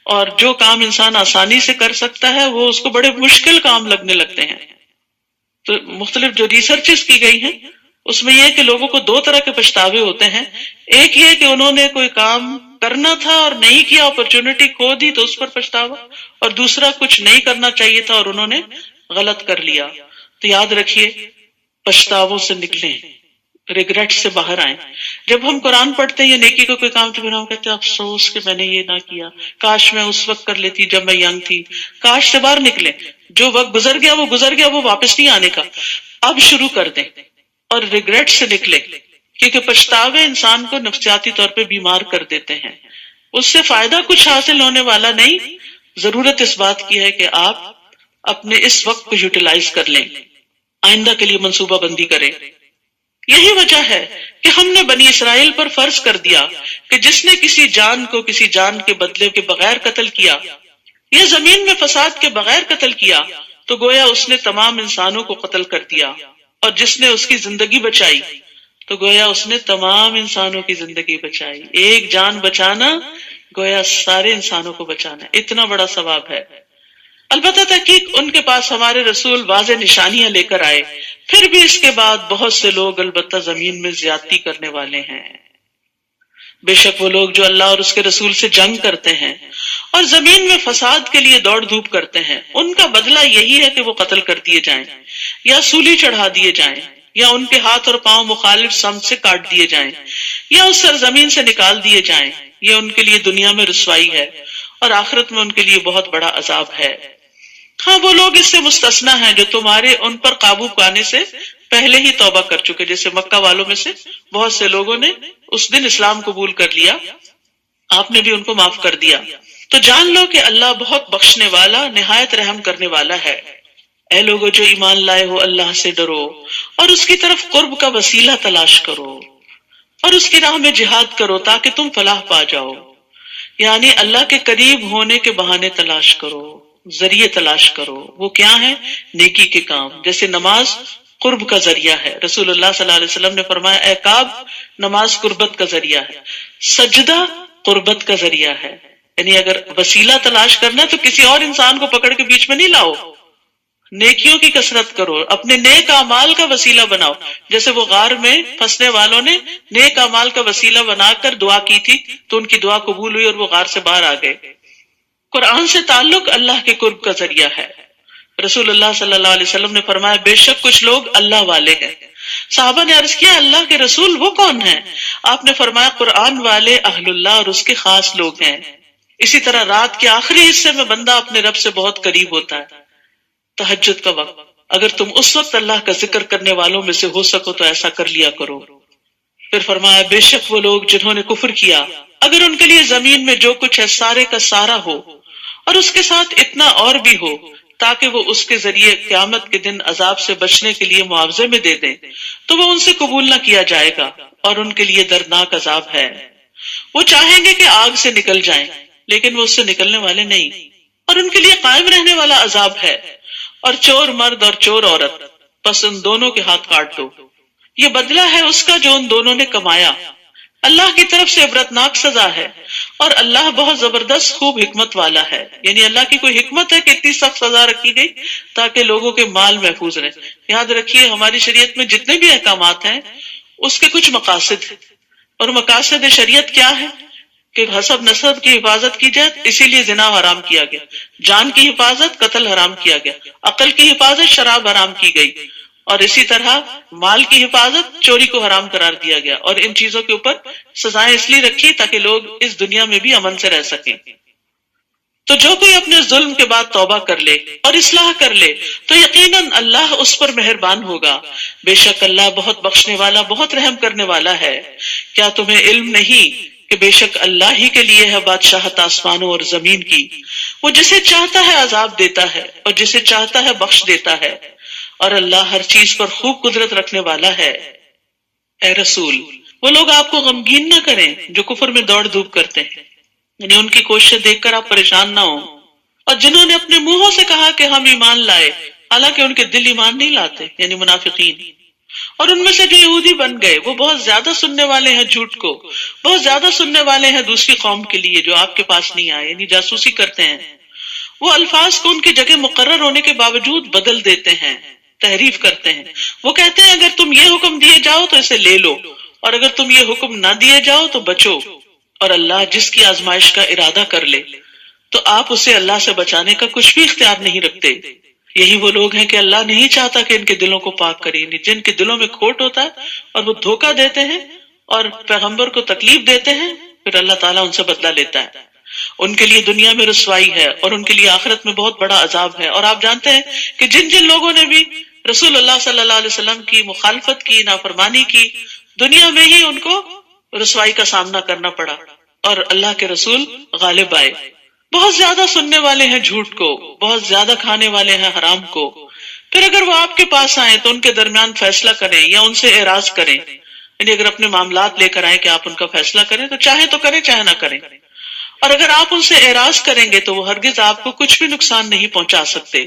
اور جو کام انسان آسانی سے کر سکتا ہے وہ اس کو بڑے مشکل کام لگنے لگتے ہیں. تو مختلف جو ریسرچز کی گئی ہیں اس میں یہ کہ لوگوں کو دو طرح کے پچھتاوے ہوتے ہیں. ایک یہ کہ انہوں نے کوئی کام کرنا تھا اور نہیں کیا، اپرچونٹی کھو دی تو اس پر پچھتاوا، اور دوسرا کچھ نہیں کرنا چاہیے تھا اور انہوں نے غلط کر لیا. تو یاد رکھیے پچھتاووں سے نکلیں، ریگریٹ سے باہر آئیں. جب ہم قرآن پڑھتے ہیں یا نیکی کو کوئی کام تو پھر ہم کہتے ہیں افسوس کہ میں نے یہ نہ کیا، کاش میں اس وقت کر لیتی جب میں ینگ تھی. کاش سے باہر نکلیں. جو وقت گزر گیا وہ واپس نہیں آنے کا. اب شروع کر دیں اور ریگریٹ سے نکلیں، کیونکہ پچھتاوے انسان کو نفسیاتی طور پہ بیمار کر دیتے ہیں. اس سے فائدہ کچھ حاصل ہونے والا نہیں. ضرورت اس بات کی ہے کہ آپ اپنے اس وقت کو یوٹیلائز کر لیں، آئندہ کے لیے منصوبہ بندی کریں. یہی وجہ ہے کہ ہم نے بنی اسرائیل پر فرض کر دیا کہ جس نے کسی جان کو کسی جان کے بدلے کے بغیر قتل کیا یا زمین میں فساد کے بغیر قتل کیا تو گویا اس نے تمام انسانوں کو قتل کر دیا، اور جس نے اس کی زندگی بچائی تو گویا اس نے تمام انسانوں کی زندگی بچائی. ایک جان بچانا گویا سارے انسانوں کو بچانا. اتنا بڑا ثواب ہے. البتہ تحقیق ان کے پاس ہمارے رسول واضح نشانیاں لے کر آئے، پھر بھی اس کے بعد بہت سے لوگ البتہ زمین میں زیادتی کرنے والے ہیں. بے شک وہ لوگ جو اللہ اور اس کے رسول سے جنگ کرتے ہیں اور زمین میں فساد کے لیے دوڑ دھوپ کرتے ہیں، ان کا بدلہ یہی ہے کہ وہ قتل کر دیے جائیں یا سولی چڑھا دیے جائیں یا ان کے ہاتھ اور پاؤں مخالف سمت سے کاٹ دیے جائیں یا اس سرزمین سے نکال دیے جائیں. یہ ان کے لیے دنیا میں رسوائی ہے اور آخرت میں ان کے لیے بہت بڑا عذاب ہے. ہاں وہ لوگ اس سے مستثنا ہیں جو تمہارے ان پر قابو پانے سے پہلے ہی توبہ کر چکے، جیسے مکہ والوں میں سے بہت سے لوگوں نے اس دن اسلام قبول کر لیا، آپ نے بھی ان کو معاف کر دیا. تو جان لو کہ اللہ بہت بخشنے والا نہایت رحم کرنے والا ہے. اے لوگو جو ایمان لائے ہو اللہ سے ڈرو اور اس کی طرف قرب کا وسیلہ تلاش کرو اور اس کی راہ میں جہاد کرو تاکہ تم فلاح پا جاؤ. یعنی اللہ کے قریب ہونے کے بہانے تلاش کرو، ذریعے تلاش کرو. وہ کیا ہے؟ نیکی کے کام. جیسے نماز قرب کا ذریعہ ہے، رسول اللہ صلی اللہ علیہ وسلم نے فرمایا اے کعب نماز قربت کا ذریعہ ہے، سجدہ قربت کا ذریعہ ہے. یعنی اگر وسیلہ تلاش کرنا تو کسی اور انسان کو پکڑ کے بیچ میں نہیں لاؤ، نیکیوں کی کثرت کرو، اپنے نیک اعمال کا وسیلہ بناؤ. جیسے وہ غار میں پھنسنے والوں نے نیک اعمال کا وسیلہ بنا کر دعا کی تھی تو ان کی دعا قبول ہوئی اور وہ غار سے باہر آ گئے. قرآن سے تعلق اللہ کے قرب کا ذریعہ ہے. رسول اللہ صلی اللہ علیہ وسلم نے فرمایا بے شک کچھ لوگ اللہ والے ہیں. صحابہ نے عرض کیا اللہ کے رسول وہ کون ہیں؟ آپ نے فرمایا قرآن والے اہل اللہ اور اس کے خاص لوگ ہیں. اسی طرح رات کے آخری حصے میں بندہ اپنے رب سے بہت قریب ہوتا ہے. تہجد کا وقت، اگر تم اس وقت اللہ کا ذکر کرنے والوں میں سے ہو سکو تو ایسا کر لیا کرو. پھر فرمایا بے شک وہ لوگ جنہوں نے کفر کیا اگر ان کے لیے زمین میں جو کچھ ہے سارے کا سارا ہو اور اس کے ساتھ اتنا اور بھی ہو تاکہ وہ اس کے ذریعے قیامت کے دن عذاب سے بچنے کے لیے معاوضے میں دے دیں تو وہ ان سے قبول نہ کیا جائے گا اور ان کے لیے دردناک عذاب ہے. وہ چاہیں گے کہ آگ سے نکل جائیں لیکن وہ اس سے نکلنے والے نہیں، اور ان کے لیے قائم رہنے والا عذاب ہے. اور چور مرد اور چور عورت، پس ان دونوں کے ہاتھ کاٹ دو، یہ بدلہ ہے اس کا جو ان دونوں نے کمایا. اللہ کی طرف سے عبرتناک سزا ہے اور اللہ بہت زبردست خوب حکمت والا ہے. یعنی اللہ کی کوئی حکمت ہے کہ اتنی سخت سزا رکھی گئی تاکہ لوگوں کے مال محفوظ رہے. یاد رکھیے ہماری شریعت میں جتنے بھی احکامات ہیں اس کے کچھ مقاصد ہیں، اور مقاصد شریعت کیا ہے کہ حسب نسب کی حفاظت کی جائے، اسی لیے زنا حرام کیا گیا، جان کی حفاظت قتل حرام کیا گیا، عقل کی حفاظت شراب حرام کی گئی، اور اسی طرح مال کی حفاظت چوری کو حرام قرار دیا گیا. اور ان چیزوں کے اوپر سزائیں اس لیے رکھی تاکہ لوگ اس دنیا میں بھی امن سے رہ سکیں. تو جو کوئی اپنے ظلم کے بعد توبہ کر لے اور اصلاح کر لے تو یقیناً اللہ اس پر مہربان ہوگا. بے شک اللہ بہت بخشنے والا بہت رحم کرنے والا ہے. کیا تمہیں علم نہیں کہ بے شک اللہ ہی کے لیے ہے بادشاہت آسمانوں اور زمین کی، وہ جسے چاہتا ہے عذاب دیتا ہے اور جسے چاہتا ہے بخش دیتا ہے، اور اللہ ہر چیز پر خوب قدرت رکھنے والا ہے. اے رسول وہ لوگ آپ کو غمگین نہ کریں جو کفر میں دوڑ دھوپ کرتے ہیں. یعنی ان کی کوششیں دیکھ کر آپ پریشان نہ ہوں. اور جنہوں نے اپنے منہوں سے کہا کہ ہم ایمان لائے، حالانکہ ان کے دل ایمان نہیں لاتے، یعنی منافقین. اور ان میں سے جو یہودی بن گئے وہ بہت زیادہ سننے والے ہیں جھوٹ کو، بہت زیادہ سننے والے ہیں دوسری قوم کے لیے جو آپ کے پاس نہیں آئے، یعنی جاسوسی کرتے ہیں. وہ الفاظ کو ان کی جگہ مقرر ہونے کے باوجود بدل دیتے ہیں، تحریف کرتے ہیں. وہ کہتے ہیں اگر تم یہ حکم دیے جاؤ تو اسے لے لو، اور اگر تم یہ حکم نہ دیے جاؤ تو بچو. اور اللہ جس کی آزمائش کا ارادہ کر لے تو آپ اسے اللہ سے بچانے کا کچھ بھی اختیار نہیں رکھتے. یہی وہ لوگ ہیں کہ اللہ نہیں چاہتا کہ ان کے دلوں کو پاک کرے، جن کے دلوں میں کھوٹ ہوتا ہے اور وہ دھوکہ دیتے ہیں اور پیغمبر کو تکلیف دیتے ہیں، پھر اللہ تعالیٰ ان سے بدلہ لیتا ہے. ان کے لیے دنیا میں رسوائی ہے اور ان کے لیے آخرت میں بہت بڑا عذاب ہے. اور آپ جانتے ہیں کہ جن جن لوگوں نے بھی رسول اللہ صلی اللہ علیہ وسلم کی مخالفت کی، نافرمانی کی، دنیا میں ہی ان کو رسوائی کا سامنا کرنا پڑا اور اللہ کے رسول غالب آئے. بہت زیادہ سننے والے ہیں جھوٹ کو، بہت زیادہ کھانے والے ہیں حرام کو. پھر اگر وہ آپ کے پاس آئیں تو ان کے درمیان فیصلہ کریں یا ان سے اعراض کریں، یعنی اگر اپنے معاملات لے کر آئیں کہ آپ ان کا فیصلہ کریں تو چاہے کریں چاہے نہ کریں. اور اگر آپ ان سے اعراض کریں گے تو وہ ہرگز آپ کو کچھ بھی نقصان نہیں پہنچا سکتے.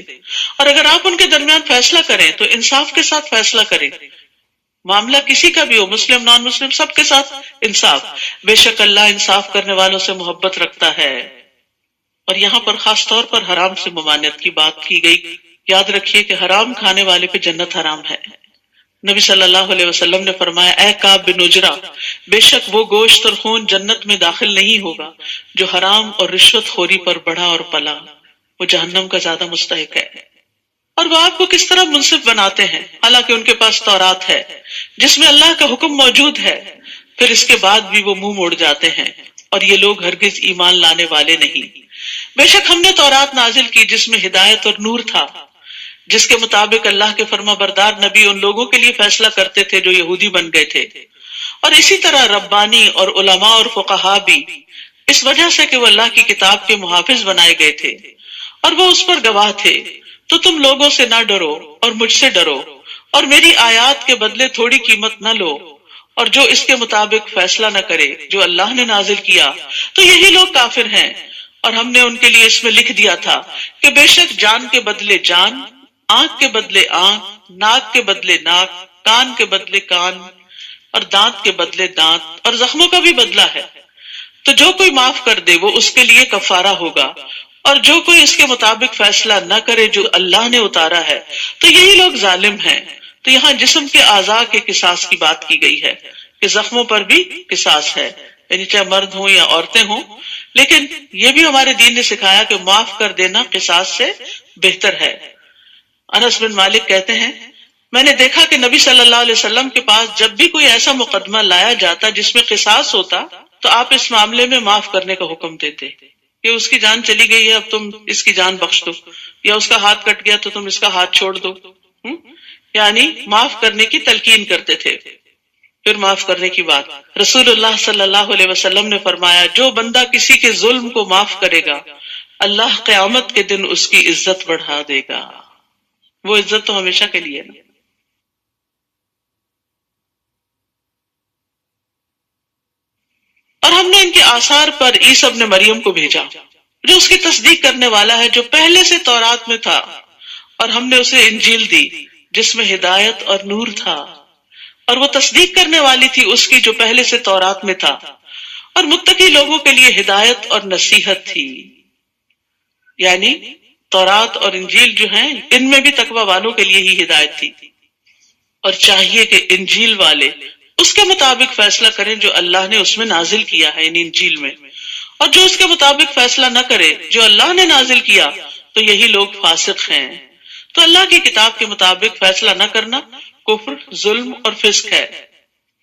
اور اگر آپ ان کے درمیان فیصلہ کریں تو انصاف کے ساتھ فیصلہ کریں. معاملہ کسی کا بھی ہو، مسلم نان مسلم، سب کے ساتھ انصاف. بے شک اللہ انصاف کرنے والوں سے محبت رکھتا ہے. اور یہاں پر خاص طور پر حرام سے ممانعت کی بات کی گئی. یاد رکھیے کہ حرام کھانے والے پہ جنت حرام ہے. نبی صلی اللہ علیہ وسلم نے فرمایا، اے کعب بن عجرہ، بے شک وہ گوشت اور خون جنت میں داخل نہیں ہوگا جو حرام اور رشوت خوری پر بڑھا اور پلا، وہ جہنم کا زیادہ مستحق ہے. اور وہ آپ کو کس طرح منصف بناتے ہیں حالانکہ ان کے پاس تورات ہے جس میں اللہ کا حکم موجود ہے، پھر اس کے بعد بھی وہ منہ موڑ جاتے ہیں، اور یہ لوگ ہرگز ایمان لانے والے نہیں. بے شک ہم نے تورات نازل کی جس میں ہدایت اور نور تھا، جس کے مطابق اللہ کے فرما بردار نبی ان لوگوں کے لیے فیصلہ کرتے تھے جو یہودی بن گئے تھے. اور اسی طرح ربانی اور علماء اور فقہا بھی اس وجہ سے کہ وہ اللہ کی کتاب کے محافظ بنائے گئے تھے اور وہ اس پر گواہ تھے. تو تم لوگوں سے نہ ڈرو اور مجھ سے ڈرو، اور میری آیات کے بدلے تھوڑی قیمت نہ لو. اور جو اس کے مطابق فیصلہ نہ کرے جو اللہ نے نازل کیا تو یہی لوگ کافر ہیں. اور ہم نے ان کے لیے اس میں لکھ دیا تھا کہ بے شک جان کے بدلے جان، آنکھ کے بدلے آنکھ، ناک کے بدلے ناک، کان کے بدلے کان، اور دانت کے بدلے دانت، اور زخموں کا بھی بدلہ ہے. تو جو کوئی معاف کر دے وہ اس کے لیے کفارہ ہوگا، اور جو کوئی اس کے مطابق فیصلہ نہ کرے جو اللہ نے اتارا ہے تو یہی لوگ ظالم ہیں. تو یہاں جسم کے اعضاء کے قصاص کی بات کی گئی ہے کہ زخموں پر بھی قصاص ہے، یعنی چاہے مرد ہوں یا عورتیں ہوں. لیکن یہ بھی ہمارے دین نے سکھایا کہ معاف کر دینا قصاص سے بہتر ہے. انس بن مالک کہتے ہیں، میں نے دیکھا کہ نبی صلی اللہ علیہ وسلم کے پاس جب بھی کوئی ایسا مقدمہ لایا جاتا جس میں قصاص ہوتا تو آپ اس معاملے میں معاف کرنے کا حکم دیتے کہ اس کی جان چلی گئی ہے اب تم اس کی جان بخش دو، یا اس کا ہاتھ کٹ گیا تو تم اس کا ہاتھ چھوڑ دو. یعنی معاف کرنے کی تلقین کرتے تھے. پھر معاف کرنے کی بات، رسول اللہ صلی اللہ علیہ وسلم نے فرمایا، جو بندہ کسی کے ظلم کو معاف کرے گا اللہ قیامت کے دن اس کی عزت بڑھا دے گا. وہ عزت تو ہمیشہ کے لیے نا. اور ہم نے ان کے آثار پر عیسی ابن مریم کو بھیجا جو اس کی تصدیق کرنے والا ہے، جو پہلے سے تورات میں تھا، اور ہم نے اسے انجیل دی جس میں ہدایت اور نور تھا، اور وہ تصدیق کرنے والی تھی اس کی جو پہلے سے تورات میں تھا، اور متقی لوگوں کے لیے ہدایت اور نصیحت تھی. یعنی تورات اور انجیل جو ہیں ان میں بھی تقوی والوں کے لیے ہی ہدایت تھی. اور چاہیے کہ انجیل والے اس کے مطابق فیصلہ کریں جو اللہ نے اس میں نازل کیا ہے، یعنی انجیل میں. اور جو اس کے مطابق فیصلہ نہ کرے جو اللہ نے نازل کیا تو یہی لوگ فاسق ہیں. تو اللہ کی کتاب کے مطابق فیصلہ نہ کرنا کفر، ظلم اور فسق ہے.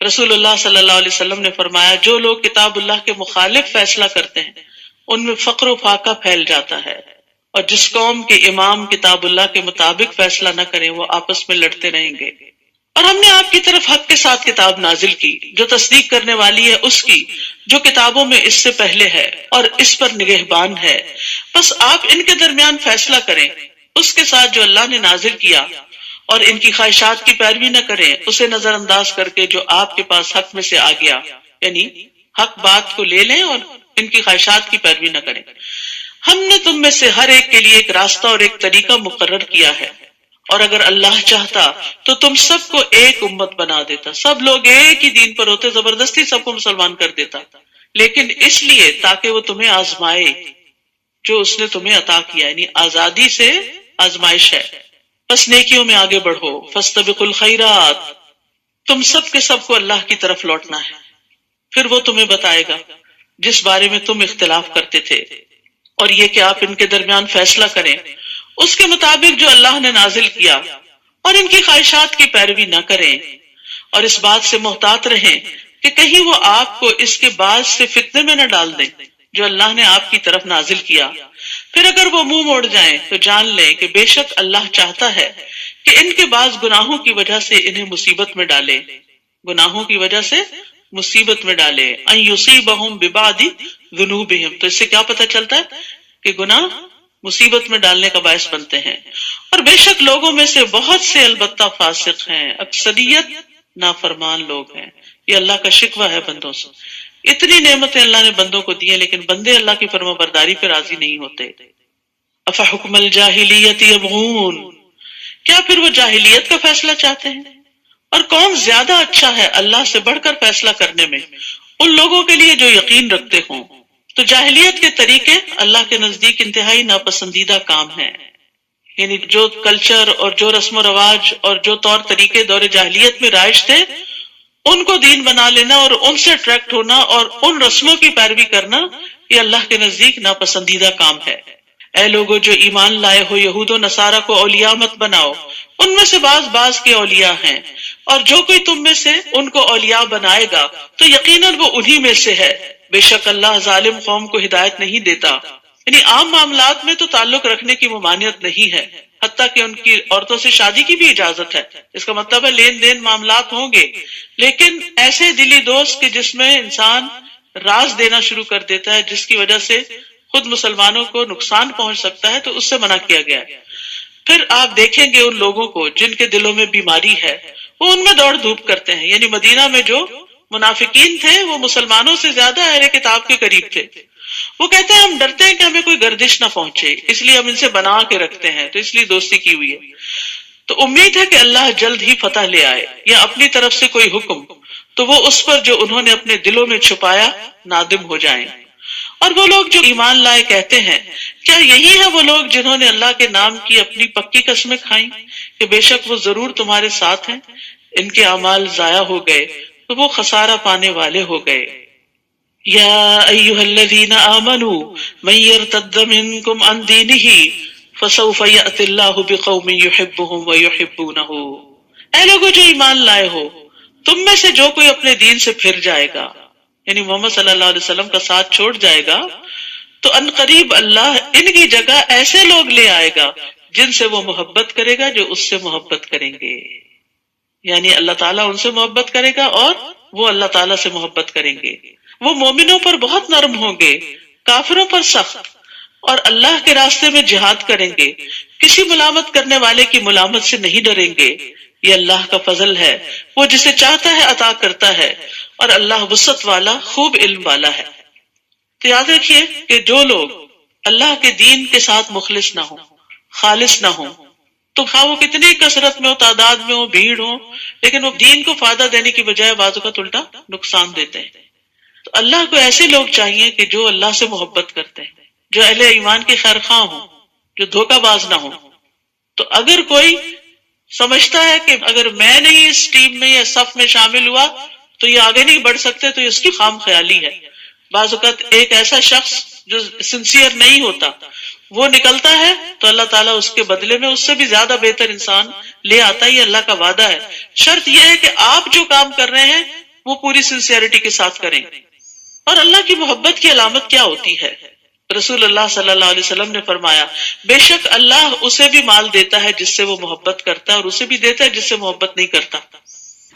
رسول اللہ صلی اللہ علیہ وسلم نے فرمایا، جو لوگ کتاب اللہ کے مخالف فیصلہ کرتے ہیں ان میں فقر و فاقہ پھیل جاتا ہے، اور جس قوم کے امام کتاب اللہ کے مطابق فیصلہ نہ کریں وہ آپس میں لڑتے رہیں گے. اور ہم نے آپ کی طرف حق کے ساتھ کتاب نازل کی جو تصدیق کرنے والی ہے اس کی جو کتابوں میں اس سے پہلے ہے، اور اس پر نگہبان ہے. بس آپ ان کے درمیان فیصلہ کریں اس کے ساتھ جو اللہ نے نازل کیا، اور ان کی خواہشات کی پیروی نہ کریں اسے نظر انداز کر کے جو آپ کے پاس حق میں سے آ گیا. یعنی حق بات کو لے لیں اور ان کی خواہشات کی پیروی نہ کریں. ہم نے تم میں سے ہر ایک کے لیے ایک راستہ اور ایک طریقہ مقرر کیا ہے، اور اگر اللہ چاہتا تو تم سب کو ایک امت بنا دیتا، سب لوگ ایک ہی دین پر ہوتے، زبردستی سب کو مسلمان کر دیتا، لیکن اس لیے تاکہ وہ تمہیں آزمائے جو اس نے تمہیں عطا کیا، یعنی آزادی سے آزمائش ہے. بس نیکیوں میں آگے بڑھو، فاستبقوا الخیرات، تم سب کے سب کو اللہ کی طرف لوٹنا ہے، پھر وہ تمہیں بتائے گا جس بارے میں تم اختلاف کرتے تھے، اور یہ کہ آپ ان کے درمیان فیصلہ کریں اس کے مطابق جو اللہ نے نازل کیا، اور ان کی خواہشات کی پیروی نہ کریں، اور اس بات سے محتاط رہیں کہ کہیں وہ آپ کو اس کے بعد سے فتنے میں نہ ڈال دیں جو اللہ نے آپ کی طرف نازل کیا. پھر اگر وہ منہ موڑ جائیں تو جان لیں کہ بے شک اللہ چاہتا ہے کہ ان کے بعض گناہوں کی وجہ سے انہیں مصیبت میں ڈالے، گناہوں کی وجہ سے مصیبت میں ڈالے. ان یصیبہم ببعض ذنوبہم، تو اس سے کیا پتہ چلتا ہے کہ گناہ مصیبت میں ڈالنے کا باعث بنتے ہیں. اور بے شک لوگوں میں سے بہت سے البتہ فاسق ہیں، اکثریت نافرمان لوگ ہیں. یہ اللہ کا شکوہ ہے بندوں سے. اتنی نعمتیں اللہ نے بندوں کو دی ہیں لیکن بندے اللہ کی فرما برداری پہ راضی نہیں ہوتے. افحکم الجاہلیت یبغون، کیا پھر وہ جاہلیت کا فیصلہ چاہتے ہیں؟ اور کون زیادہ اچھا ہے اللہ سے بڑھ کر فیصلہ کرنے میں ان لوگوں کے لیے جو یقین رکھتے ہوں. تو جاہلیت کے طریقے اللہ کے نزدیک انتہائی ناپسندیدہ کام ہیں، یعنی جو کلچر اور جو رسم و رواج اور جو طور طریقے دور جاہلیت میں رائج تھے ان کو دین بنا لینا اور ان سے اٹریکٹ ہونا اور ان رسموں کی پیروی کرنا، یہ اللہ کے نزدیک ناپسندیدہ کام ہے. اے لوگو جو ایمان لائے ہو، یہود و نصارہ کو اولیاء مت بناؤ، ان میں سے بعض کے اولیاء ہیں، اور جو کوئی تم میں سے ان کو اولیاء بنائے گا تو یقیناً وہ انہی میں سے ہے. بے شک اللہ ظالم قوم کو ہدایت نہیں دیتا. یعنی عام معاملات میں تو تعلق رکھنے کی ممانعت نہیں ہے، حتیٰ کہ ان کی عورتوں سے شادی کی بھی اجازت ہے. اس کا مطلب ہے لین دین معاملات ہوں گے، لیکن ایسے دلی دوست کہ جس میں انسان راز دینا شروع کر دیتا ہے جس کی وجہ سے خود مسلمانوں کو نقصان پہنچ سکتا ہے، تو اس سے منع کیا گیا ہے. پھر آپ دیکھیں گے ان لوگوں کو جن کے دلوں میں بیماری ہے، وہ ان میں دوڑ دھوپ کرتے ہیں. یعنی مدینہ میں جو منافقین تھے وہ مسلمانوں سے زیادہ اہل کتاب کے قریب تھے. وہ کہتے ہیں ہم ڈرتے ہیں کہ ہمیں کوئی گردش نہ پہنچے، اس لیے ہم ان سے بنا کے رکھتے ہیں، تو اس لیے دوستی کی ہوئی ہے. تو امید ہے کہ اللہ جلد ہی فتح لے آئے یا اپنی طرف سے کوئی حکم، تو وہ اس پر جو انہوں نے اپنے دلوں میں چھپایا نادم ہو جائیں. اور وہ لوگ جو ایمان لائے کہتے ہیں کیا یہی ہے وہ لوگ جنہوں نے اللہ کے نام کی اپنی پکی قسمیں کھائیں کہ بے شک وہ ضرور تمہارے ساتھ ہیں؟ ان کے اعمال ضائع ہو گئے تو وہ خسارہ پانے والے ہو گئے. یا ایھا الذین آمنوا من یرتد منکم عن دینہ فسوف یأتی اللہ بقوم یحبهم ویحبونہ. اے لوگو جو ایمان لائے ہو، تم میں سے جو کوئی اپنے دین سے پھر جائے گا، یعنی محمد صلی اللہ علیہ وسلم کا ساتھ چھوڑ جائے گا، تو ان قریب اللہ ان کی جگہ ایسے لوگ لے آئے گا جن سے وہ محبت کرے گا جو اس سے محبت کریں گے. یعنی اللہ تعالیٰ ان سے محبت کرے گا اور وہ اللہ تعالیٰ سے محبت کریں گے. وہ مومنوں پر بہت نرم ہوں گے، کافروں پر سخت، اور اللہ کے راستے میں جہاد کریں گے، کسی ملامت کرنے والے کی ملامت سے نہیں ڈریں گے. یہ اللہ کا فضل ہے، وہ جسے چاہتا ہے عطا کرتا ہے، اور اللہ وسعت والا خوب علم والا ہے. تو یاد رکھیے کہ جو لوگ اللہ کے دین کے ساتھ مخلص نہ ہوں، خالص نہ ہوں، تو خواہ وہ کتنی کثرت میں ہو، تعداد میں ہو، بھیڑ ہو، لیکن وہ دین کو فائدہ دینے کی بجائے بعض اوقات الٹا نقصان دیتے ہیں. تو اللہ کو ایسے لوگ چاہیے کہ جو اللہ سے محبت کرتے ہیں، جو اہل ایمان کے خیر خواہ ہوں، جو دھوکہ باز نہ ہوں. تو اگر کوئی سمجھتا ہے کہ اگر میں نہیں اس ٹیم میں یا صف میں شامل ہوا تو یہ آگے نہیں بڑھ سکتے، تو اس کی خام خیالی ہے. بعض اوقات ایک ایسا شخص جو سنسیئر نہیں ہوتا وہ نکلتا ہے تو اللہ تعالیٰ اس کے بدلے میں اس سے بھی زیادہ بہتر انسان لے آتا ہے. یہ اللہ کا وعدہ ہے. شرط یہ ہے کہ آپ جو کام کر رہے ہیں وہ پوری سنسیئرٹی کے ساتھ کریں. اور اللہ کی محبت کی علامت کیا ہوتی ہے؟ رسول اللہ صلی اللہ علیہ وسلم نے فرمایا بے شک اللہ اسے بھی مال دیتا ہے جس سے وہ محبت کرتا ہے، اور اسے بھی دیتا ہے جس سے محبت نہیں کرتا،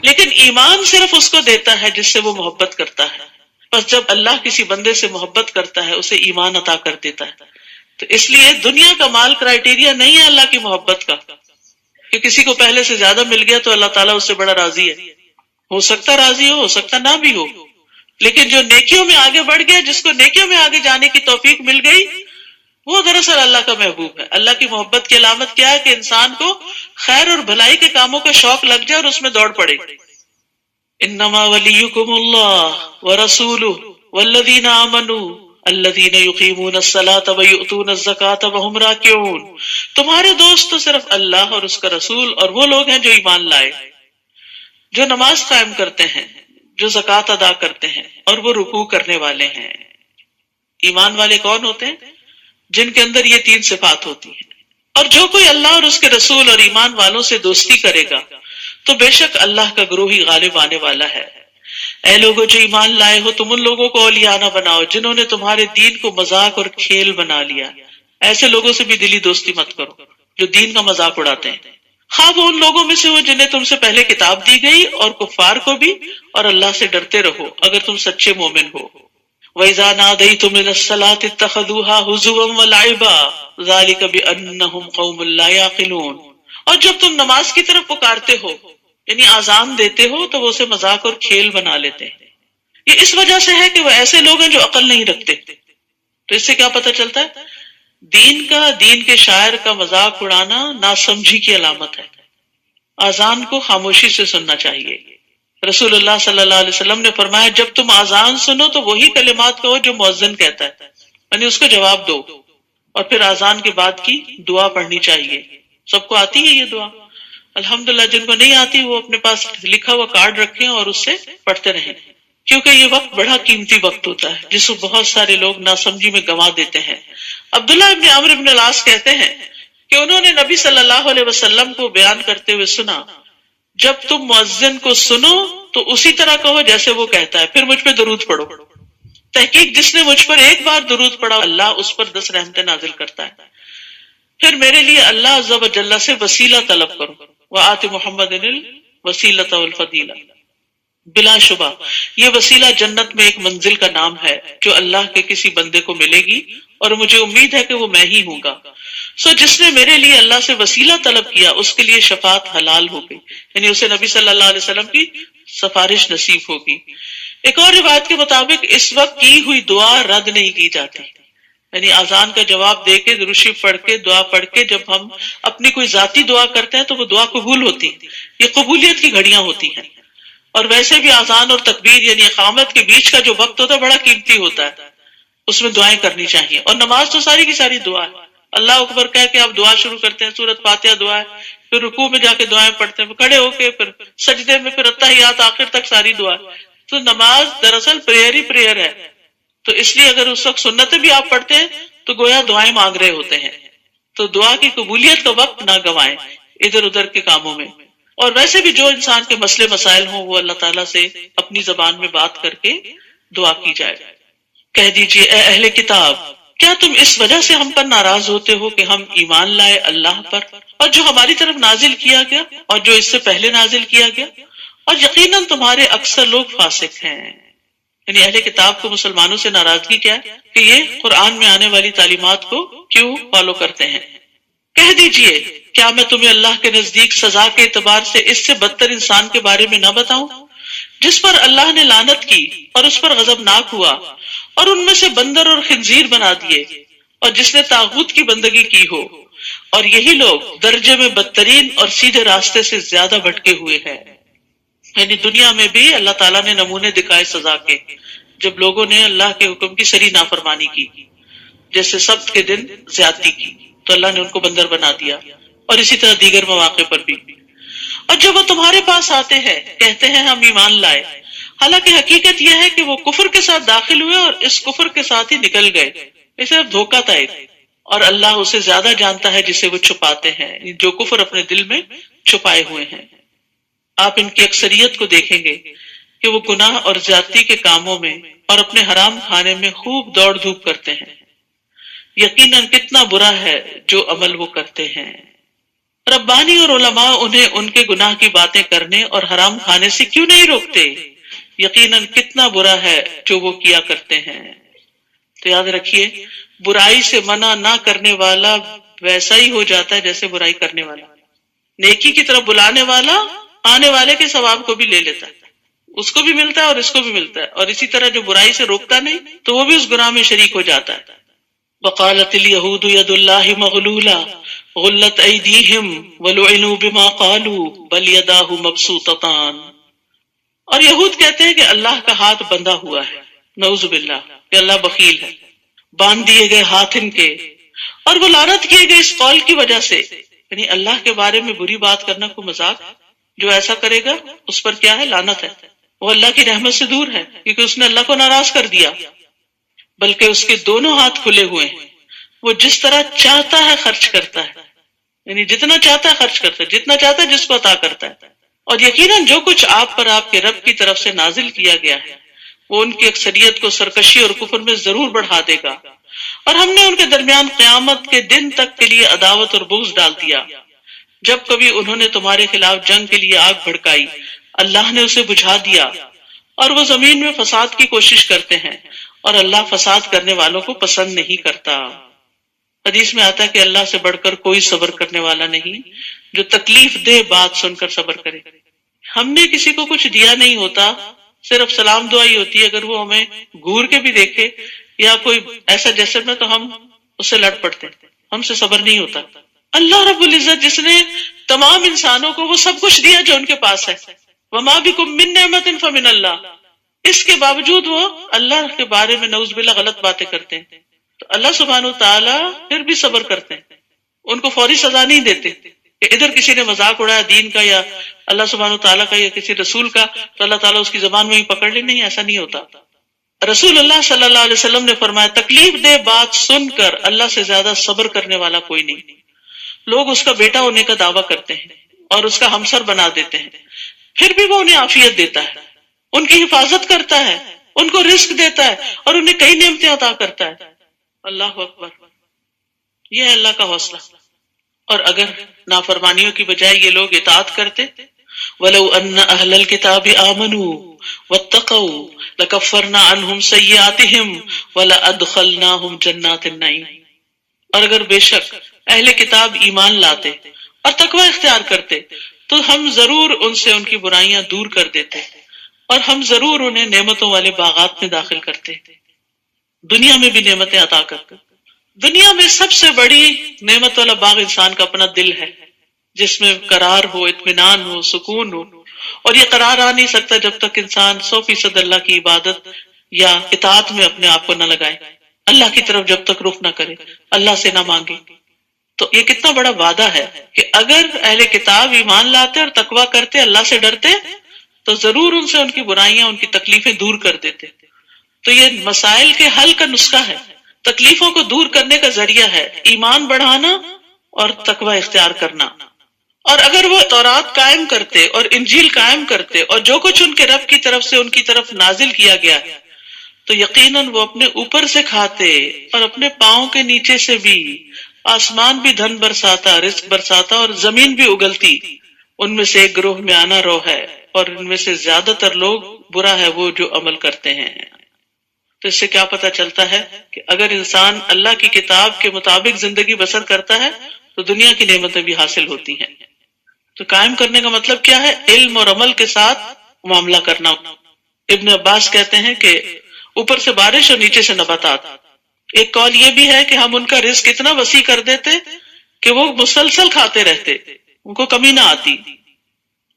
لیکن ایمان صرف اس کو دیتا ہے جس سے وہ محبت کرتا ہے. بس جب اللہ کسی بندے سے محبت کرتا ہے اسے ایمان عطا کر دیتا ہے. تو اس لیے دنیا کا مال کرائیٹیریا نہیں ہے اللہ کی محبت کا، کہ کسی کو پہلے سے زیادہ مل گیا تو اللہ تعالیٰ اس سے بڑا راضی ہے. ہو سکتا راضی ہو سکتا نہ بھی ہو، لیکن جو نیکیوں میں آگے بڑھ گیا، جس کو نیکیوں میں آگے جانے کی توفیق مل گئی، وہ دراصل اللہ کا محبوب ہے۔ اللہ کی محبت کی علامت کیا ہے؟ کہ انسان کو خیر اور بھلائی کے کاموں کا شوق لگ جائے اور اس میں دوڑ پڑے۔ انما ولیکم اللہ ورسولہ والذین آمنوا الذین یقیمون الصلاۃ ویؤتون الزکاۃ وہم راکعون۔ تمہارے دوست تو صرف اللہ اور اس کا رسول اور وہ لوگ ہیں جو ایمان لائے، جو نماز قائم کرتے ہیں، جو زکوٰۃ ادا کرتے ہیں، اور وہ رکوع کرنے والے ہیں۔ ایمان والے کون ہوتے ہیں؟ جن کے اندر یہ تین صفات ہوتی ہیں۔ اور جو کوئی اللہ اور اس کے رسول اور ایمان والوں سے دوستی کرے گا تو بے شک اللہ کا گروہ ہی غالب آنے والا ہے۔ اے لوگوں جو ایمان لائے ہو، تم ان لوگوں کو اولیاء نہ بناؤ جنہوں نے تمہارے دین کو مذاق اور کھیل بنا لیا۔ ایسے لوگوں سے بھی دلی دوستی مت کرو جو دین کا مذاق اڑاتے ہیں، خواہ وہ ان لوگوں میں سے ہو جنہیں تم سے پہلے کتاب دی گئی، اور کفار کو بھی، اور اللہ سے ڈرتے رہو اگر تم سچے مومن ہو۔ وَإِذَا نَادَيْتُمْ إِلَى الصَّلَاةِ اتَّخَذُوهَا هُزُوًا وَلَعِبًا ذَلِكَ بِأَنَّهُمْ قَوْمٌ لَا يَعْقِلُونَ۔ اور جب تم نماز کی طرف پکارتے ہو، یعنی آذان دیتے ہو، تو وہ اسے مذاق اور کھیل بنا لیتے ہیں۔ یہ اس وجہ سے ہے کہ وہ ایسے لوگ ہیں جو عقل نہیں رکھتے۔ تو اس سے کیا پتہ چلتا ہے؟ دین کے شاعر کا مذاق اڑانا ناسمجھی کی علامت ہے۔ آذان کو خاموشی سے سننا چاہیے۔ رسول اللہ صلی اللہ علیہ وسلم نے فرمایا جب تم آذان سنو تو وہی کلمات کہو جو مؤذن کہتا ہے، یعنی اس کو جواب دو، اور پھر آذان کے بعد کی دعا پڑھنی چاہیے۔ سب کو آتی ہے یہ دعا؟ الحمدللہ، جن کو نہیں آتی وہ اپنے پاس لکھا ہوا کارڈ رکھیں اور اس سے پڑھتے رہیں، کیونکہ یہ وقت بڑا قیمتی وقت ہوتا ہے جس کو بہت سارے لوگ ناسمجھی میں گنوا دیتے ہیں۔ عبداللہ ابن عمرو ابن العاص کہتے ہیں کہ انہوں نے نبی صلی اللہ علیہ وسلم کو بیان کرتے ہوئے سنا، جب تم مؤذن کو سنو تو اسی طرح کہو جیسے وہ کہتا ہے، پھر مجھ پہ درود پڑھو۔ تحقیق جس نے مجھ پر ایک بار درود پڑھا اللہ اس پر 10 رحمتیں نازل کرتا ہے۔ پھر میرے لیے اللہ عز و جل سے وسیلہ طلب کرو، وآت محمد الوسیلۃ والفضیلہ۔ بلا شبہ یہ وسیلہ جنت میں ایک منزل کا نام ہے جو اللہ کے کسی بندے کو ملے گی، اور مجھے امید ہے کہ وہ میں ہی ہوں گا۔ سو جس نے میرے لیے اللہ سے وسیلہ طلب کیا اس کے لیے شفاعت حلال ہو گئی، یعنی اسے نبی صلی اللہ علیہ وسلم کی سفارش نصیب ہوگی۔ ایک اور روایت کے مطابق اس وقت کی ہوئی دعا رد نہیں کی جاتی، یعنی اذان کا جواب دے کے درود شریف پڑھ کے دعا پڑھ کے جب ہم اپنی کوئی ذاتی دعا کرتے ہیں تو وہ دعا قبول ہوتی ہے۔ یہ قبولیت کی گھڑیاں ہوتی ہیں۔ اور ویسے بھی اذان اور تکبیر یعنی اقامت کے بیچ کا جو وقت ہوتا ہے بڑا قیمتی ہوتا ہے، اس میں دعائیں کرنی چاہیے۔ اور نماز تو ساری کی ساری دعا ہے، اللہ اکبر کہہ کے آپ دعا شروع کرتے ہیں، سورۃ فاتحہ دعا ہے، پھر رکوع میں جا کے دعائیں پڑھتے ہیں، کھڑے ہو کے پھر سجدے میں، پھر اتحیات، آخر تک ساری دعا ہے۔ تو نماز دراصل پریئر ہی پریئر ہے۔ تو اس لیے اگر اس وقت سنتیں بھی آپ پڑھتے ہیں تو گویا دعائیں مانگ رہے ہوتے ہیں۔ تو دعا کی قبولیت کا وقت نہ گنوائیں ادھر ادھر کے کاموں میں۔ اور ویسے بھی جو انسان کے مسئلے مسائل ہوں وہ اللہ تعالیٰ سے اپنی زبان میں بات کر کے دعا کی جائے۔ کہہ دیجئے اے اہل کتاب، کیا تم اس وجہ سے ہم پر ناراض ہوتے ہو کہ ہم ایمان لائے اللہ پر اور جو ہماری طرف نازل کیا گیا اور جو اس سے پہلے نازل کیا گیا، اور یقیناً تمہارے اکثر لوگ فاسق ہیں۔ یعنی اہل کتاب کو مسلمانوں سے ناراضگی کیا ہے کہ یہ قرآن میں آنے والی تعلیمات کو کیوں فالو کرتے ہیں۔ کہہ دیجئے کیا میں تمہیں اللہ کے نزدیک سزا کے اعتبار سے اس سے بدتر انسان کے بارے میں نہ بتاؤں جس پر اللہ نے لعنت کی اور اس پر غضبناک ہوا، اور ان میں سے بندر اور خنزیر بنا دیے، اور جس نے طاغوت کی بندگی کی ہو، اور یہی لوگ درجے میں بدترین اور سیدھے راستے سے زیادہ بھٹکے ہوئے ہیں۔ یعنی دنیا میں بھی اللہ تعالیٰ نے نمونے دکھائے سزا کے، جب لوگوں نے اللہ کے حکم کی سری نافرمانی کی، جیسے سبت کے دن زیادتی کی تو اللہ نے ان کو بندر بنا دیا، اور اسی طرح دیگر مواقع پر بھی۔ اور جب وہ تمہارے پاس آتے ہیں کہتے ہیں ہم ایمان لائے، حالانکہ حقیقت یہ ہے کہ وہ کفر کے ساتھ داخل ہوئے اور اس کفر کے ساتھ ہی نکل گئے۔ یہ صرف دھوکہ تھا ایک، اور اللہ اسے زیادہ جانتا ہے جسے وہ چھپاتے ہیں، جو کفر اپنے دل میں چھپائے ہوئے ہیں۔ آپ ان کی اکثریت کو دیکھیں گے کہ وہ گناہ اور زیادتی کے کاموں میں اور اپنے حرام کھانے میں خوب دوڑ دھوپ کرتے ہیں۔ یقیناً کتنا برا ہے جو عمل وہ کرتے ہیں۔ ربانی اور علماء انہیں ان کے گناہ کی باتیں کرنے اور حرام کھانے سے کیوں نہیں روکتے؟ یقیناً کتنا برا ہے جو وہ کیا کرتے ہیں۔ تو یاد رکھیے، برائی سے منع نہ کرنے والا ویسا ہی ہو جاتا ہے جیسے برائی کرنے والا۔ نیکی کی طرف بلانے والا آنے والے کے ثواب کو بھی لے لیتا ہے۔ اس کو بھی ملتا ہے اور اس کو بھی ملتا ہے، اور اسی طرح جو برائی سے روکتا نہیں تو وہ بھی اس گناہ میں شریک ہو جاتا ہے۔ وقالت اليهود يد الله مغلولة غلت أيديهم ولعنوا بما قالوا بل يداه مبسوطتان، اور یہود کہتے ہیں کہ اللہ کا ہاتھ بندھا ہوا ہے، نعوذ باللہ، کہ اللہ بخیل ہے، باندھ دیے گئے ہاتھ ان کے، اور وہ لعنت کیے گئے اس قول کی وجہ سے، یعنی اللہ کے بارے میں بری بات کرنا کوئی مذاق، جو ایسا کرے گا اس پر کیا ہے؟ لعنت ہے، وہ اللہ کی رحمت سے دور ہے کیونکہ اس نے اللہ کو ناراض کر دیا، بلکہ اس کے دونوں ہاتھ کھلے ہوئے ہیں، وہ جس طرح چاہتا ہے خرچ کرتا ہے، یعنی جتنا چاہتا ہے خرچ کرتا ہے، جتنا چاہتا ہے جس کو عطا کرتا ہے، اور یقیناً جو کچھ آپ پر آپ کے رب کی طرف سے نازل کیا گیا ہے وہ ان کی اکثریت کو سرکشی اور کفر میں ضرور بڑھا دے گا، اور ہم نے ان کے درمیان قیامت کے دن تک کے لیے عداوت اور بغض ڈال دیا۔ جب کبھی انہوں نے تمہارے خلاف جنگ کے لیے آگ بھڑکائی اللہ نے اسے بجھا دیا، اور وہ زمین میں فساد کی کوشش کرتے ہیں اور اللہ فساد کرنے والوں کو پسند نہیں کرتا۔ حدیث میں آتا ہے کہ اللہ سے بڑھ کر کوئی صبر کرنے والا نہیں جو تکلیف دہ بات سن کر صبر کرے۔ ہم نے کسی کو کچھ دیا نہیں ہوتا، صرف سلام دعا ہی ہوتی ہے، اگر وہ ہمیں گور کے بھی دیکھے یا کوئی ایسا جیسے میں تو ہم اس سے لڑ پڑتے، ہم سے صبر نہیں ہوتا۔ اللہ رب العزت جس نے تمام انسانوں کو وہ سب کچھ دیا جو ان کے پاس ہے، وما بکم من نعمت فمن اللہ، اس کے باوجود وہ اللہ کے بارے میں نعوذ باللہ غلط باتیں کرتے ہیں، تو اللہ سبحانہ وتعالی پھر بھی صبر کرتے ہیں، ان کو فوری سزا نہیں دیتے کہ ادھر کسی نے مذاق اڑایا دین کا یا اللہ سبحانہ وتعالیٰ کا یا کسی رسول کا تو اللہ تعالیٰ اس کی زبان میں ہی پکڑ لے، نہیں، ایسا نہیں ہوتا۔ رسول اللہ صلی اللہ علیہ وسلم نے فرمایا تکلیف دہ بات سن کر اللہ سے زیادہ صبر کرنے والا کوئی نہیں۔ لوگ اس کا بیٹا ہونے کا دعویٰ کرتے ہیں اور اس کا ہمسر بنا دیتے ہیں، پھر بھی وہ انہیں عافیت دیتا ہے، ان کی حفاظت کرتا ہے، ان کو رزق دیتا ہے اور انہیں کئی نعمتیں عطا کرتا ہے۔ اللہ اکبر، یہ ہے اللہ کا حوصلہ۔ اور اگر نافرمانیوں کی بجائے یہ لوگ اطاعت کرتے، وَلَوْ أَنَّ أَهْلَ الْكِتَابِ آمَنُوا وَاتَّقَوْا لَكَفَّرْنَا عَنْهُمْ سَيِّئَاتِهِمْ وَلَأَدْخَلْنَاهُمْ جَنَّاتِ النَّعِيمِ، اور اگر بے شک اہل کتاب ایمان لاتے اور تقوی اختیار کرتے تو ہم ضرور ان سے ان کی برائیاں دور کر دیتے اور ہم ضرور انہیں نعمتوں والے باغات میں داخل کرتے، دنیا میں بھی نعمتیں عطا کرتے۔ دنیا میں سب سے بڑی نعمت والا باغ انسان کا اپنا دل ہے، جس میں قرار ہو، اطمینان ہو، سکون ہو، اور یہ قرار آ نہیں سکتا جب تک انسان 100% اللہ کی عبادت یا اطاعت میں اپنے آپ کو نہ لگائے، اللہ کی طرف جب تک رخ نہ کرے، اللہ سے نہ مانگے۔ تو یہ کتنا بڑا وعدہ ہے کہ اگر اہل کتاب ایمان لاتے اور تقوی کرتے، اللہ سے ڈرتے، تو ضرور ان سے ان کی برائیاں، ان کی تکلیفیں دور کر دیتے۔ تو یہ مسائل کے حل کا نسخہ ہے، تکلیفوں کو دور کرنے کا ذریعہ ہے، ایمان بڑھانا اور تقوی اختیار کرنا۔ اور اگر وہ تورات قائم کرتے اور انجیل قائم کرتے اور جو کچھ ان کے رب کی طرف سے ان کی طرف نازل کیا گیا ہے تو یقیناً وہ اپنے اوپر سے کھاتے اور اپنے پاؤں کے نیچے سے بھی، آسمان بھی دھن برساتا، رزق برساتا اور زمین بھی اگلتی۔ ان میں سے ایک گروہ میں آنا رو ہے اور ان میں سے زیادہ تر لوگ برا ہے وہ جو عمل کرتے ہیں۔ تو اس سے کیا پتہ چلتا ہے کہ اگر انسان اللہ کی کتاب کے مطابق زندگی بسر کرتا ہے تو دنیا کی نعمتیں بھی حاصل ہوتی ہیں۔ تو قائم کرنے کا مطلب کیا ہے؟ علم اور عمل کے ساتھ معاملہ کرنا۔ ابن عباس کہتے ہیں کہ اوپر سے بارش اور نیچے سے نباتات۔ ایک قول یہ بھی ہے کہ ہم ان کا رزق اتنا وسیع کر دیتے کہ وہ مسلسل کھاتے رہتے، ان کو کمی نہ آتی۔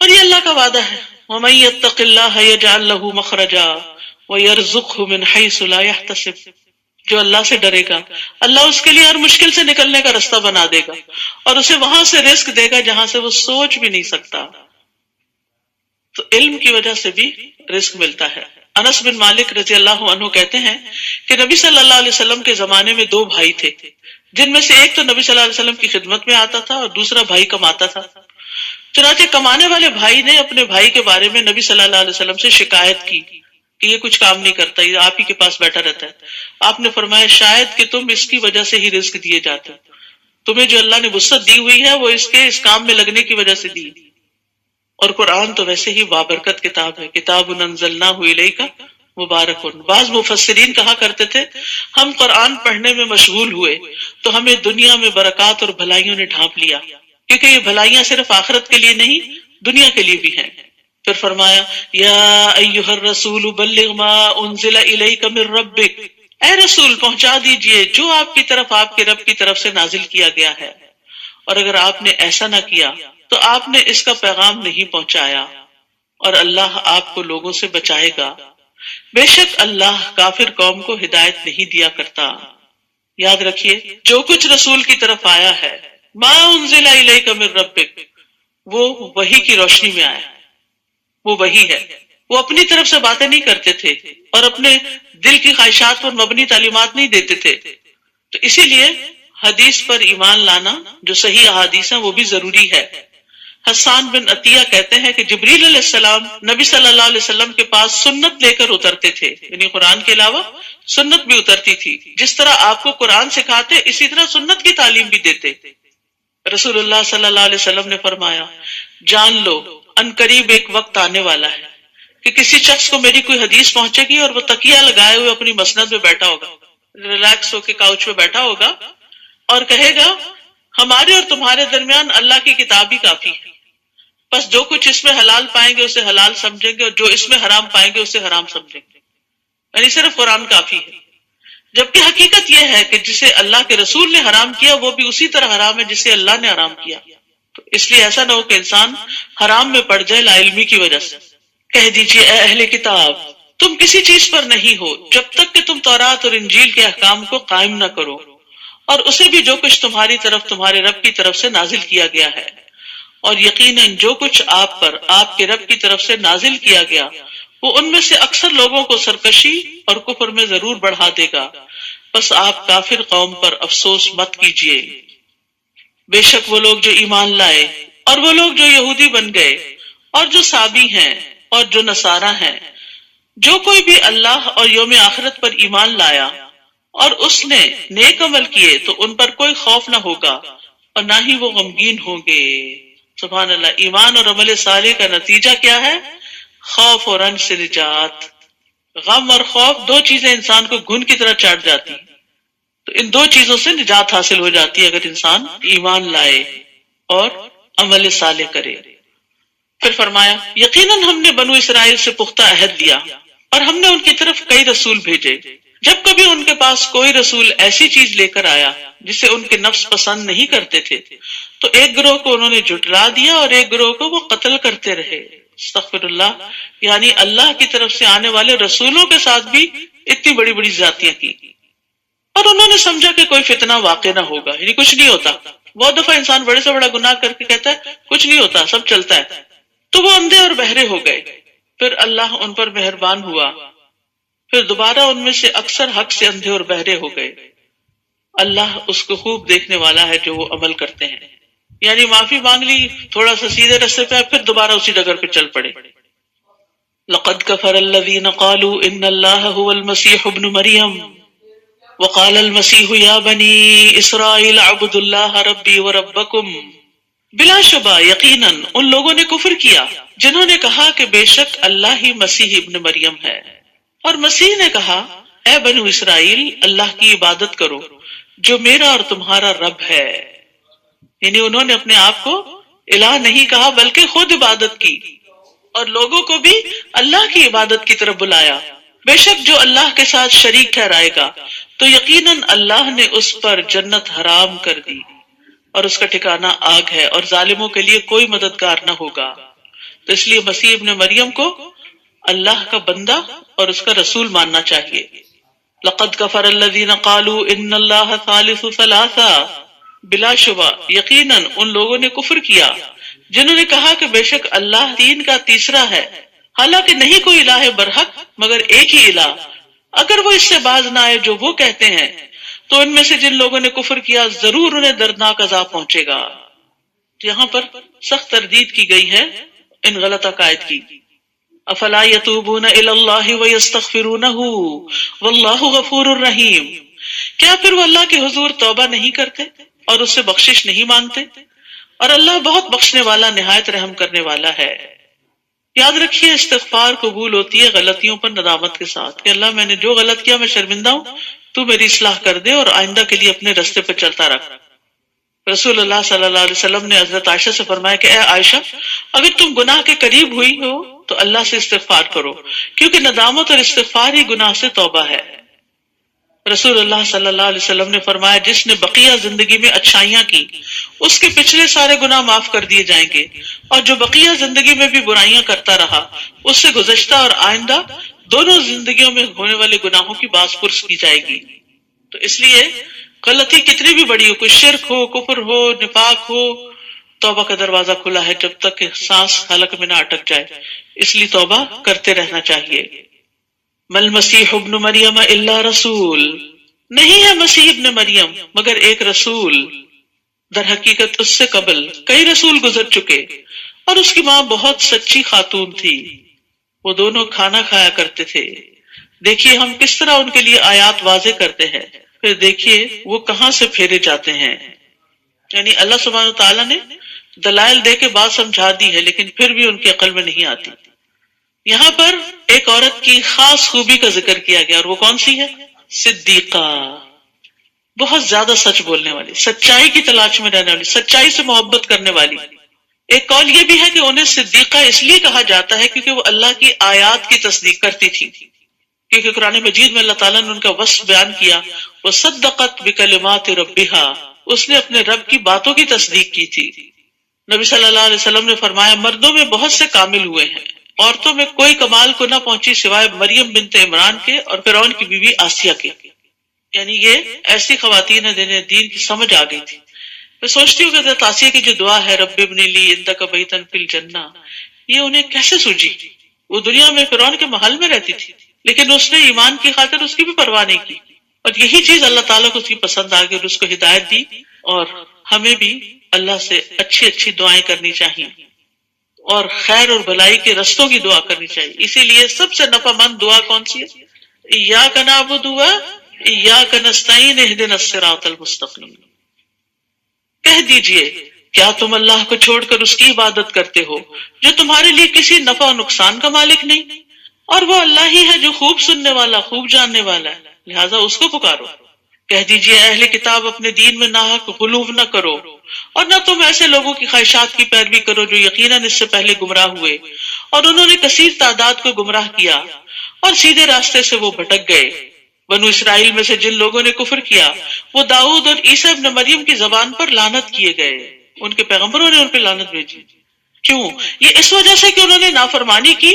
اور یہ اللہ کا وعدہ ہے، وَمَن يَتَّقِ اللَّهَ يَجْعَل لَّهُ مَخْرَجًا وَيَرْزُقْهُ مِنْ حَيْثُ لَا يَحْتَسِبُ، جو اللہ سے ڈرے گا اللہ اس کے لیے ہر مشکل سے نکلنے کا راستہ بنا دے گا اور اسے وہاں سے رزق دے گا جہاں سے وہ سوچ بھی نہیں سکتا۔ تو علم کی وجہ سے بھی رزق ملتا ہے۔ انس بن مالک رضی اللہ عنہ کہتے ہیں کہ نبی صلی اللہ علیہ وسلم کے زمانے میں 2 بھائی تھے، جن میں سے ایک تو نبی صلی اللہ علیہ وسلم کی خدمت میں آتا تھا اور دوسرا بھائی کماتا تھا۔ چنانچہ کمانے والے بھائی نے اپنے بھائی کے بارے میں نبی صلی اللہ علیہ وسلم سے شکایت کی کہ یہ کچھ کام نہیں کرتا، یہ آپ ہی کے پاس بیٹھا رہتا ہے۔ آپ نے فرمایا شاید کہ تم اس کی وجہ سے ہی رزق دیے جاتے، تمہیں جو اللہ نے وسعت دی ہوئی ہے وہ اس کام میں لگنے کی وجہ سے دی۔ اور قرآن تو ویسے ہی بابرکت کتاب ہے، کتاب انزلناہ الیک مبارک۔ بعض مفسرین کہا کرتے تھے ہم قرآن پڑھنے میں مشغول ہوئے تو ہمیں دنیا میں برکات اور بھلائیوں نے ڈھانپ لیا، کیونکہ یہ بھلائیاں صرف آخرت کے لیے نہیں دنیا کے لیے بھی ہیں۔ پھر فرمایا یا ایھا الرسول بلغ ما انزل الیک من ربک، اے رسول پہنچا دیجئے جو آپ کی طرف آپ کے رب کی طرف سے نازل کیا گیا ہے، اور اگر آپ نے ایسا نہ کیا تو آپ نے اس کا پیغام نہیں پہنچایا، اور اللہ آپ کو لوگوں سے بچائے گا، بے شک اللہ کافر قوم کو ہدایت نہیں دیا کرتا۔ یاد رکھیے جو کچھ رسول کی طرف آیا ہے، ما انزل الیک من ربک، وہ وحی کی روشنی میں آیا، وہ وحی ہے، وہ اپنی طرف سے باتیں نہیں کرتے تھے اور اپنے دل کی خواہشات پر مبنی تعلیمات نہیں دیتے تھے۔ تو اسی لیے حدیث پر ایمان لانا جو صحیح احادیث ہیں وہ بھی ضروری ہے۔ حسان بن عطیہ کہتے ہیں کہ جبریل علیہ السلام نبی صلی اللہ علیہ وسلم کے پاس سنت لے کر اترتے تھے، یعنی قرآن کے علاوہ سنت بھی اترتی تھی، جس طرح آپ کو قرآن سکھاتے اسی طرح سنت کی تعلیم بھی دیتے۔ رسول اللہ صلی اللہ علیہ وسلم نے فرمایا جان لو ان قریب ایک وقت آنے والا ہے کہ کسی شخص کو میری کوئی حدیث پہنچے گی اور وہ تکیہ لگائے ہوئے اپنی مسند میں بیٹھا ہوگا، ریلیکس ہو کے کاؤچ پہ بیٹھا ہوگا اور کہے گا ہمارے اور تمہارے درمیان اللہ کی کتاب ہی کافی ہے، بس جو کچھ اس میں حلال پائیں گے اسے حلال سمجھیں گے اور جو اس میں حرام پائیں گے اسے حرام سمجھیں گے، یعنی صرف قرآن کافی ہے۔ جبکہ حقیقت یہ ہے کہ جسے اللہ کے رسول نے حرام کیا وہ بھی اسی طرح حرام ہے جسے اللہ نے حرام کیا، تو اس لیے ایسا نہ ہو کہ انسان حرام میں پڑ جائے لا علمی کی وجہ سے۔ کہہ دیجئے اے اہل کتاب تم کسی چیز پر نہیں ہو جب تک کہ تم تورات اور انجیل کے احکام کو قائم نہ کرو، اور اسے بھی جو کچھ تمہاری طرف تمہارے رب کی طرف سے نازل کیا گیا ہے، اور یقیناً جو کچھ آپ پر آپ کے رب کی طرف سے نازل کیا گیا وہ ان میں سے اکثر لوگوں کو سرکشی اور کفر میں ضرور بڑھا دے گا، بس آپ کافر قوم پر افسوس مت کیجیے۔ بے شک وہ لوگ جو ایمان لائے اور وہ لوگ جو یہودی بن گئے اور جو صابی ہیں اور جو نصارہ ہیں، جو کوئی بھی اللہ اور یوم آخرت پر ایمان لایا اور اس نے نیک عمل کیے تو ان پر کوئی خوف نہ ہوگا اور نہ ہی وہ غمگین ہوں گے۔ سبحان اللہ، ایمان اور عمل صالح کا نتیجہ کیا ہے؟ خوف اور رنج سے نجات۔ غم اور خوف دو چیزیں انسان کو گھن کی طرح چاٹ جاتی، تو ان دو چیزوں سے نجات حاصل ہو جاتی ہے اگر انسان ایمان لائے اور عمل صالح کرے۔ پھر فرمایا یقیناً ہم نے بنو اسرائیل سے پختہ عہد لیا اور ہم نے ان کی طرف کئی رسول بھیجے، جب کبھی ان کے پاس کوئی رسول ایسی چیز لے کر آیا جسے ان کے نفس پسند نہیں کرتے تھے تو ایک گروہ کو انہوں نے جھٹلا دیا اور ایک گروہ کو وہ قتل کرتے رہے۔ استغفر اللہ، یعنی اللہ کی طرف سے آنے والے رسولوں کے ساتھ بھی اتنی بڑی بڑی زیادتیاں کی، اور انہوں نے سمجھا کہ کوئی فتنہ واقع نہ ہوگا، یعنی کچھ نہیں ہوتا۔ بہت دفعہ انسان بڑے سے بڑا گناہ کر کے کہتا ہے کچھ نہیں ہوتا، سب چلتا ہے، تو وہ اندھے اور بہرے ہو گئے۔ پھر اللہ ان پر مہربان ہوا، پھر دوبارہ ان میں سے اکثر حق سے اندھے اور بہرے ہو گئے۔ اللہ اس کو خوب دیکھنے والا ہے جو وہ عمل کرتے ہیں، یعنی معافی مانگ لی، تھوڑا سا سیدھے رستے پہ، پھر دوبارہ اسی ڈگر پہ چل پڑے۔ لقد كفر الذين قالوا ان الله هو المسيح ابن مريم وقال المسيح يا بني اسرائيل اعبدوا الله ربي وربكم۔ بلا شبہ یقیناً ان لوگوں نے کفر کیا جنہوں نے کہا کہ بے شک اللہ ہی مسیح ابن مریم ہے، اور مسیح نے کہا اے بنو اسرائیل اللہ کی عبادت کرو جو میرا اور تمہارا رب ہے، یعنی انہوں نے اپنے آپ کو الہ نہیں کہا بلکہ خود عبادت کی اور لوگوں کو بھی اللہ کی عبادت کی طرف بلایا۔ بے شک جو اللہ کے ساتھ شریک ٹھہرائے گا تو یقیناً اللہ نے اس پر جنت حرام کر دی اور اس کا ٹھکانہ آگ ہے، اور ظالموں کے لیے کوئی مددگار نہ ہوگا۔ تو اس لیے مسیح ابن مریم کو اللہ کا بندہ اور اس کا رسول ماننا چاہیے۔ لقد کفر الذین قالوا ان اللہ ثالث ثلاثہ، بلا شبہ یقیناً ان لوگوں نے کفر کیا جنہوں نے کہا کہ بے شک اللہ تین کا تیسرا ہے، حالانکہ نہیں کوئی الہ برحق مگر ایک ہی الہ۔ اگر وہ اس سے باز نہ آئے جو وہ کہتے ہیں تو ان میں سے جن لوگوں نے کفر کیا ضرور انہیں دردناک عذاب پہنچے گا۔ یہاں پر سخت تردید کی گئی ہے ان غلط عقائد کی۔ افلا یتوبون الی اللہ ویستغفرونہ واللہ غفور الرحیم، کیا پھر وہ اللہ کے حضور توبہ نہیں کرتے اور اس سے بخشش نہیں مانگتے؟ اور اللہ بہت بخشنے والا نہایت رحم کرنے والا ہے۔ یاد رکھیے استغفار قبول ہوتی ہے غلطیوں پر ندامت کے ساتھ، کہ اللہ میں نے جو غلط کیا میں شرمندہ ہوں، تو میری اصلاح کر دے اور آئندہ کے لیے اپنے رستے پہ چلتا رکھ۔ رسول اللہ صلی اللہ علیہ وسلم نے حضرت عائشہ سے فرمایا کہ اے عائشہ اگر تم گناہ کے قریب ہوئی ہو تو اللہ سے استغفار کرو، کیونکہ ندامت اور استغفار ہی گناہ سے توبہ ہے۔ رسول اللہ صلی اللہ علیہ وسلم نے فرمایا جس نے بقیہ زندگی میں اچھائیاں کی اس کے پچھلے سارے گناہ معاف کر دیے جائیں گے، اور جو بقیہ زندگی میں بھی برائیاں کرتا رہا اس سے گزشتہ اور آئندہ دونوں زندگیوں میں ہونے والے گناہوں کی باز پرس کی جائے گی۔ تو اس لیے غلطی کتنی بھی بڑی ہو، کوئی شرک ہو، کفر ہو، نفاق ہو، توبہ کا دروازہ کھلا ہے جب تک کہ سانس حلق میں نہ اٹک جائے، اس لیے توبہ کرتے رہنا چاہیے۔ مل مسیح ابن مریم الا رسول، نہیں ہے مسیح ابن مریم مگر ایک رسول، در حقیقت اس سے قبل کئی رسول گزر چکے، اور اس کی ماں بہت سچی خاتون تھی، وہ دونوں کھانا کھایا کرتے تھے۔ دیکھیے ہم کس طرح ان کے لیے آیات واضح کرتے ہیں، پھر دیکھیے وہ کہاں سے پھیرے جاتے ہیں۔ یعنی اللہ سبحانہ تعالیٰ نے دلائل دے کے بات سمجھا دی ہے، لیکن پھر بھی ان کی عقل میں نہیں آتی۔ یہاں پر ایک عورت کی خاص خوبی کا ذکر کیا گیا، اور وہ کون سی ہے؟ صدیقہ، بہت زیادہ سچ بولنے والی، سچائی کی تلاش میں رہنے والی، سچائی سے محبت کرنے والی۔ ایک قول یہ بھی ہے کہ انہیں صدیقہ اس لیے کہا جاتا ہے کیونکہ وہ اللہ کی آیات کی تصدیق کرتی تھی، کیونکہ قرآن مجید میں اللہ تعالیٰ نے ان کا وصف بیان کیا، وصدقت بکلمات ربہا، اس نے اپنے رب کی باتوں کی تصدیق کی تھی۔ نبی صلی اللہ علیہ وسلم نے فرمایا مردوں میں بہت سے کامل ہوئے ہیں، عورتوں میں کوئی کمال کو نہ پہنچی سوائے مریم بنت عمران کے اور فرعون کی بیوی آسیہ کے۔ یعنی یہ ایسی خواتین ہیں جنہیں دین کی سمجھ آ گئی تھی۔ میں سوچتی ہوں کہ حضرت آسیہ کی جو دعا ہے رب ابن لی عندک بیتا فی الجنہ، یہ انہیں کیسے سوجی؟ وہ دنیا میں فرعون کے محل میں رہتی تھی، لیکن اس نے ایمان کی خاطر اس کی بھی پرواہ نہیں کی، اور یہی چیز اللہ تعالیٰ کو اس کی پسند آ گئی اور اس کو ہدایت دی۔ اور ہمیں بھی اللہ سے اچھی اچھی دعائیں کرنی چاہیے اور خیر اور بھلائی کے رستوں کی دعا کرنی چاہیے۔ اسی لیے سب سے نفع مند دعا کون سی ہے؟ ایاک نعبد و ایاک نستعین اہدنا الصراط المستقیم۔ کہہ دیجئے کیا تم اللہ کو چھوڑ کر اس کی عبادت کرتے ہو جو تمہارے لیے کسی نفع و نقصان کا مالک نہیں، اور وہ اللہ ہی ہے جو خوب سننے والا، خوب جاننے والا ہے، لہٰذا اس کو پکارو۔ کہہ دیجئے اہل کتاب اپنے دین میں ناحق غلو نہ کرو، اور نہ تم ایسے لوگوں کی خواہشات کی پیروی کرو جو یقیناً اس سے پہلے گمراہ ہوئے، اور انہوں نے کثیر تعداد کو گمراہ کیا اور سیدھے راستے سے وہ بھٹک گئے۔ بنو اسرائیل میں سے جن لوگوں نے کفر کیا وہ داؤد اور عیسیٰ ابن مریم کی زبان پر لعنت کیے گئے، ان کے پیغمبروں نے ان پہ لعنت بھیجی۔ کیوں؟ یہ اس وجہ سے کہ انہوں نے نافرمانی کی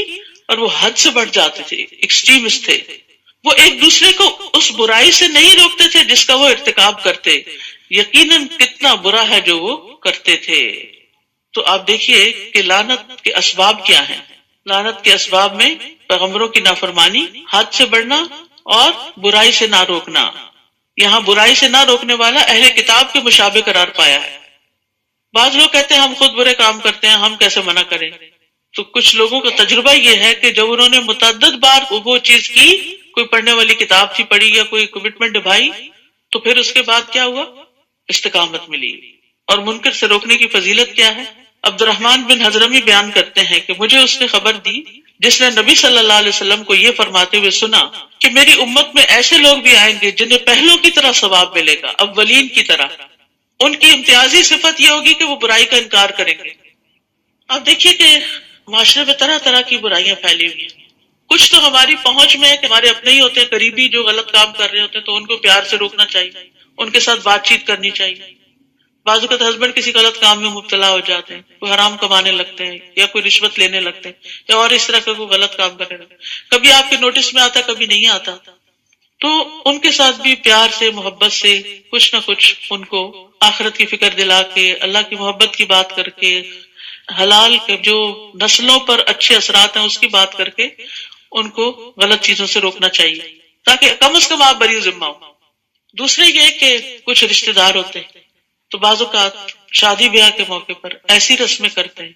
اور وہ حد سے بڑھ جاتے تھے، ایکسٹریمسٹ تھے۔ وہ ایک دوسرے کو اس برائی سے نہیں روکتے تھے جس کا وہ ارتکاب کرتے، یقیناً کتنا برا ہے جو وہ کرتے تھے۔ تو آپ دیکھیے کہ لعنت کے اسباب کیا ہیں۔ لعنت کے اسباب میں پیغمبروں کی نافرمانی، حد سے بڑھنا اور برائی سے نہ روکنا۔ یہاں برائی سے نہ روکنے والا اہل کتاب کے مشابہ قرار پایا ہے۔ بعض لوگ کہتے ہیں ہم خود برے کام کرتے ہیں، ہم کیسے منع کریں؟ تو کچھ لوگوں کا تجربہ یہ ہے کہ جب انہوں نے متعدد بار وہ چیز کی، کوئی پڑھنے والی کتاب تھی پڑھی یا کوئی کمٹمنٹ نبھائی، تو پھر اس کے بعد کیا ہوا؟ استقامت ملی۔ اور منکر سے روکنے کی فضیلت کیا ہے؟ عبد الرحمن بن حضرمی بیان کرتے ہیں کہ مجھے اس نے خبر دی جس نے نبی صلی اللہ علیہ وسلم کو یہ فرماتے ہوئے سنا کہ میری امت میں ایسے لوگ بھی آئیں گے جنہیں پہلوں کی طرح ثواب ملے گا، اولین کی طرح۔ ان کی امتیازی صفت یہ ہوگی کہ وہ برائی کا انکار کریں گے۔ اب دیکھیے کہ معاشرے میں طرح طرح کی برائیاں پھیلی ہوئی ہیں۔ کچھ تو ہماری پہنچ میں ہے کہ ہمارے اپنے ہی ہوتے ہیں، قریبی جو غلط کام کر رہے ہوتے ہیں، تو ان کو پیار سے روکنا چاہیے، ان کے ساتھ بات چیت کرنی چاہیے۔ بعض اوقات ہسبینڈ کسی غلط کام میں مبتلا ہو جاتے ہیں، کوئی حرام کمانے لگتے ہیں یا کوئی رشوت لینے لگتے ہیں یا اور اس طرح کا کوئی غلط کام کرنے لگتے ہیں، کبھی آپ کے نوٹس میں آتا کبھی نہیں آتا، تو ان کے ساتھ بھی پیار سے، محبت سے کچھ نہ کچھ ان کو آخرت کی فکر دلا کے، اللہ کی محبت کی بات کر کے، حلال کے جو نسلوں پر اچھے اثرات ہیں اس کی بات کر کے ان کو غلط چیزوں سے روکنا چاہیے، تاکہ کم از کم آپ بری ذمہ ہو۔ دوسرے یہ کہ کچھ رشتہ دار ہوتے ہیں تو بعض اوقات شادی بیاہ کے موقع پر ایسی رسمیں کرتے ہیں،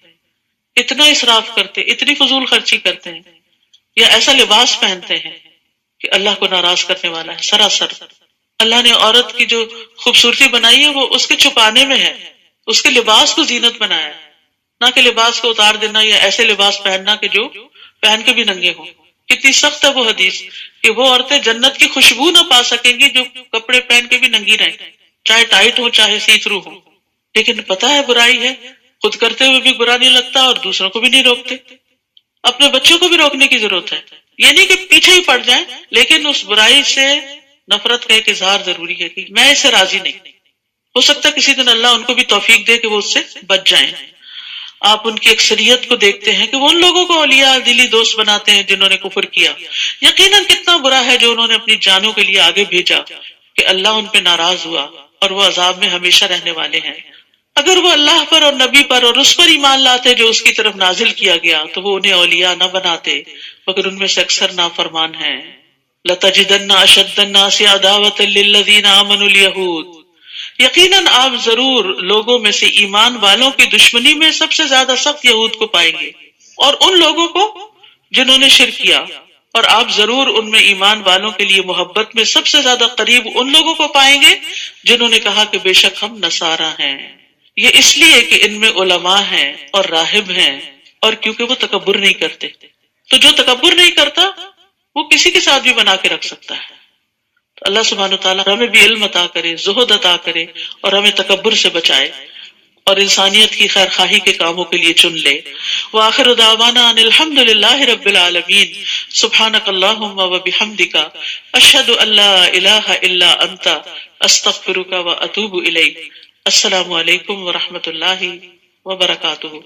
اتنا اسراف کرتے، اتنی فضول خرچی کرتے ہیں، یا ایسا لباس پہنتے ہیں کہ اللہ کو ناراض کرنے والا ہے سراسر۔ اللہ نے عورت کی جو خوبصورتی بنائی ہے وہ اس کے چھپانے میں ہے، اس کے لباس کو زینت بنایا ہے، نہ کہ لباس کو اتار دینا یا ایسے لباس پہننا کہ جو پہن کے بھی ننگے ہوں۔ کتنی سخت ہے وہ حدیث کہ وہ عورتیں جنت کی خوشبو نہ پا سکیں گی جو کپڑے پہن کے بھی ننگی رہیں، چاہے ٹائٹ ہو چاہے سی تھرو ہو۔ لیکن پتہ ہے برائی ہے، خود کرتے ہوئے بھی برا نہیں لگتا اور دوسروں کو بھی نہیں روکتے۔ اپنے بچوں کو بھی روکنے کی ضرورت ہے، یہ نہیں کہ پیچھے ہی پڑ جائیں، لیکن اس برائی سے نفرت کا ایک اظہار ضروری ہے کہ میں اس سے راضی نہیں. ہو سکتا ہے کسی دن اللہ ان کو بھی توفیق دے کہ وہ اس سے بچ جائیں. آپ ان کی اکثریت کو دیکھتے ہیں کہ وہ ان لوگوں کو اولیاء دلی دوست بناتے ہیں جنہوں نے کفر کیا. یقیناً کتنا برا ہے جو انہوں نے اپنی جانوں کے لیے آگے بھیجا کہ اللہ ان پہ ناراض ہوا اور وہ عذاب میں ہمیشہ رہنے والے ہیں. اگر وہ اللہ پر اور نبی پر اور اس پر ایمان لاتے جو اس کی طرف نازل کیا گیا تو وہ انہیں اولیاء نہ بناتے، مگر ان میں سے اکثر نافرمان ہیں. لَتَجِدَنَّ أَشَدَّ النَّاسِ عَدَاوَةً لِلَّذِينَ آمَنُوا الْيَهُودَ، یقیناً آپ ضرور لوگوں میں سے ایمان والوں کی دشمنی میں سب سے زیادہ سخت یہود کو پائیں گے اور ان لوگوں کو جنہوں نے شرک کیا، اور آپ ضرور ان میں ایمان والوں کے لیے محبت میں سب سے زیادہ قریب ان لوگوں کو پائیں گے جنہوں نے کہا کہ بے شک ہم نصارہ ہیں. یہ اس لیے کہ ان میں علماء ہیں اور راہب ہیں، اور کیونکہ وہ تکبر نہیں کرتے. تو جو تکبر نہیں کرتا وہ کسی کے ساتھ بھی بنا کے رکھ سکتا ہے. تو اللہ سبحانہ وتعالیٰ ہمیں بھی علم عطا کرے، زہد عطا کرے، اور ہمیں تکبر سے بچائے اور انسانیت کی خیر خواہی کے کاموں کے لیے چن لے. وآخر دعوانا ان الحمد للہ رب العالمین. سبحانک اللہم وبحمدک، اشہد ان لا الہ الا انت، استغفرک واتوب الیک. السلام علیکم ورحمۃ اللہ وبرکاتہ.